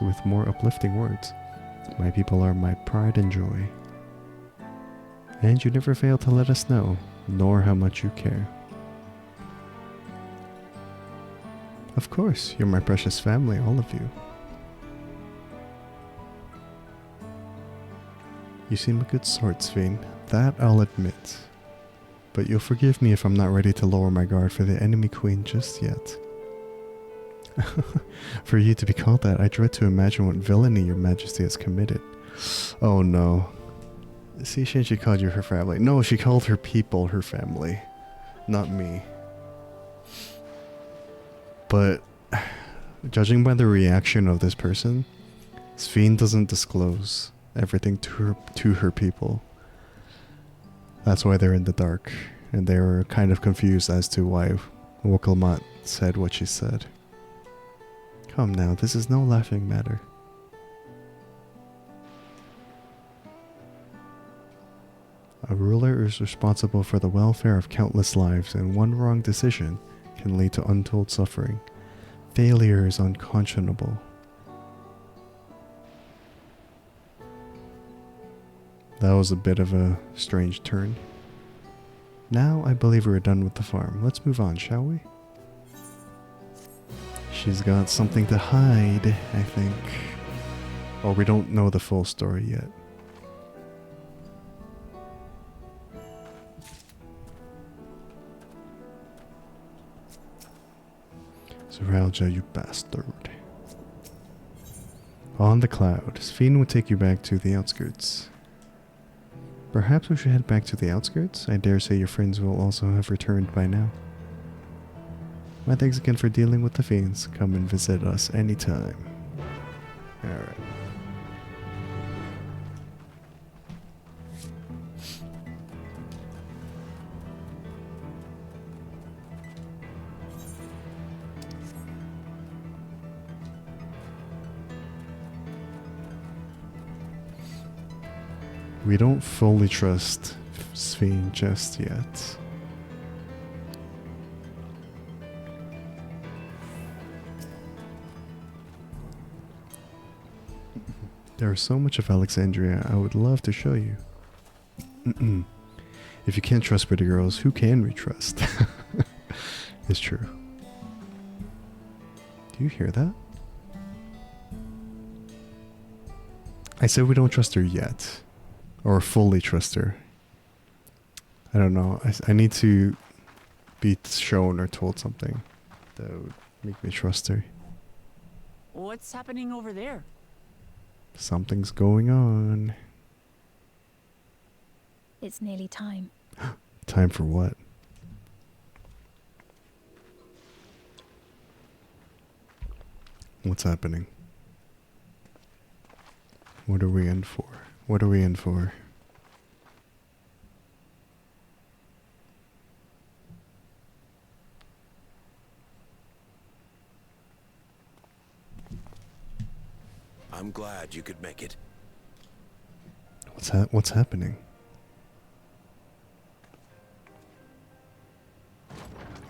with more uplifting words. My people are my pride and joy. And you never fail to let us know, nor how much you care. Of course, you're my precious family, all of you. You seem a good sort, Sphene. That I'll admit. But you'll forgive me if I'm not ready to lower my guard for the enemy queen just yet. For you to be called that, I dread to imagine what villainy your majesty has committed. Oh no. See, she called you her family. No, she called her people her family. Not me. But, judging by the reaction of this person, Sphene doesn't disclose everything to her people. That's why they're in the dark, and they were kind of confused as to why Wokelmat said what she said. Come now, this is no laughing matter. A ruler is responsible for the welfare of countless lives, and one wrong decision can lead to untold suffering. Failure is unconscionable. That was a bit of a strange turn. Now I believe we're done with the farm. Let's move on, shall we? She's got something to hide, I think. Or we don't know the full story yet. Zoralja, you bastard. On the cloud, Sphene will take you back to the outskirts. Perhaps we should head back to the outskirts? I dare say your friends will also have returned by now. My thanks again for dealing with the fiends. Come and visit us anytime. Alright. We don't fully trust Sphene just yet. There's so much of Alexandria I would love to show you. If you can't trust pretty girls, who can we trust? It's true. Do you hear that? I said we don't trust her yet. Or fully trust her. I don't know. I need to be shown or told something that would make me trust her. What's happening over there? Something's going on. It's nearly time. Time for what? What's happening? What are we in for? What are we in for? I'm glad you could make it. What's happening?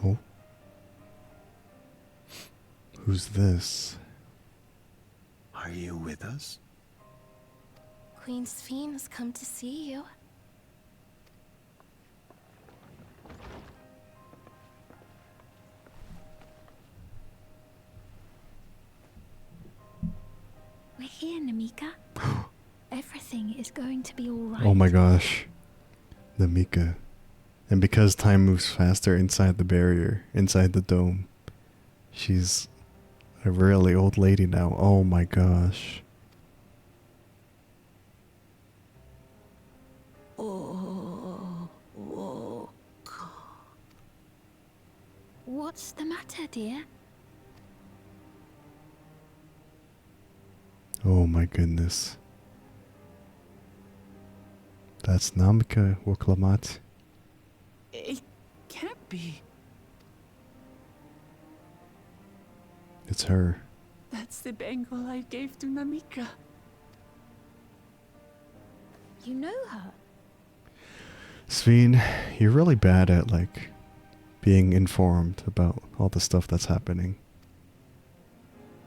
Oh. Who's this? Are you with us? Queen Sphene has come to see you. We're here, Namika. Everything is going to be alright. Oh my gosh. Namika. And because time moves faster inside the barrier, inside the dome, she's a really old lady now. Oh my gosh. What's the matter, dear? Oh my goodness. That's Namika Woklamat. It can't be. It's her. That's the bangle I gave to Namika. You know her? Sphene, you're really bad at, like, being informed about all the stuff that's happening.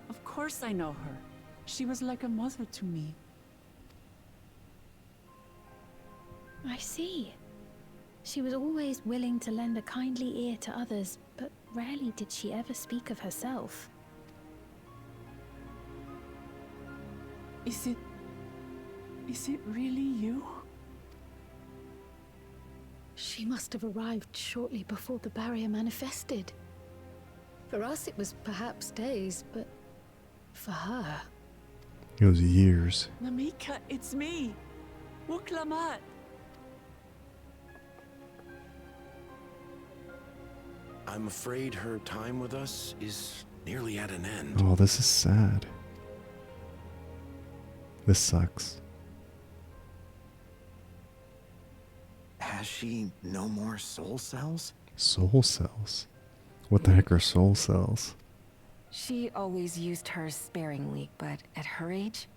Of course I know her. She was like a mother to me. I see. She was always willing to lend a kindly ear to others, but rarely did she ever speak of herself. Is it really you? She must have arrived shortly before the barrier manifested. For us it was perhaps days, but for her... It was years. Namika, it's me. Wuklamat. I'm afraid her time with us is nearly at an end. Oh, this is sad. This sucks. Has she no more soul cells? Soul cells? What the heck are soul cells? She always used hers sparingly, but at her age,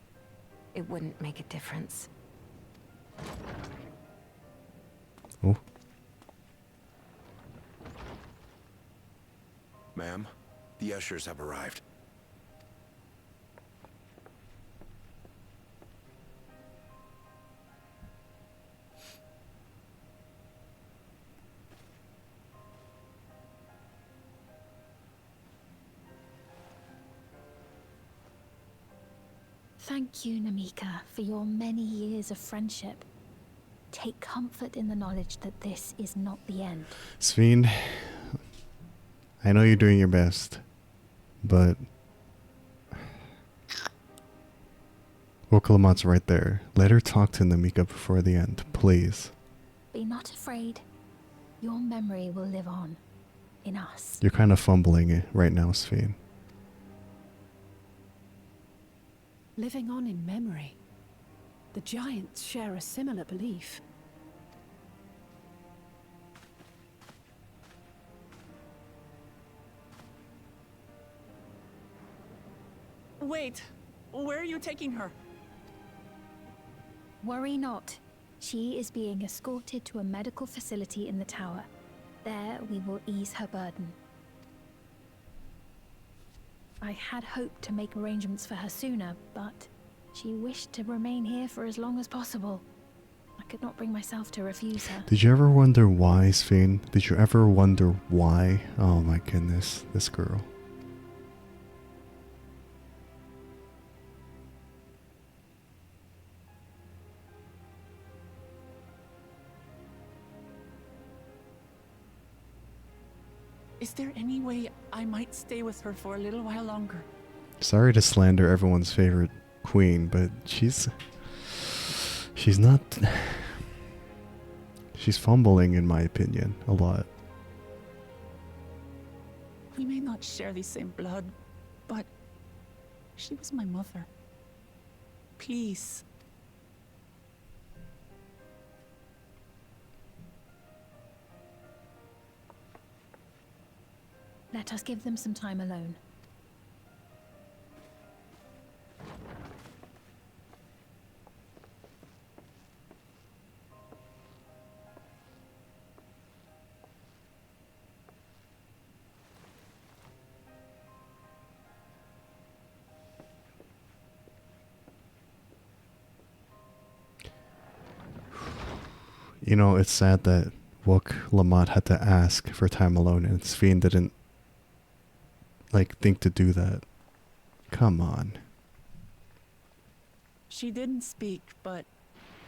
it wouldn't make a difference. Oh. Ma'am, the ushers have arrived. Thank you, Namika, for your many years of friendship. Take comfort in the knowledge that this is not the end. Sphene, I know you're doing your best, but Woklamat's right there. Let her talk to Namika before the end, please. Be not afraid. Your memory will live on. In us. You're kind of fumbling it right now, Sphene. Living on in memory. The giants share a similar belief. Wait, where are you taking her? Worry not. She is being escorted to a medical facility in the tower. There we will ease her burden. I had hoped to make arrangements for her sooner, but she wished to remain here for as long as possible. I could not bring myself to refuse her. Did you ever wonder why, Sphene? Did you ever wonder why? Oh my goodness, this girl. Is there any way I might stay with her for a little while longer? Sorry to slander everyone's favorite queen, but she's not... She's fumbling, in my opinion, a lot. We may not share the same blood, but she was my mother. Please. Let us give them some time alone. You know, it's sad that Wook Lamont had to ask for time alone and Sphene didn't, like, think to do that. Come on. She didn't speak, but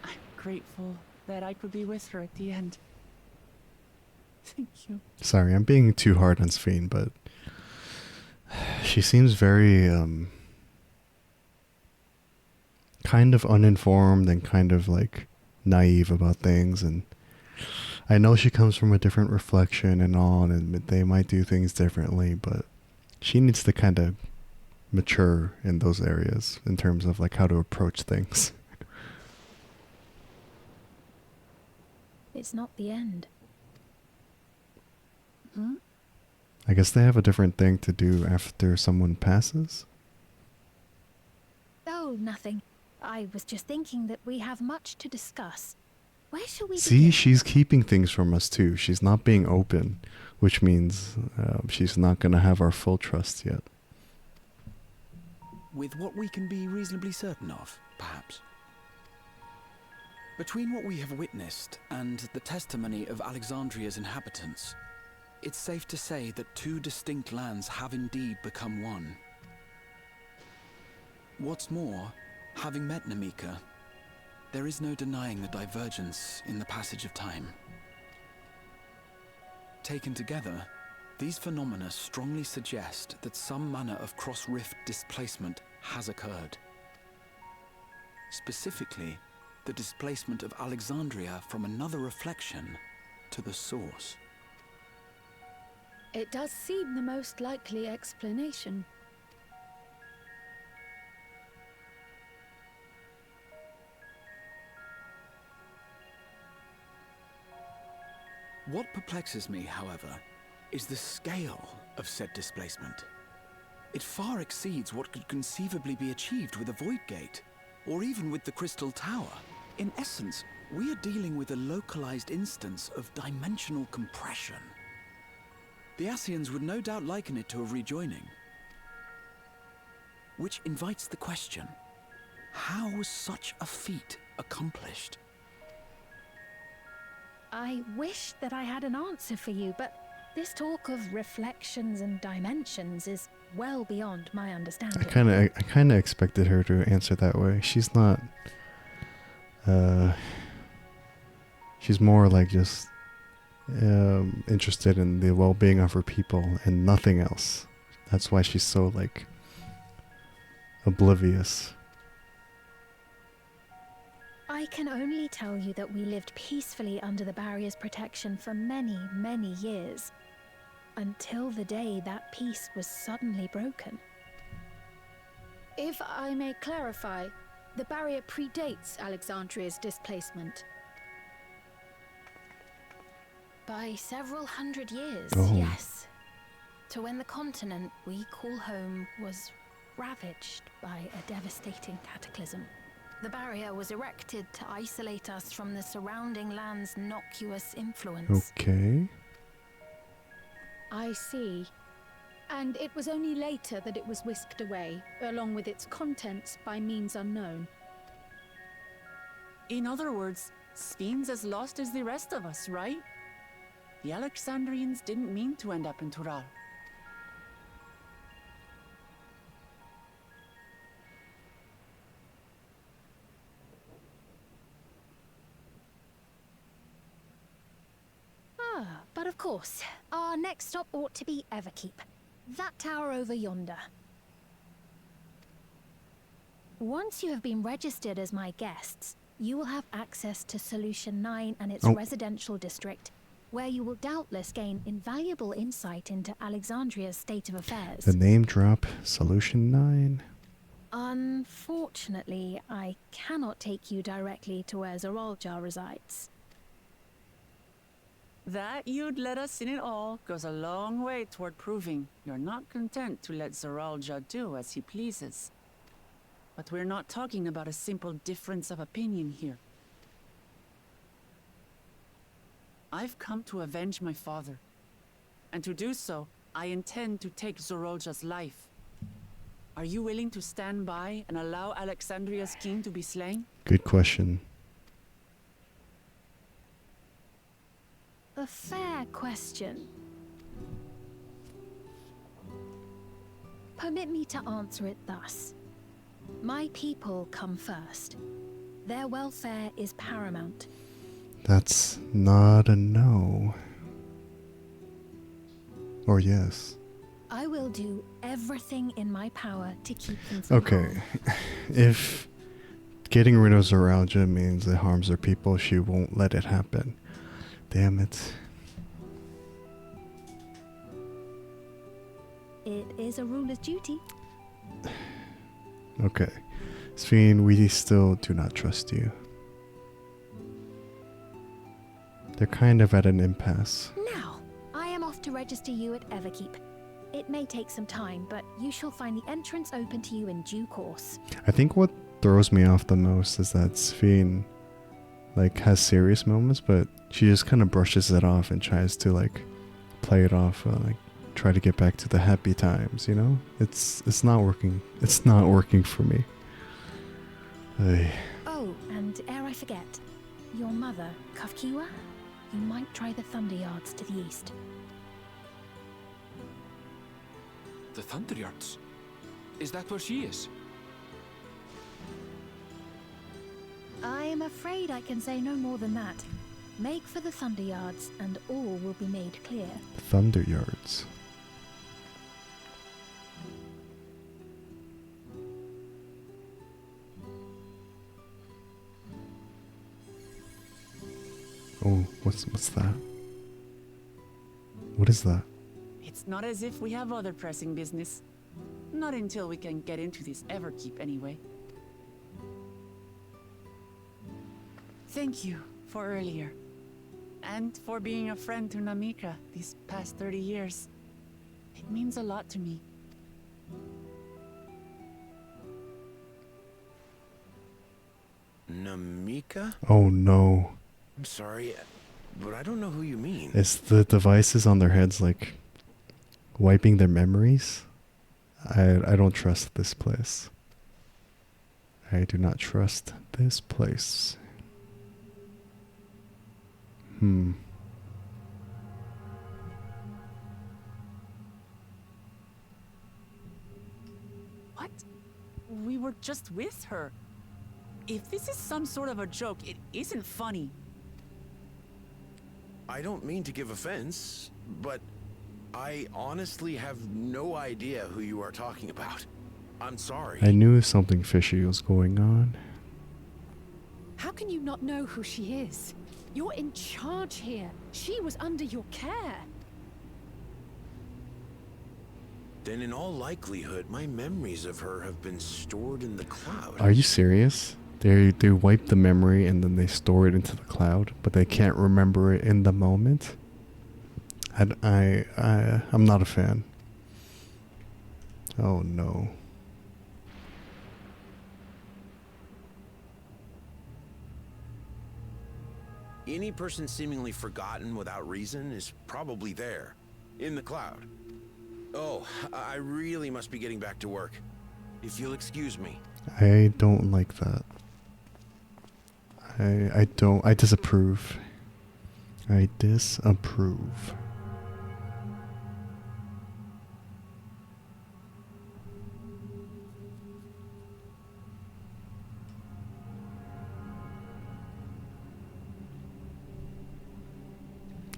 I'm grateful that I could be with her at the end. Thank you. Sorry, I'm being too hard on Sphene, but she seems very, kind of uninformed and kind of, like, naive about things, and I know she comes from a different reflection and all, and they might do things differently, but she needs to kind of mature in those areas in terms of like how to approach things. It's not the end. I guess they have a different thing to do after someone passes. Oh, nothing. I was just thinking that we have much to discuss. Where shall we See, begin? she's keeping things from us too. She's not being open, which means she's not going to have our full trust yet. With what we can be reasonably certain of, perhaps. Between what we have witnessed and the testimony of Alexandria's inhabitants, it's safe to say that two distinct lands have indeed become one. What's more, having met Namika, there is no denying the divergence in the passage of time. Taken together, these phenomena strongly suggest that some manner of cross-rift displacement has occurred. Specifically, the displacement of Alexandria from another reflection to the source. It does seem the most likely explanation. What perplexes me, however, is the scale of said displacement. It far exceeds what could conceivably be achieved with a void gate, or even with the Crystal Tower. In essence, we are dealing with a localized instance of dimensional compression. The Ascians would no doubt liken it to a rejoining. Which invites the question, how was such a feat accomplished? I wish that I had an answer for you, but this talk of reflections and dimensions is well beyond my understanding. I kind of expected her to answer that way. She's not. She's more like just interested in the well-being of her people and nothing else. That's why she's so like oblivious. I can only tell you that we lived peacefully under the barrier's protection for many, many years, until the day that peace was suddenly broken. If I may clarify, the barrier predates Alexandria's displacement. By several hundred years, Oh. yes. To when the continent we call home was ravaged by a devastating cataclysm. The barrier was erected to isolate us from the surrounding land's innocuous influence. Okay. I see. And it was only later that it was whisked away, along with its contents, by means unknown. In other words, Sphene's as lost as the rest of us, right? The Alexandrians didn't mean to end up in Tural. But But of course, our next stop ought to be Everkeep. That tower over yonder. Once you have been registered as my guests, you will have access to Solution 9 and its residential district, where you will doubtless gain invaluable insight into Alexandria's state of affairs. The name drop, Solution 9. Unfortunately, I cannot take you directly to where Zoralja resides. That you'd let us in at all goes a long way toward proving you're not content to let Zoralja do as he pleases. But we're not talking about a simple difference of opinion here. I've come to avenge my father. And to do so, I intend to take Zoralja's life. Are you willing to stand by and allow Alexandria's king to be slain? Good question. A fair question. Permit me to answer it thus. My people come first. Their welfare is paramount. That's not a no. Or yes. I will do everything in my power to keep them from Okay. If getting rid of Zoralja means it harms her people, she won't let it happen. Damn it. It is a ruler's duty. Okay. Sphene, we still do not trust you. They're kind of at an impasse. Now, I am off to register you at Everkeep. It may take some time, but you shall find the entrance open to you in due course. I think what throws me off the most is that Sphene, like, has serious moments, but she just kind of brushes it off and tries to, like, play it off, like, try to get back to the happy times, you know? It's not working. It's not working for me. Oh, and ere I forget, your mother, Kafkiwa, you might try the Thunder Yards to the east. The Thunder Yards? Is that where she is? I am afraid I can say no more than that. Make for the Thunder Yards, and all will be made clear. Thunder Yards. Oh, what's that? What is that? It's not as if we have other pressing business. Not until we can get into this Everkeep anyway. Thank you for earlier. And for being a friend to Namika these past 30 years. It means a lot to me. Namika? Oh no. I'm sorry, but I don't know who you mean. Is the devices on their heads like wiping their memories? I don't trust this place. I do not trust this place. What? We were just with her. If this is some sort of a joke, it isn't funny. I don't mean to give offense, but I honestly have no idea who you are talking about. I'm sorry. I knew something fishy was going on. How can you not know who she is? You're in charge here. She was under your care. Then in all likelihood, my memories of her have been stored in the cloud. Are you serious? They wipe the memory and then they store it into the cloud, but they can't remember it in the moment? I'm not a fan. Oh no. Any person seemingly forgotten without reason is probably there, in the cloud. Oh, I really must be getting back to work. If you'll excuse me. I don't like that. I disapprove. I disapprove.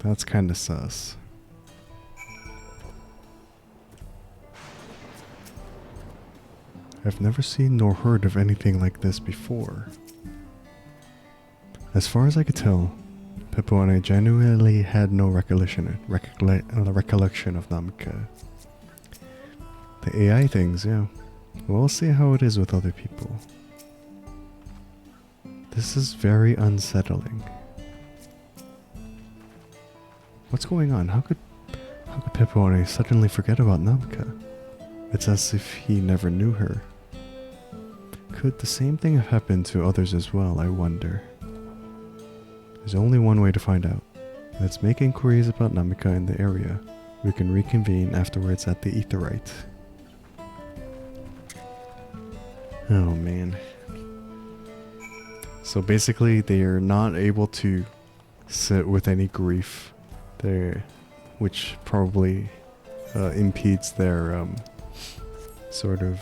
That's kind of sus. I've never seen nor heard of anything like this before. As far as I could tell, Pippo and I genuinely had no recollection of Namika. The AI things, yeah. We'll see how it is with other people. This is very unsettling. What's going on? How could Pippo and I suddenly forget about Namika? It's as if he never knew her. Could the same thing have happened to others as well, I wonder? There's only one way to find out. Let's make inquiries about Namika in the area. We can reconvene afterwards at the Aetheryte. Oh man. So basically they are not able to sit with any grief there, which probably impedes their sort of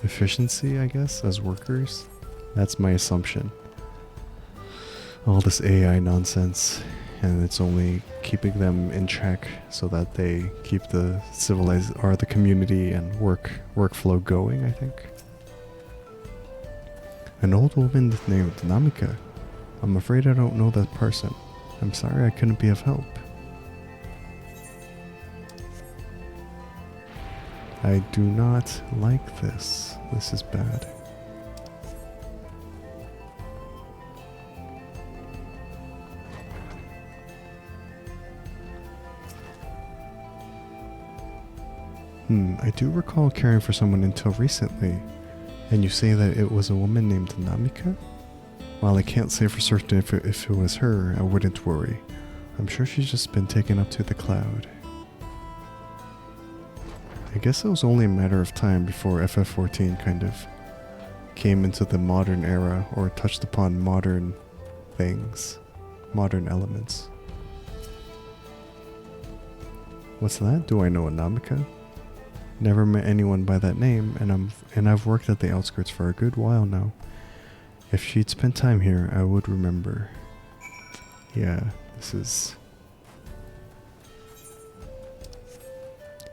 efficiency, I guess, as workers. That's my assumption. All this AI nonsense, and it's only keeping them in check so that they keep the the community and workflow going, I think. An old woman named Namika. I'm afraid I don't know that person. I'm sorry I couldn't be of help. I do not like this. This is bad. I do recall caring for someone until recently. And you say that it was a woman named Namika? While I can't say for certain if it was her, I wouldn't worry. I'm sure she's just been taken up to the cloud. I guess it was only a matter of time before FF14 kind of came into the modern era or touched upon modern things, modern elements. What's that? Do I know a Namika? Never met anyone by that name, and I've worked at the outskirts for a good while now. If she'd spent time here, I would remember. Yeah, this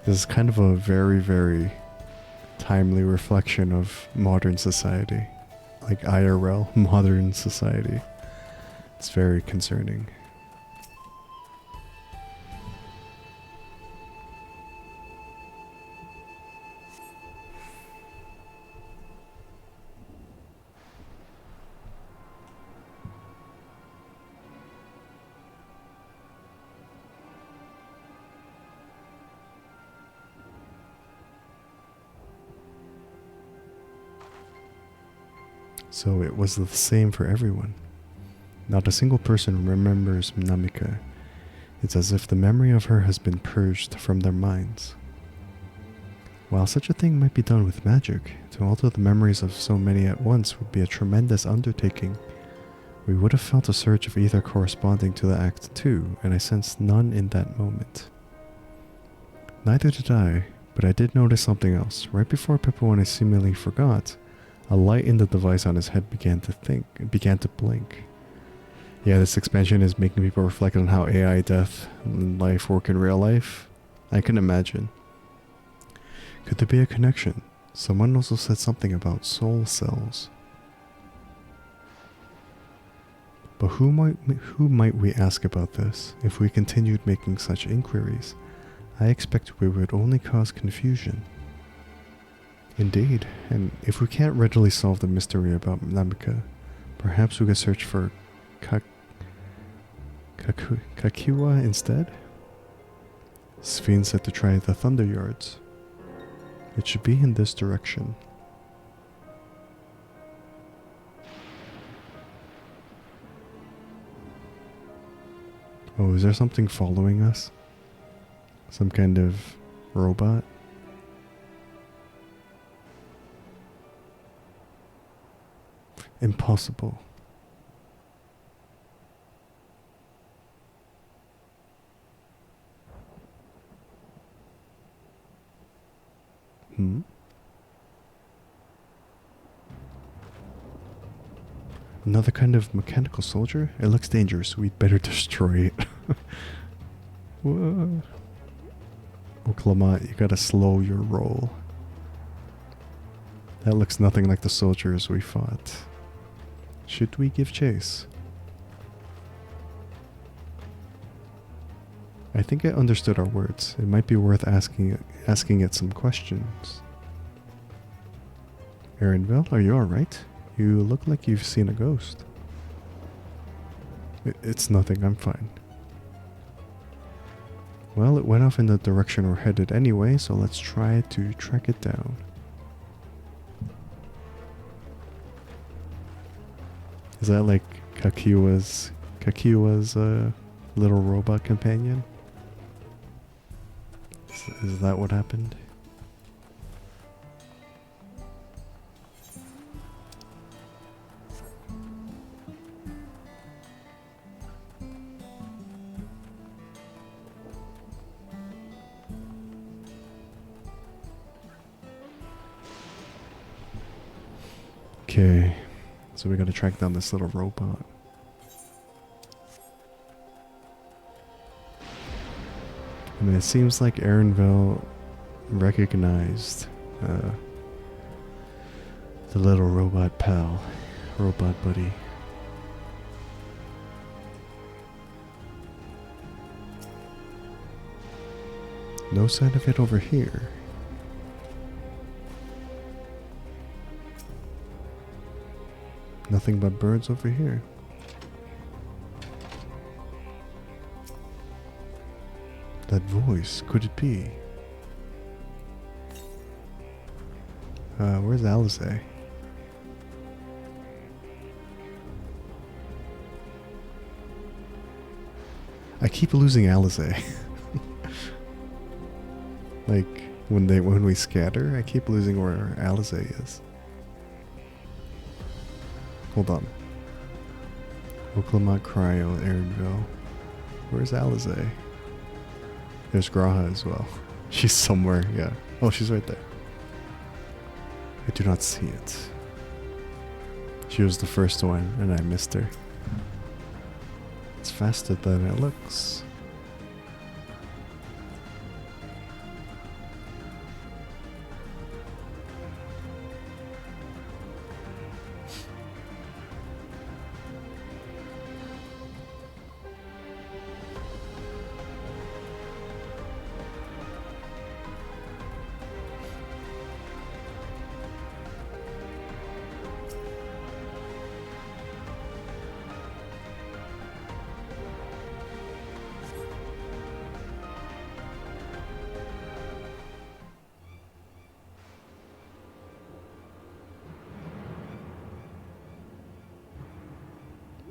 is kind of a very, very timely reflection of modern society. Like IRL, modern society. It's very concerning. So it was the same for everyone. Not a single person remembers Namika. It's as if the memory of her has been purged from their minds. While such a thing might be done with magic, to alter the memories of so many at once would be a tremendous undertaking. We would have felt a surge of ether corresponding to the Act 2, and I sensed none in that moment. Neither did I, but I did notice something else. Right before Pippo and I seemingly forgot, a light in the device on his head began to blink. Yeah, this expansion is making people reflect on how AI death and life work in real life. I can imagine. Could there be a connection? Someone also said something about soul cells. But who might we ask about this? If we continued making such inquiries, I expect we would only cause confusion. Indeed, and if we can't readily solve the mystery about Namika, perhaps we could search for Kakiwa instead? Sphene said to try the Thunder Yards. It should be in this direction. Oh, is there something following us? Some kind of robot? Impossible. Another kind of mechanical soldier? It looks dangerous. We'd better destroy it. Whoa. Oh, Clement, you gotta slow your roll. That looks nothing like the soldiers we fought. Should we give chase? I think it understood our words. It might be worth asking it some questions. Erinville, are you alright? You look like you've seen a ghost. It's nothing, I'm fine. Well, it went off in the direction we're headed anyway, so let's try to track it down. Is that like Kakiwa's little robot companion? Is that what happened? Okay, so we gotta track down this little robot. I mean, it seems like Erinville recognized the little robot pal, robot buddy. No sign of it over here. Nothing but birds over here. That voice, could it be? Where's Alize? I keep losing Alize. Like when we scatter, I keep losing where Alize is. Hold on. Oklahoma, Cryo, Erinville. Where's Alize? There's Graha as well. She's somewhere, yeah. Oh, she's right there. I do not see it. She was the first one, and I missed her. It's faster than it looks.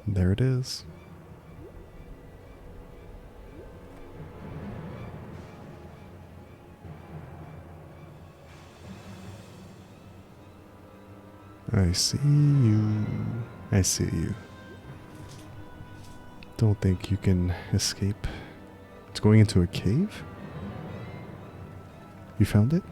There it is. I see you. I see you. Don't think you can escape. It's going into a cave? You found it?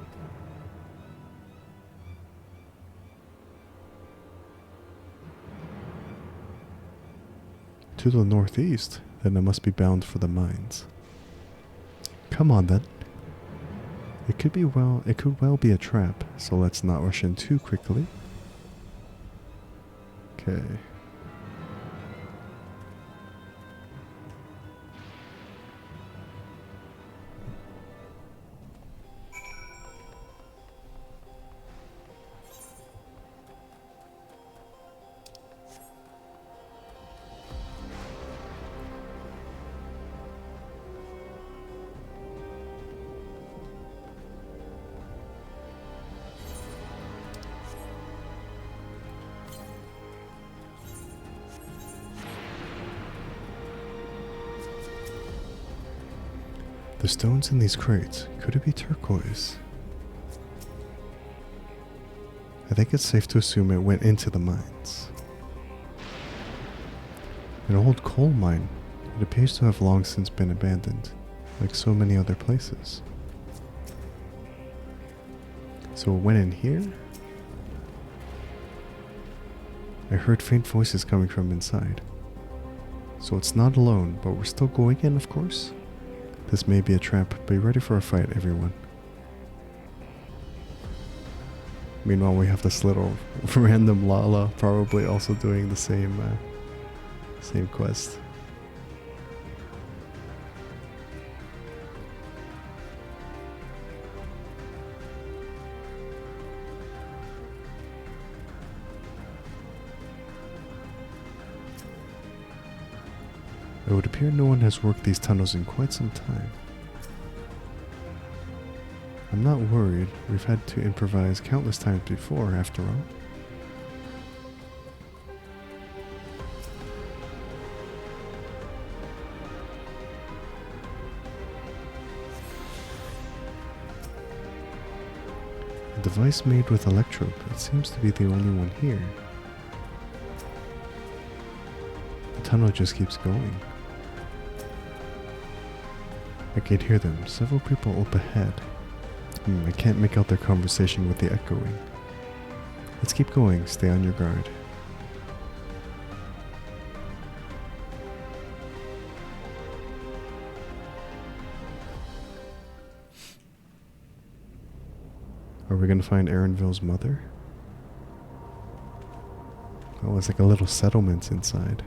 To the northeast, then it must be bound for the mines. Come on then. It could well be a trap, so let's not rush in too quickly. Okay. The stones in these crates, could it be turquoise? I think it's safe to assume it went into the mines. An old coal mine. It appears to have long since been abandoned, like so many other places. So it went in here? I heard faint voices coming from inside. So it's not alone, but we're still going in, of course. This may be a trap. Be ready for a fight, everyone. Meanwhile, we have this little random Lala probably also doing the same quest. It would appear no one has worked these tunnels in quite some time. I'm not worried. We've had to improvise countless times before, after all. A device made with electrode. It seems to be the only one here. The tunnel just keeps going. I can hear them. Several people up ahead. I can't make out their conversation with the echoing. Let's keep going. Stay on your guard. Are we gonna find Aaronville's mother? Oh, it's like a little settlement inside.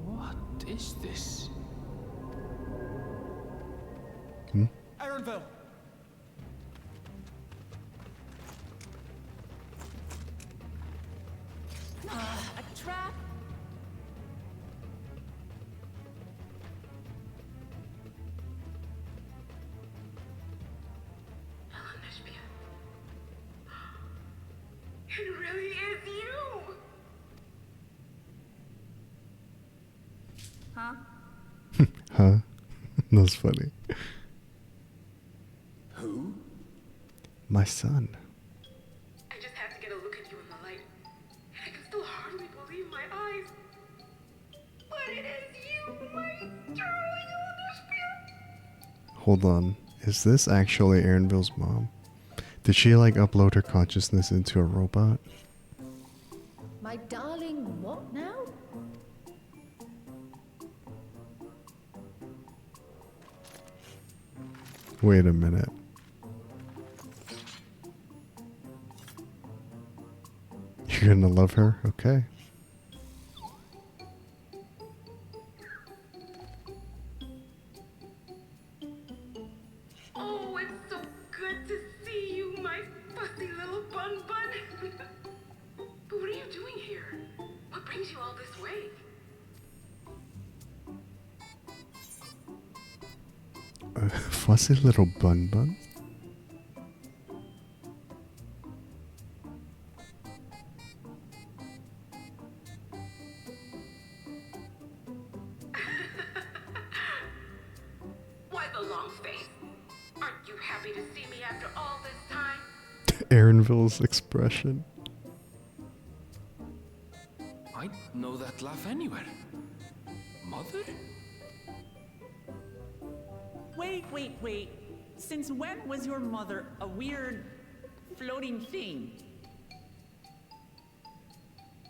What is this? Aaronville! A trap? It really is you! Huh? Huh? That's funny. Who? My son. I just have to get a look at you in the light. And I can still hardly believe my eyes. But it is you, my darling Elderspirit. Hold on. Is this actually Aaronville's mom? Did she like upload her consciousness into a robot? My darling, what now? Wait a minute. You're gonna love her? Okay. Oh, it's so good to see you, my fussy little bun bun. But what are you doing here? What brings you all this way? Fussy little bun bun? Why the long face? Aren't you happy to see me after all this time? Aaronville's expression. I know that laugh anywhere. Mother? Wait. Since when was your mother a weird floating thing?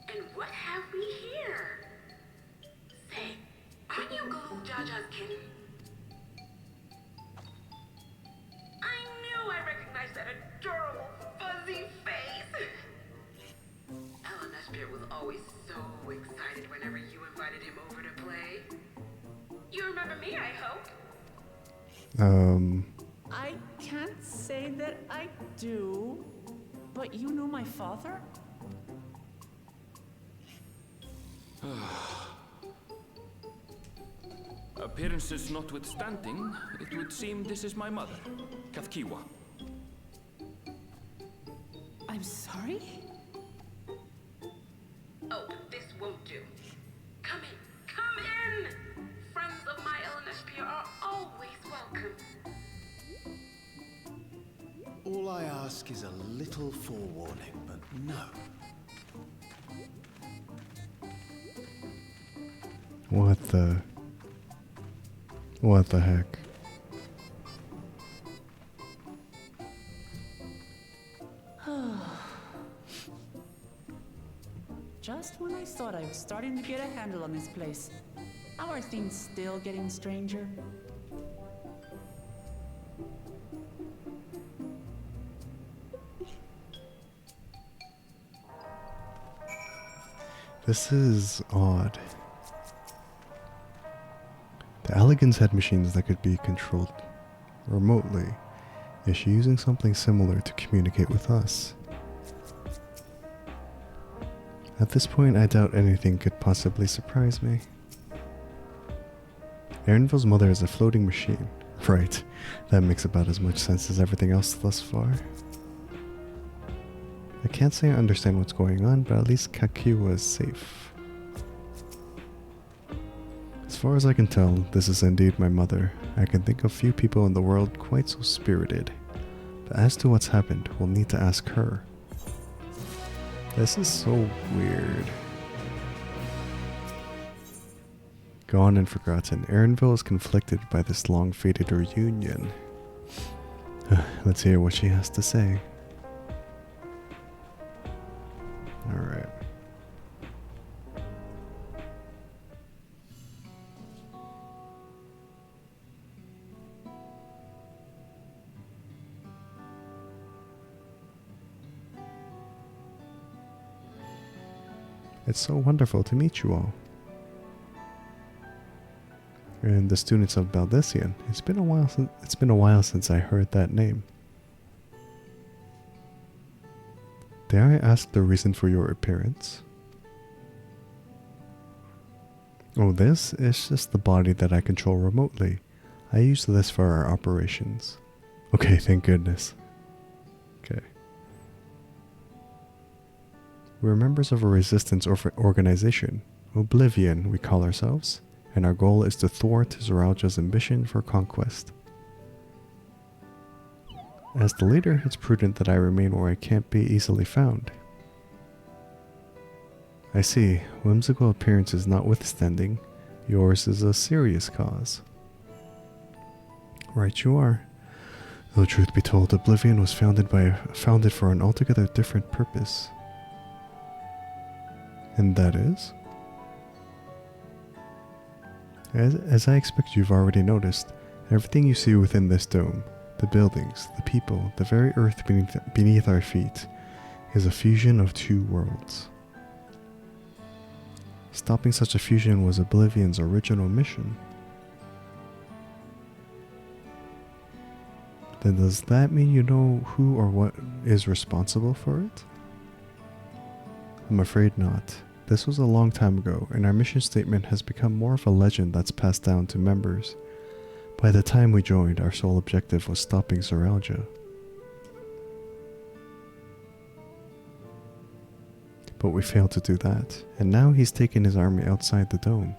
And what have we here? Say, aren't you Gulu Jaja's kitten? I knew I recognized that adorable fuzzy face. Elena was always so excited whenever you invited him over to play. You remember me, I hope? I can't say that I do, but you know my father? Appearances notwithstanding, it would seem this is my mother, Kathkiwa. I'm sorry? Oh, this won't do. Come in! Friends of my Elena are always welcome. All I ask is a little forewarning, but no. What the heck? Just when I thought I was starting to get a handle on this place, how are things still getting stranger? This is odd. The Elegans had machines that could be controlled remotely. Is she using something similar to communicate with us? At this point, I doubt anything could possibly surprise me. Erinville's mother is a floating machine. Right, that makes about as much sense as everything else thus far. I can't say I understand what's going on, but at least Kakiwa is safe. As far as I can tell, this is indeed my mother. I can think of few people in the world quite so spirited. But as to what's happened, we'll need to ask her. This is so weird. Gone and forgotten, Erinville is conflicted by this long-fated reunion. Let's hear what she has to say. Alright. It's so wonderful to meet you all. And the students of Baldessian. It's been a while since I heard that name. Dare I ask the reason for your appearance? Oh, this is just the body that I control remotely. I use this for our operations. Okay, thank goodness. Okay. We're members of a resistance organization, Oblivion we call ourselves, and our goal is to thwart Zoraljah's ambition for conquest. As the leader, it's prudent that I remain where I can't be easily found. I see, whimsical appearances notwithstanding, yours is a serious cause. Right you are. Though truth be told, Oblivion was founded for an altogether different purpose. And that is? As I expect you've already noticed, everything you see within this dome, the buildings, the people, the very earth beneath our feet, is a fusion of two worlds. Stopping such a fusion was Oblivion's original mission. Then does that mean you know who or what is responsible for it? I'm afraid not. This was a long time ago, and our mission statement has become more of a legend that's passed down to members. By the time we joined, our sole objective was stopping Zoraljah. But we failed to do that, and now he's taken his army outside the dome.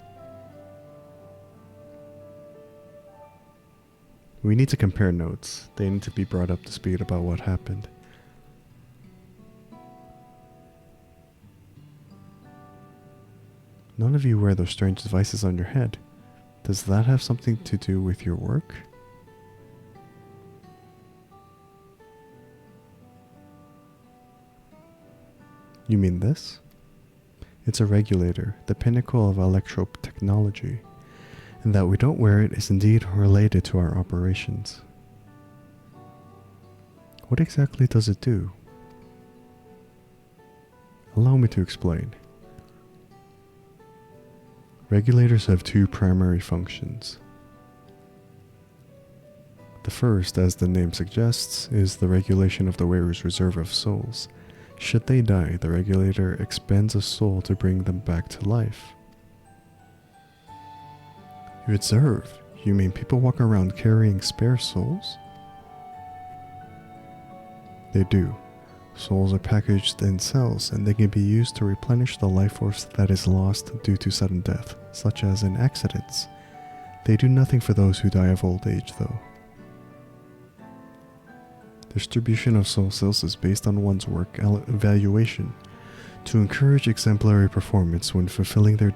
We need to compare notes. They need to be brought up to speed about what happened. None of you wear those strange devices on your head. Does that have something to do with your work? You mean this? It's a regulator, the pinnacle of electrope technology, and that we don't wear it is indeed related to our operations. What exactly does it do? Allow me to explain. Regulators have two primary functions. The first, as the name suggests, is the regulation of the wearer's reserve of souls. Should they die, the regulator expends a soul to bring them back to life. You observe? You mean people walk around carrying spare souls? They do. Souls are packaged in cells, and they can be used to replenish the life force that is lost due to sudden death, such as in accidents. They do nothing for those who die of old age, though. Distribution of soul cells is based on one's work evaluation to encourage exemplary performance when fulfilling their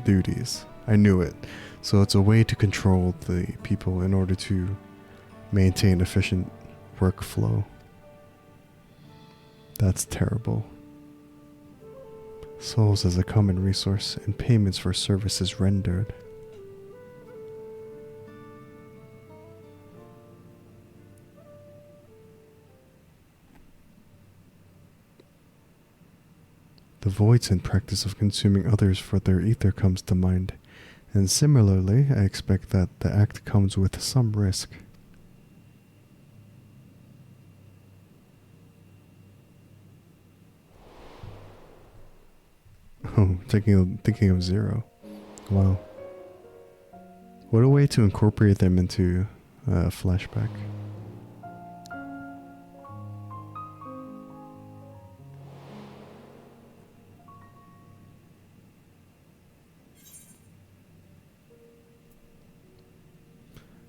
duties. I knew it. So it's a way to control the people in order to maintain efficient workflow. That's terrible. Souls as a common resource and payments for services rendered. The voids and practice of consuming others for their ether comes to mind, and similarly, I expect that the act comes with some risk. Oh, thinking of Zero. Wow. What a way to incorporate them into a flashback.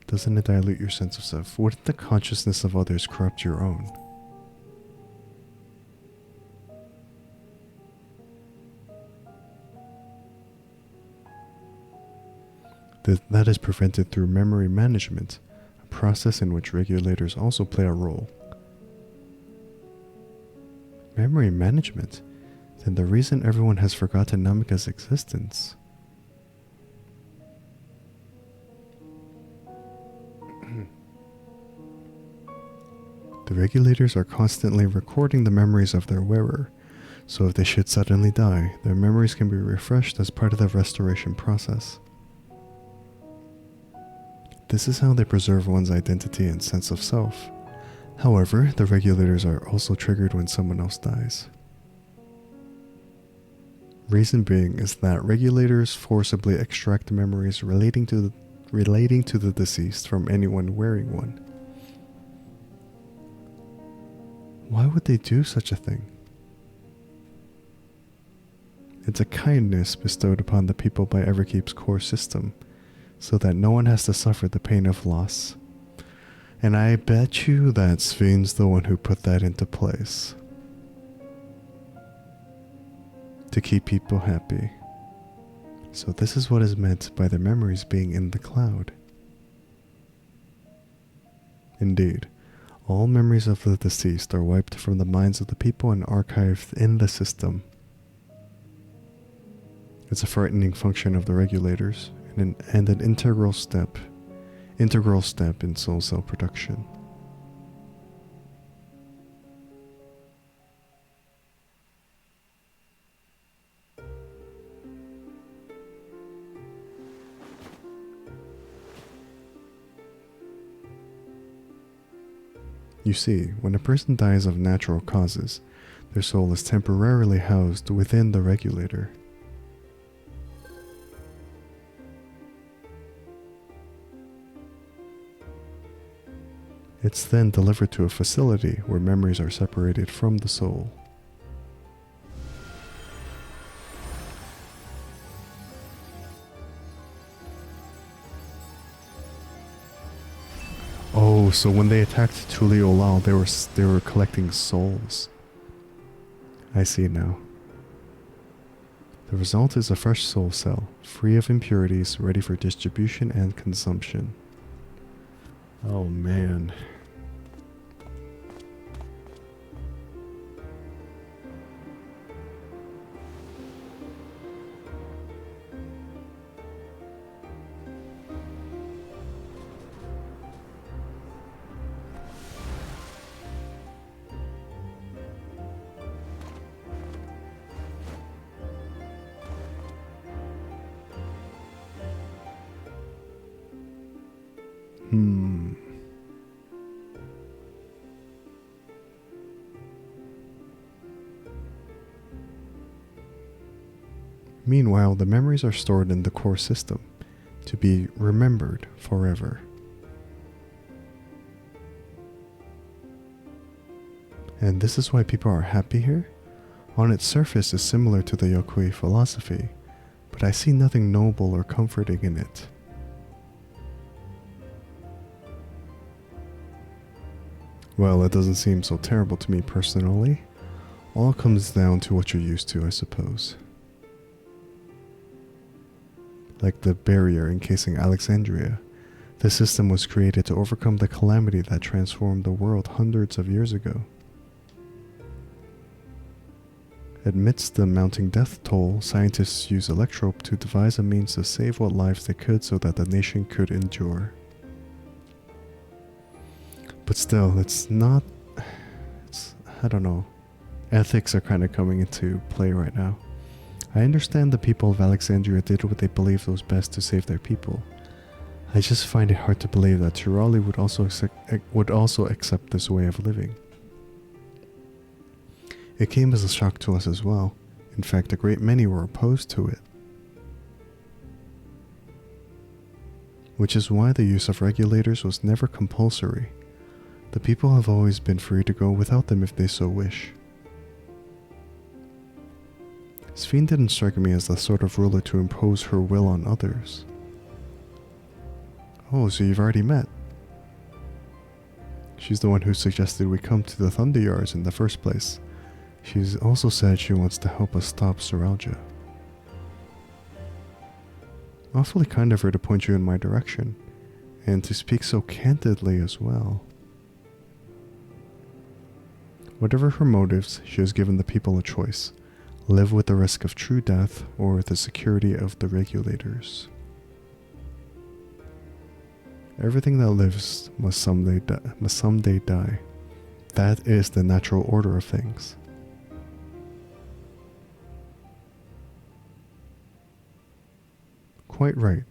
Doesn't it dilute your sense of self? Wouldn't the consciousness of others corrupt your own? That is prevented through memory management, a process in which regulators also play a role. Memory management? Then the reason everyone has forgotten Namika's existence. The regulators are constantly recording the memories of their wearer, so if they should suddenly die, their memories can be refreshed as part of the restoration process. This is how they preserve one's identity and sense of self. However, the regulators are also triggered when someone else dies. Reason being is that regulators forcibly extract memories relating to the deceased from anyone wearing one. Why would they do such a thing? It's a kindness bestowed upon the people by Everkeep's core system, so that no one has to suffer the pain of loss. And I bet you that Svin's the one who put that into place. To keep people happy. So this is what is meant by the memories being in the cloud. Indeed, all memories of the deceased are wiped from the minds of the people and archived in the system. It's a frightening function of the regulators, and an integral step in soul cell production. You see, when a person dies of natural causes, their soul is temporarily housed within the regulator. It's then delivered to a facility where memories are separated from the soul. Oh, so when they attacked Tuliolal, they were collecting souls. I see now. The result is a fresh soul cell, free of impurities, ready for distribution and consumption. Oh man. Meanwhile, the memories are stored in the core system, to be remembered forever. And this is why people are happy here? On its surface is similar to the Yokui philosophy, but I see nothing noble or comforting in it. Well, it doesn't seem so terrible to me personally. All comes down to what you're used to, I suppose. Like the barrier encasing Alexandria. The system was created to overcome the calamity that transformed the world hundreds of years ago. Amidst the mounting death toll, scientists used Electrope to devise a means to save what lives they could so that the nation could endure. But still, I don't know. Ethics are kind of coming into play right now. I understand the people of Alexandria did what they believed was best to save their people. I just find it hard to believe that Tirali would also accept this way of living. It came as a shock to us as well. In fact, a great many were opposed to it. Which is why the use of regulators was never compulsory. The people have always been free to go without them if they so wish. Shin didn't strike me as the sort of ruler to impose her will on others. Oh, so you've already met. She's the one who suggested we come to the Thunder Yards in the first place. She's also said she wants to help us stop Seralja. Awfully kind of her to point you in my direction, and to speak so candidly as well. Whatever her motives, she has given the people a choice. Live with the risk of true death, or the security of the regulators. Everything that lives must someday die. That is the natural order of things. Quite right,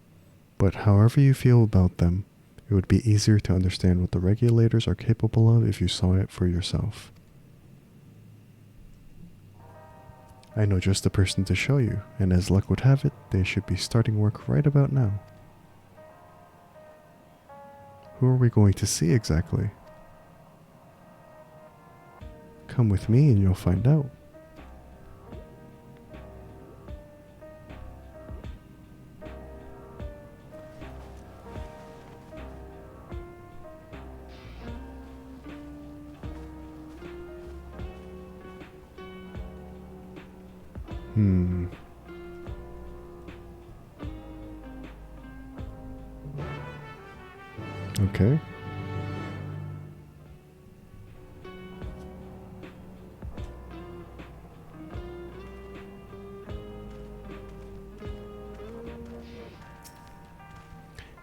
but however you feel about them, it would be easier to understand what the regulators are capable of if you saw it for yourself. I know just the person to show you, and as luck would have it, they should be starting work right about now. Who are we going to see exactly? Come with me and you'll find out. Okay.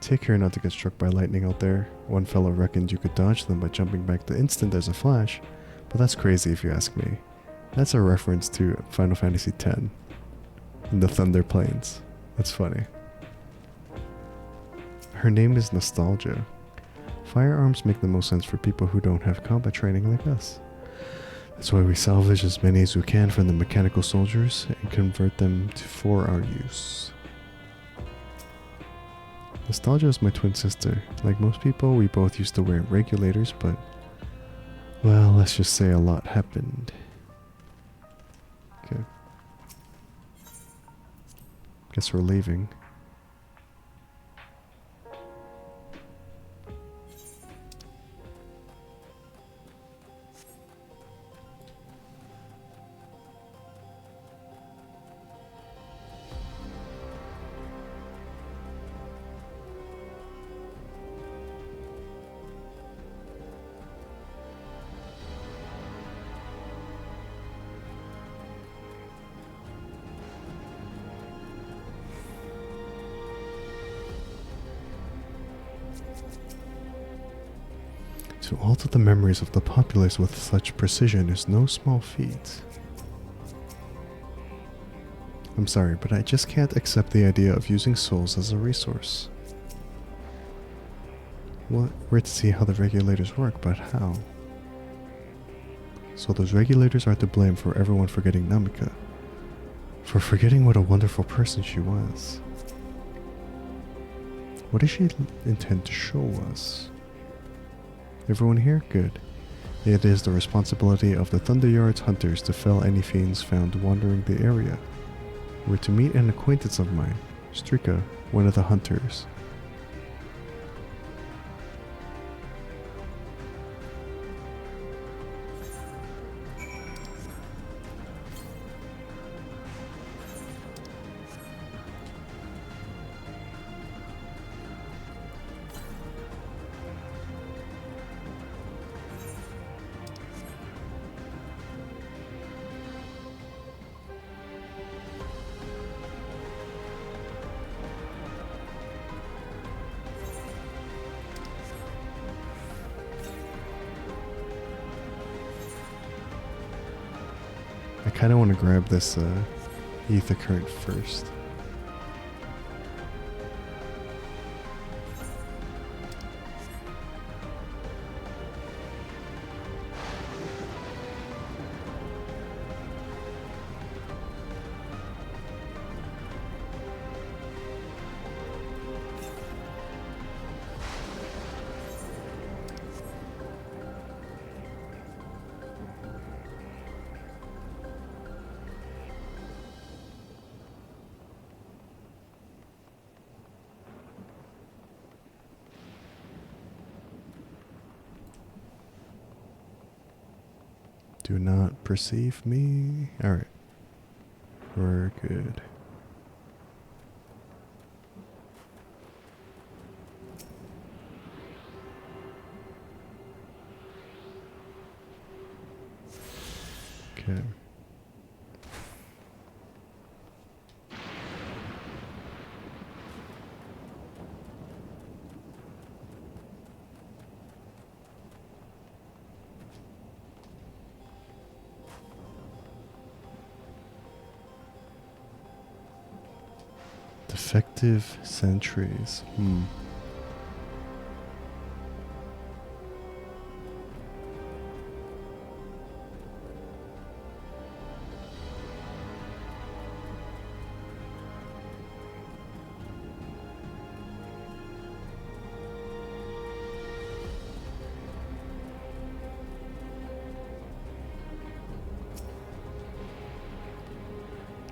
Take care not to get struck by lightning out there. One fellow reckoned you could dodge them by jumping back the instant there's a flash, but that's crazy if you ask me. That's a reference to Final Fantasy X in the Thunder Plains. That's funny. Her name is Nostalgia. Firearms make the most sense for people who don't have combat training like us. That's why we salvage as many as we can from the mechanical soldiers and convert them for our use. Nostalgia is my twin sister. Like most people, we both used to wear regulators, but, well, let's just say a lot happened. Okay. Guess we're leaving. To alter the memories of the populace with such precision is no small feat. I'm sorry, but I just can't accept the idea of using souls as a resource. Well, we're to see how the regulators work, but how? So those regulators are to blame for everyone forgetting Namika. For forgetting what a wonderful person she was. What does she intend to show us? Everyone here? Good. It is the responsibility of the Thunder Yards hunters to fell any fiends found wandering the area. We're to meet an acquaintance of mine, Strika, one of the hunters. kind of want to grab this ether current first. Do not perceive me. Alright. We're good. Okay. Defective sentries.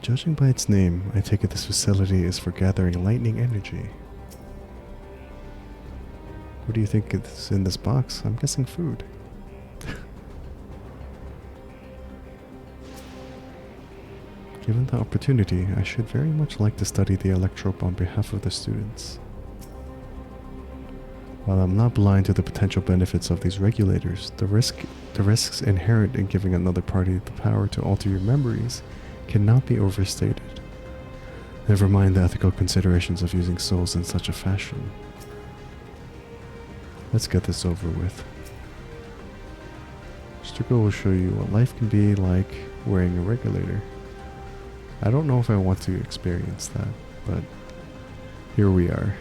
Judging by its name, I take it this facility is for gathering lightning energy. What do you think is in this box? I'm guessing food. Given the opportunity, I should very much like to study the electrope on behalf of the students. While I'm not blind to the potential benefits of these regulators, the risks inherent in giving another party the power to alter your memories cannot be overstated. Never mind the ethical considerations of using souls in such a fashion. Let's get this over with. Strickle will show you what life can be like wearing a regulator. I don't know if I want to experience that, but here we are.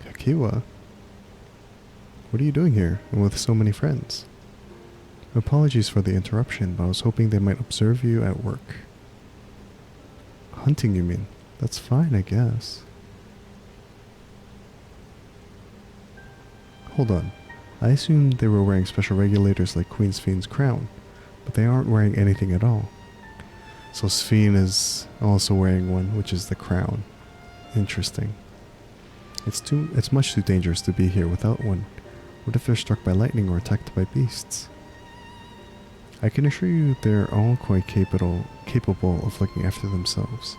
Kakiwa? What are you doing here, and with so many friends? Apologies for the interruption, but I was hoping they might observe you at work. Hunting, you mean? That's fine, I guess. Hold on. I assumed they were wearing special regulators like Queen Sphene's crown, but they aren't wearing anything at all. So Sphene is also wearing one, which is the crown. Interesting. It's much too dangerous to be here without one. What if they're struck by lightning or attacked by beasts? I can assure you they're all quite capable of looking after themselves.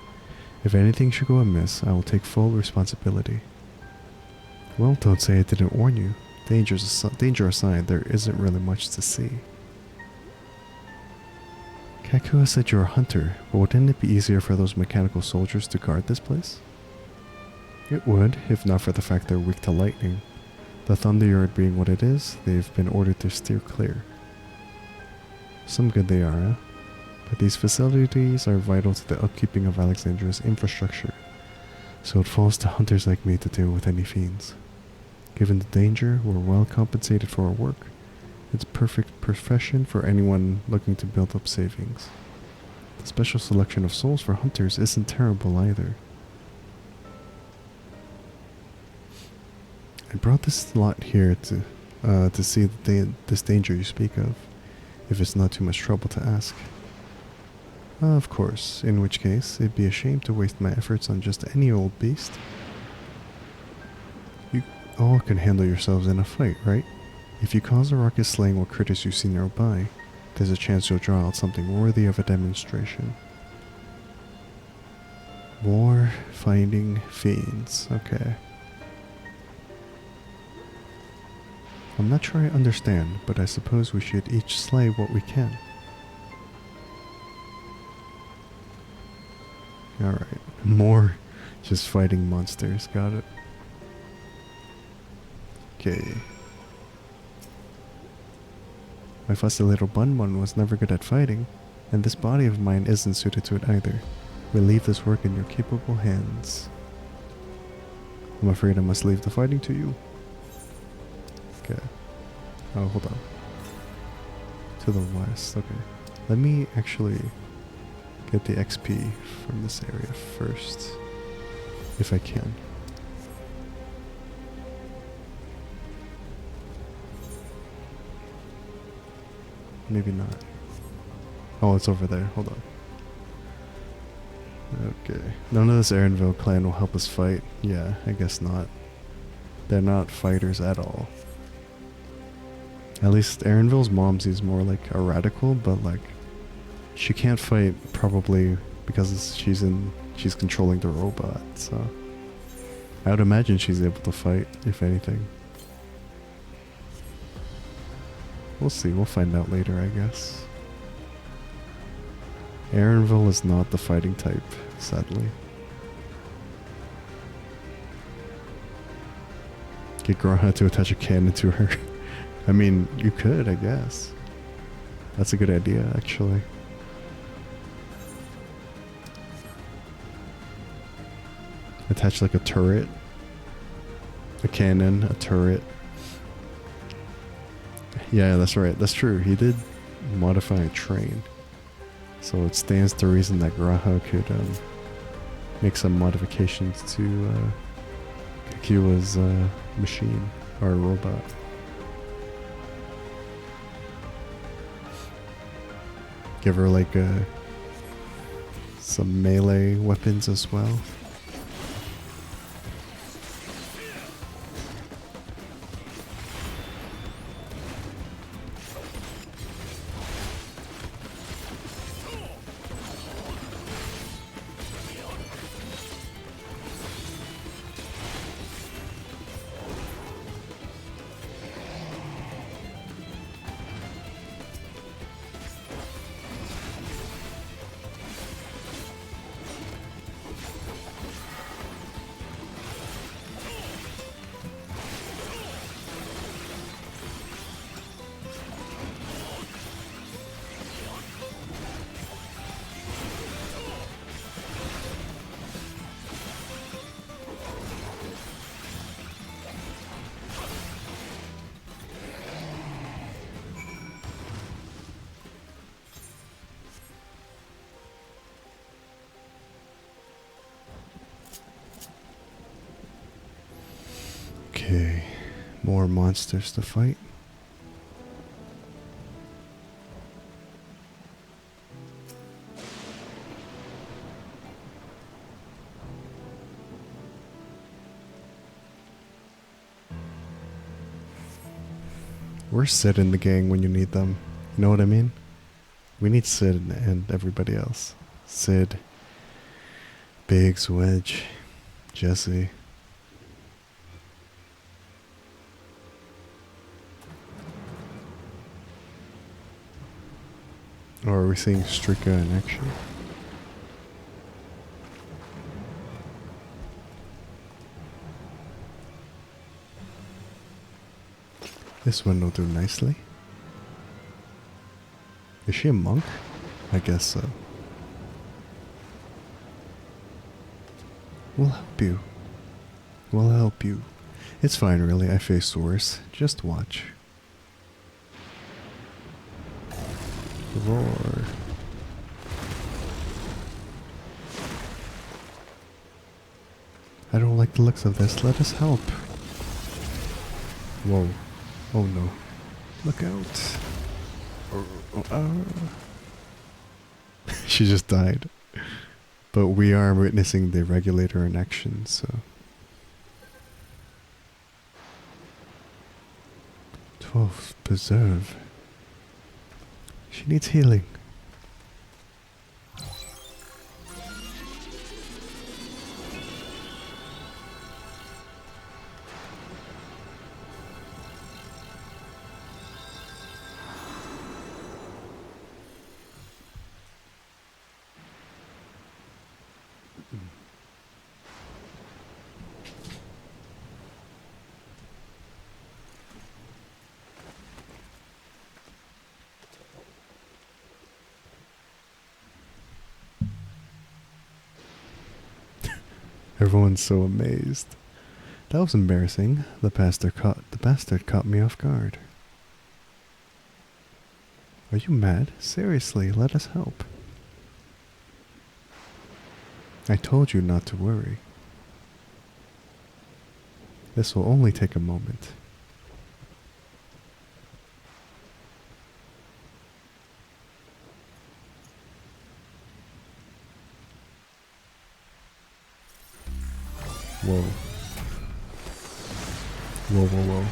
If anything should go amiss, I will take full responsibility. Well, don't say I didn't warn you. Danger aside, there isn't really much to see. Kakua said you're a hunter, but wouldn't it be easier for those mechanical soldiers to guard this place? It would, if not for the fact they're weak to lightning. The Thunder Yard being what it is, they've been ordered to steer clear. Some good they are, eh? But these facilities are vital to the upkeeping of Alexandra's infrastructure, so it falls to hunters like me to deal with any fiends. Given the danger, we're well compensated for our work. It's a perfect profession for anyone looking to build up savings. The special selection of souls for hunters isn't terrible either. I brought this lot here to see this danger you speak of, if it's not too much trouble to ask. Of course, in which case, it'd be a shame to waste my efforts on just any old beast. You all can handle yourselves in a fight, right? If you cause a ruckus slaying what critters you see nearby, there's a chance you'll draw out something worthy of a demonstration. War finding fiends, okay. I'm not sure I understand, but I suppose we should each slay what we can. Alright. More just fighting monsters. Got it. Okay. My fussy little bun was never good at fighting, and this body of mine isn't suited to it either. We leave this work in your capable hands. I'm afraid I must leave the fighting to you. Okay. Oh, hold on. To the west. Okay. Let me actually get the XP from this area first, if I can. Maybe not. Oh, it's over there. Hold on. Okay. None of this Erenville clan will help us fight. Yeah, I guess not. They're not fighters at all. At least Erenville's mom seems more like a radical, but like she can't fight probably because she's controlling the robot, so I would imagine she's able to fight, if anything. We'll see, we'll find out later, I guess. Erenville is not the fighting type, sadly. Get Granha to attach a cannon to her. I mean, you could, I guess. That's a good idea, actually. Attach like a turret. A cannon, a turret. Yeah, that's right. That's true. He did modify a train. So it stands to reason that Granha could make some modifications to Kikiwa's machine or robot. Give her like some melee weapons as well. Okay, more monsters to fight. Where's Sid in the gang when you need them? You know what I mean? We need Sid and everybody else. Sid, Biggs, Wedge, Jesse. Or are we seeing Strika in action? This one will do nicely. Is she a monk? I guess so. We'll help you. We'll help you. It's fine, really. I faced worse. Just watch. Roar. I don't like the looks of this. Let us help. Whoa. Oh no. Look out. She just died. But we are witnessing the regulator in action, so. 12th Preserve. She needs healing. Everyone's so amazed. That was embarrassing. The bastard caught me off guard. Are you mad? Seriously, let us help. I told you not to worry. This will only take a moment. Whoa. Whoa.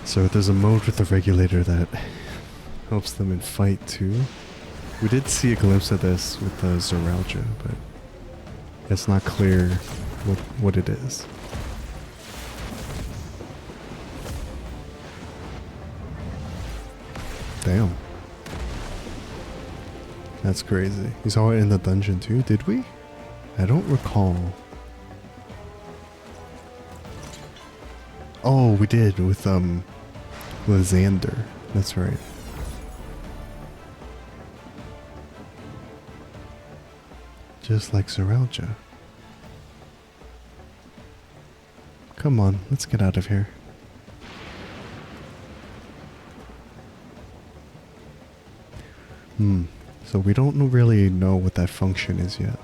So there's a mode with the regulator that helps them in fight too. We did see a glimpse of this with the Zoraljah, but it's not clear what it is. Damn. That's crazy. You saw it in the dungeon too, did we? I don't recall. Oh, we did with Xander. That's right. Just like Zoraljah. Come on, let's get out of here. So we don't really know what that function is yet.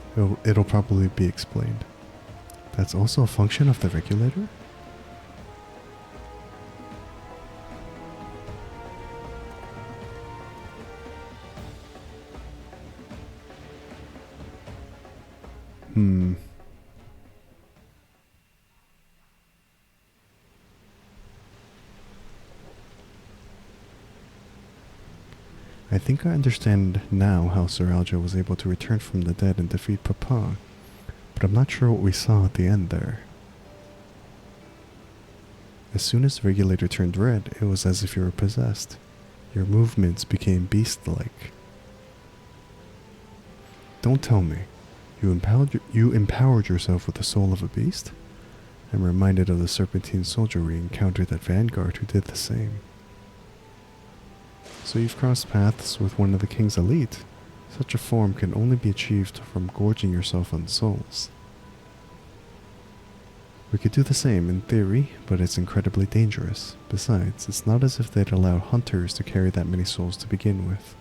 It'll probably be explained. That's also a function of the regulator? I think I understand now how Zoraljah was able to return from the dead and defeat Papa, but I'm not sure what we saw at the end there. As soon as the regulator turned red, it was as if you were possessed. Your movements became beast-like. Don't tell me. You empowered yourself with the soul of a beast? I'm reminded of the Serpentine soldier we encountered at Vanguard who did the same. So you've crossed paths with one of the king's elite. Such a form can only be achieved from gorging yourself on souls. We could do the same in theory, but it's incredibly dangerous. Besides, it's not as if they'd allow hunters to carry that many souls to begin with.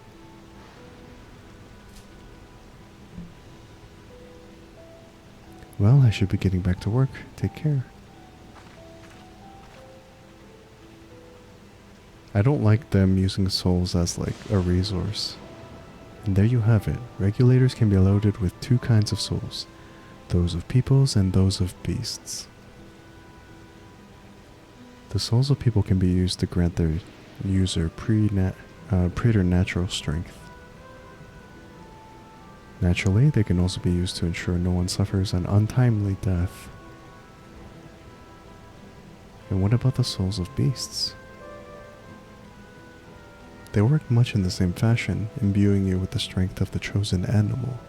Well, I should be getting back to work. Take care. I don't like them using souls as like a resource. And there you have it. Regulators can be loaded with two kinds of souls. Those of peoples and those of beasts. The souls of people can be used to grant their user preternatural strength. Naturally, they can also be used to ensure no one suffers an untimely death. And what about the souls of beasts? They work much in the same fashion, imbuing you with the strength of the chosen animal.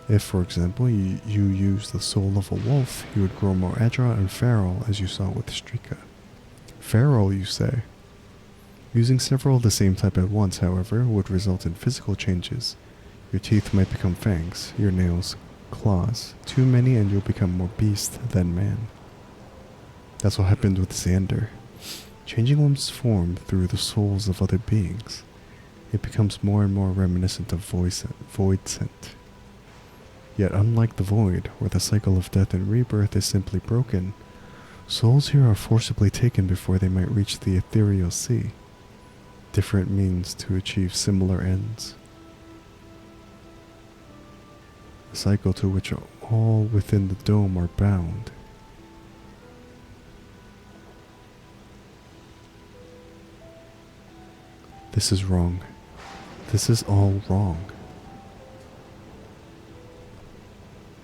If, for example, you use the soul of a wolf, you would grow more agile and feral, as you saw with Strika. Feral, you say? Using several of the same type at once, however, would result in physical changes. Your teeth might become fangs, your nails claws. Too many and you'll become more beast than man. That's what happened with Xander. Changing one's form through the souls of other beings, it becomes more and more reminiscent of Voidsent. Yet unlike the Void, where the cycle of death and rebirth is simply broken, souls here are forcibly taken before they might reach the ethereal sea. Different means to achieve similar ends. A cycle to which all within the dome are bound. This is wrong. This is all wrong.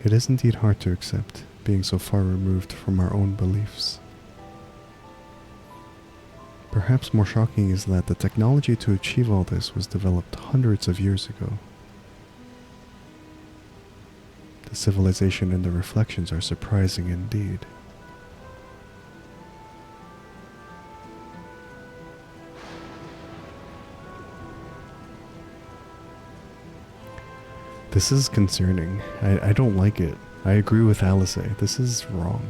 It is indeed hard to accept, being so far removed from our own beliefs. Perhaps more shocking is that the technology to achieve all this was developed hundreds of years ago. The civilization and the reflections are surprising indeed. This is concerning. I don't like it. I agree with Alice. This is wrong.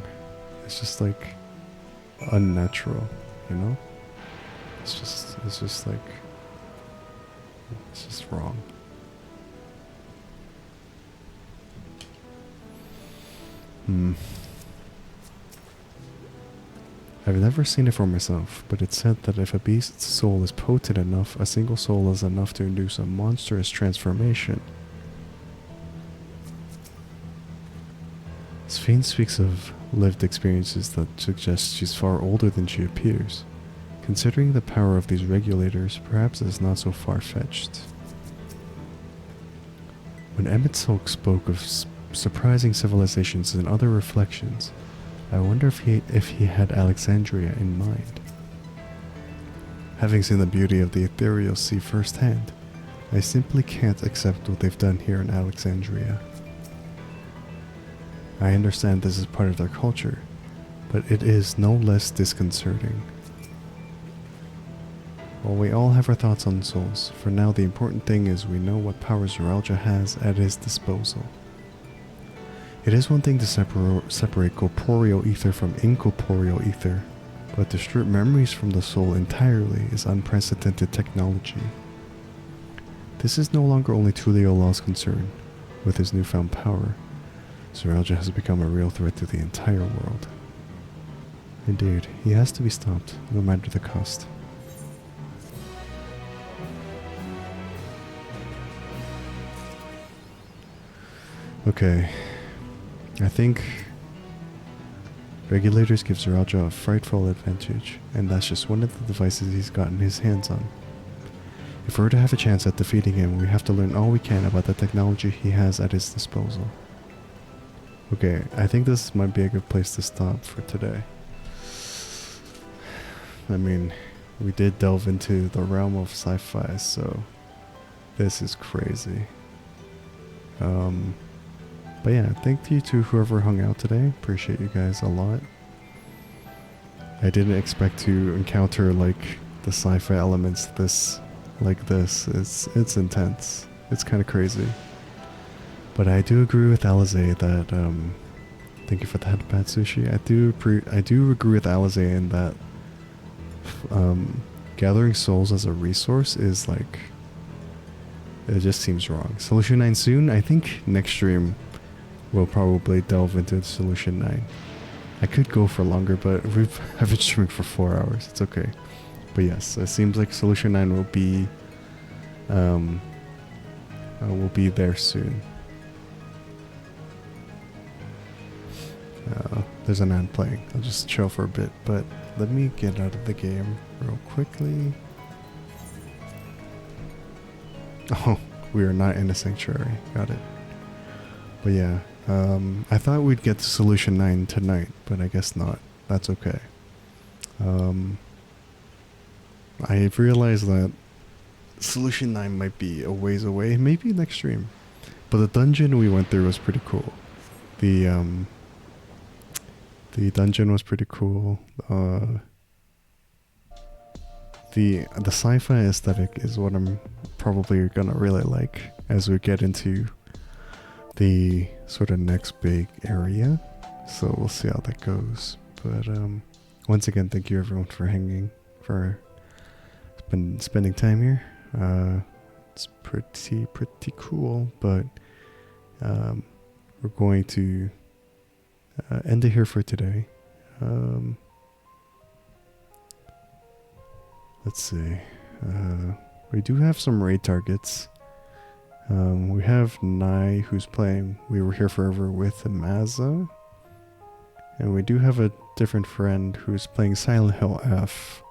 It's just like unnatural, you know? It's just like, it's just wrong. I've never seen it for myself, but it's said that if a beast's soul is potent enough, a single soul is enough to induce a monstrous transformation. Sphene speaks of lived experiences that suggest she's far older than she appears. Considering the power of these regulators, perhaps it's not so far-fetched. When Emmett Silk spoke of surprising civilizations and other reflections, I wonder if he had Alexandria in mind. Having seen the beauty of the ethereal sea firsthand, I simply can't accept what they've done here in Alexandria. I understand this is part of their culture, but it is no less disconcerting. While we all have our thoughts on souls, for now the important thing is we know what power Zoraljah has at his disposal. It is one thing to separate corporeal ether from incorporeal ether, but to strip memories from the soul entirely is unprecedented technology. This is no longer only Tuliolaw's concern. With his newfound power, Zoraljah has become a real threat to the entire world. Indeed, he has to be stopped, no matter the cost. Okay, I think regulators give Zoraljah a frightful advantage, and that's just one of the devices he's gotten his hands on. If we're to have a chance at defeating him, we have to learn all we can about the technology he has at his disposal. Okay, I think this might be a good place to stop for today. I mean, we did delve into the realm of sci-fi, so this is crazy. But yeah, thank you to whoever hung out today. Appreciate you guys a lot. I didn't expect to encounter like the sci-fi elements like this. It's intense. It's kind of crazy. But I do agree with Alize that thank you for that, Bad Sushi. I do agree with Alize in that gathering souls as a resource is like, it just seems wrong. Solution 9 soon. I think next stream we'll probably delve into Solution 9. I could go for longer, but I've been streaming for 4 hours. It's okay. But yes, it seems like Solution 9 will be there soon. There's an ant playing. I'll just chill for a bit, but let me get out of the game real quickly. Oh, we are not in a sanctuary. Got it. But yeah, I thought we'd get to Solution 9 tonight, but I guess not. That's okay. I realized that Solution 9 might be a ways away, maybe next stream. But the dungeon we went through was pretty cool. The dungeon was pretty cool. The sci-fi aesthetic is what I'm probably gonna really like as we get into the sort of next big area. So we'll see how that goes. But once again, thank you everyone for spending time here. It's pretty cool, but we're going to end it here for today. Let's see. We do have some raid targets. We have Nai, who's playing We Were Here Forever with Maza. And we do have a different friend who's playing Silent Hill F.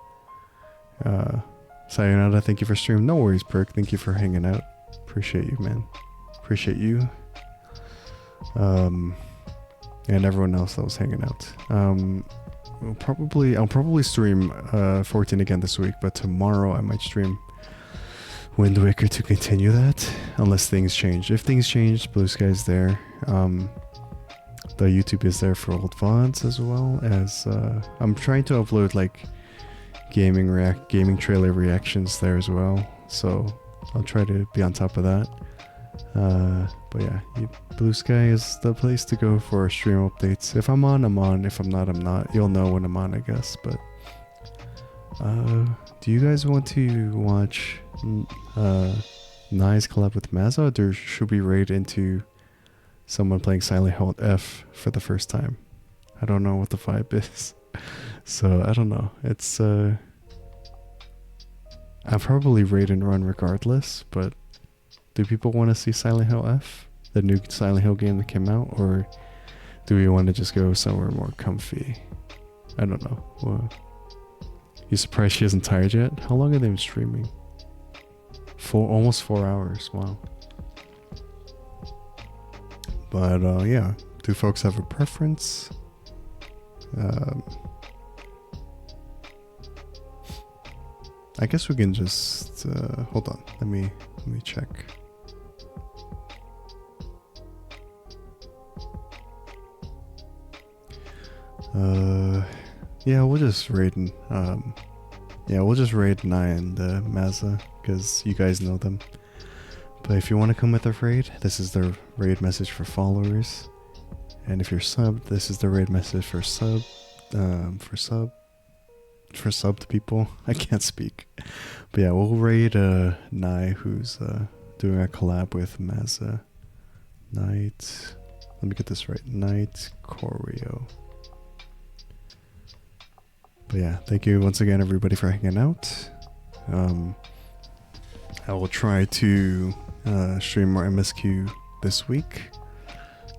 Sayonara, thank you for streaming. No worries, Perk. Thank you for hanging out. Appreciate you, man. Appreciate you. And everyone else that was hanging out. I'll probably stream 14 again this week, but tomorrow I might stream Wind Waker to continue that, unless things change. If things change, Blue Sky's there. The YouTube is there for old VODs as well as I'm trying to upload like gaming trailer reactions there as well. So I'll try to be on top of that. But yeah, Blue Sky is the place to go for stream updates. If I'm on, I'm on. If I'm not, I'm not. You'll know when I'm on, I guess. But do you guys want to watch Nye's collab with Mazza, or should we raid into someone playing Silent Hill F for the first time? I don't know what the vibe is. So I don't know. It's I'll probably raid and run regardless, but do people want to see Silent Hill F, the new Silent Hill game that came out, or do we want to just go somewhere more comfy? I don't know. Well, you surprised she isn't tired yet? How long have they been streaming? Almost 4 hours. Wow. But yeah, do folks have a preference? I guess we can just hold on. Let me check. Yeah, we'll just raid we'll just raid Nye and Mazza, because you guys know them. But if you want to come with a raid, this is the raid message for followers. And if you're subbed, this is the raid message for subbed people. I can't speak. But yeah, we'll raid Nye, who's doing a collab with Mazza. Night. Let me get this right. Night Choreo. But yeah, thank you once again, everybody, for hanging out. I will try to stream more MSQ this week.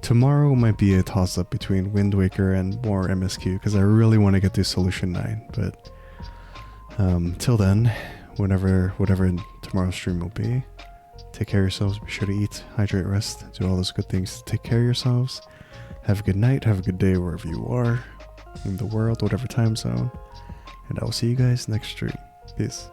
Tomorrow might be a toss-up between Wind Waker and more MSQ, because I really want to get to Solution 9. But till then, whatever tomorrow's stream will be, take care of yourselves. Be sure to eat, hydrate, rest, do all those good things to take care of yourselves. Have a good night, have a good day wherever you are in the world, whatever time zone. And I will see you guys next stream. Peace.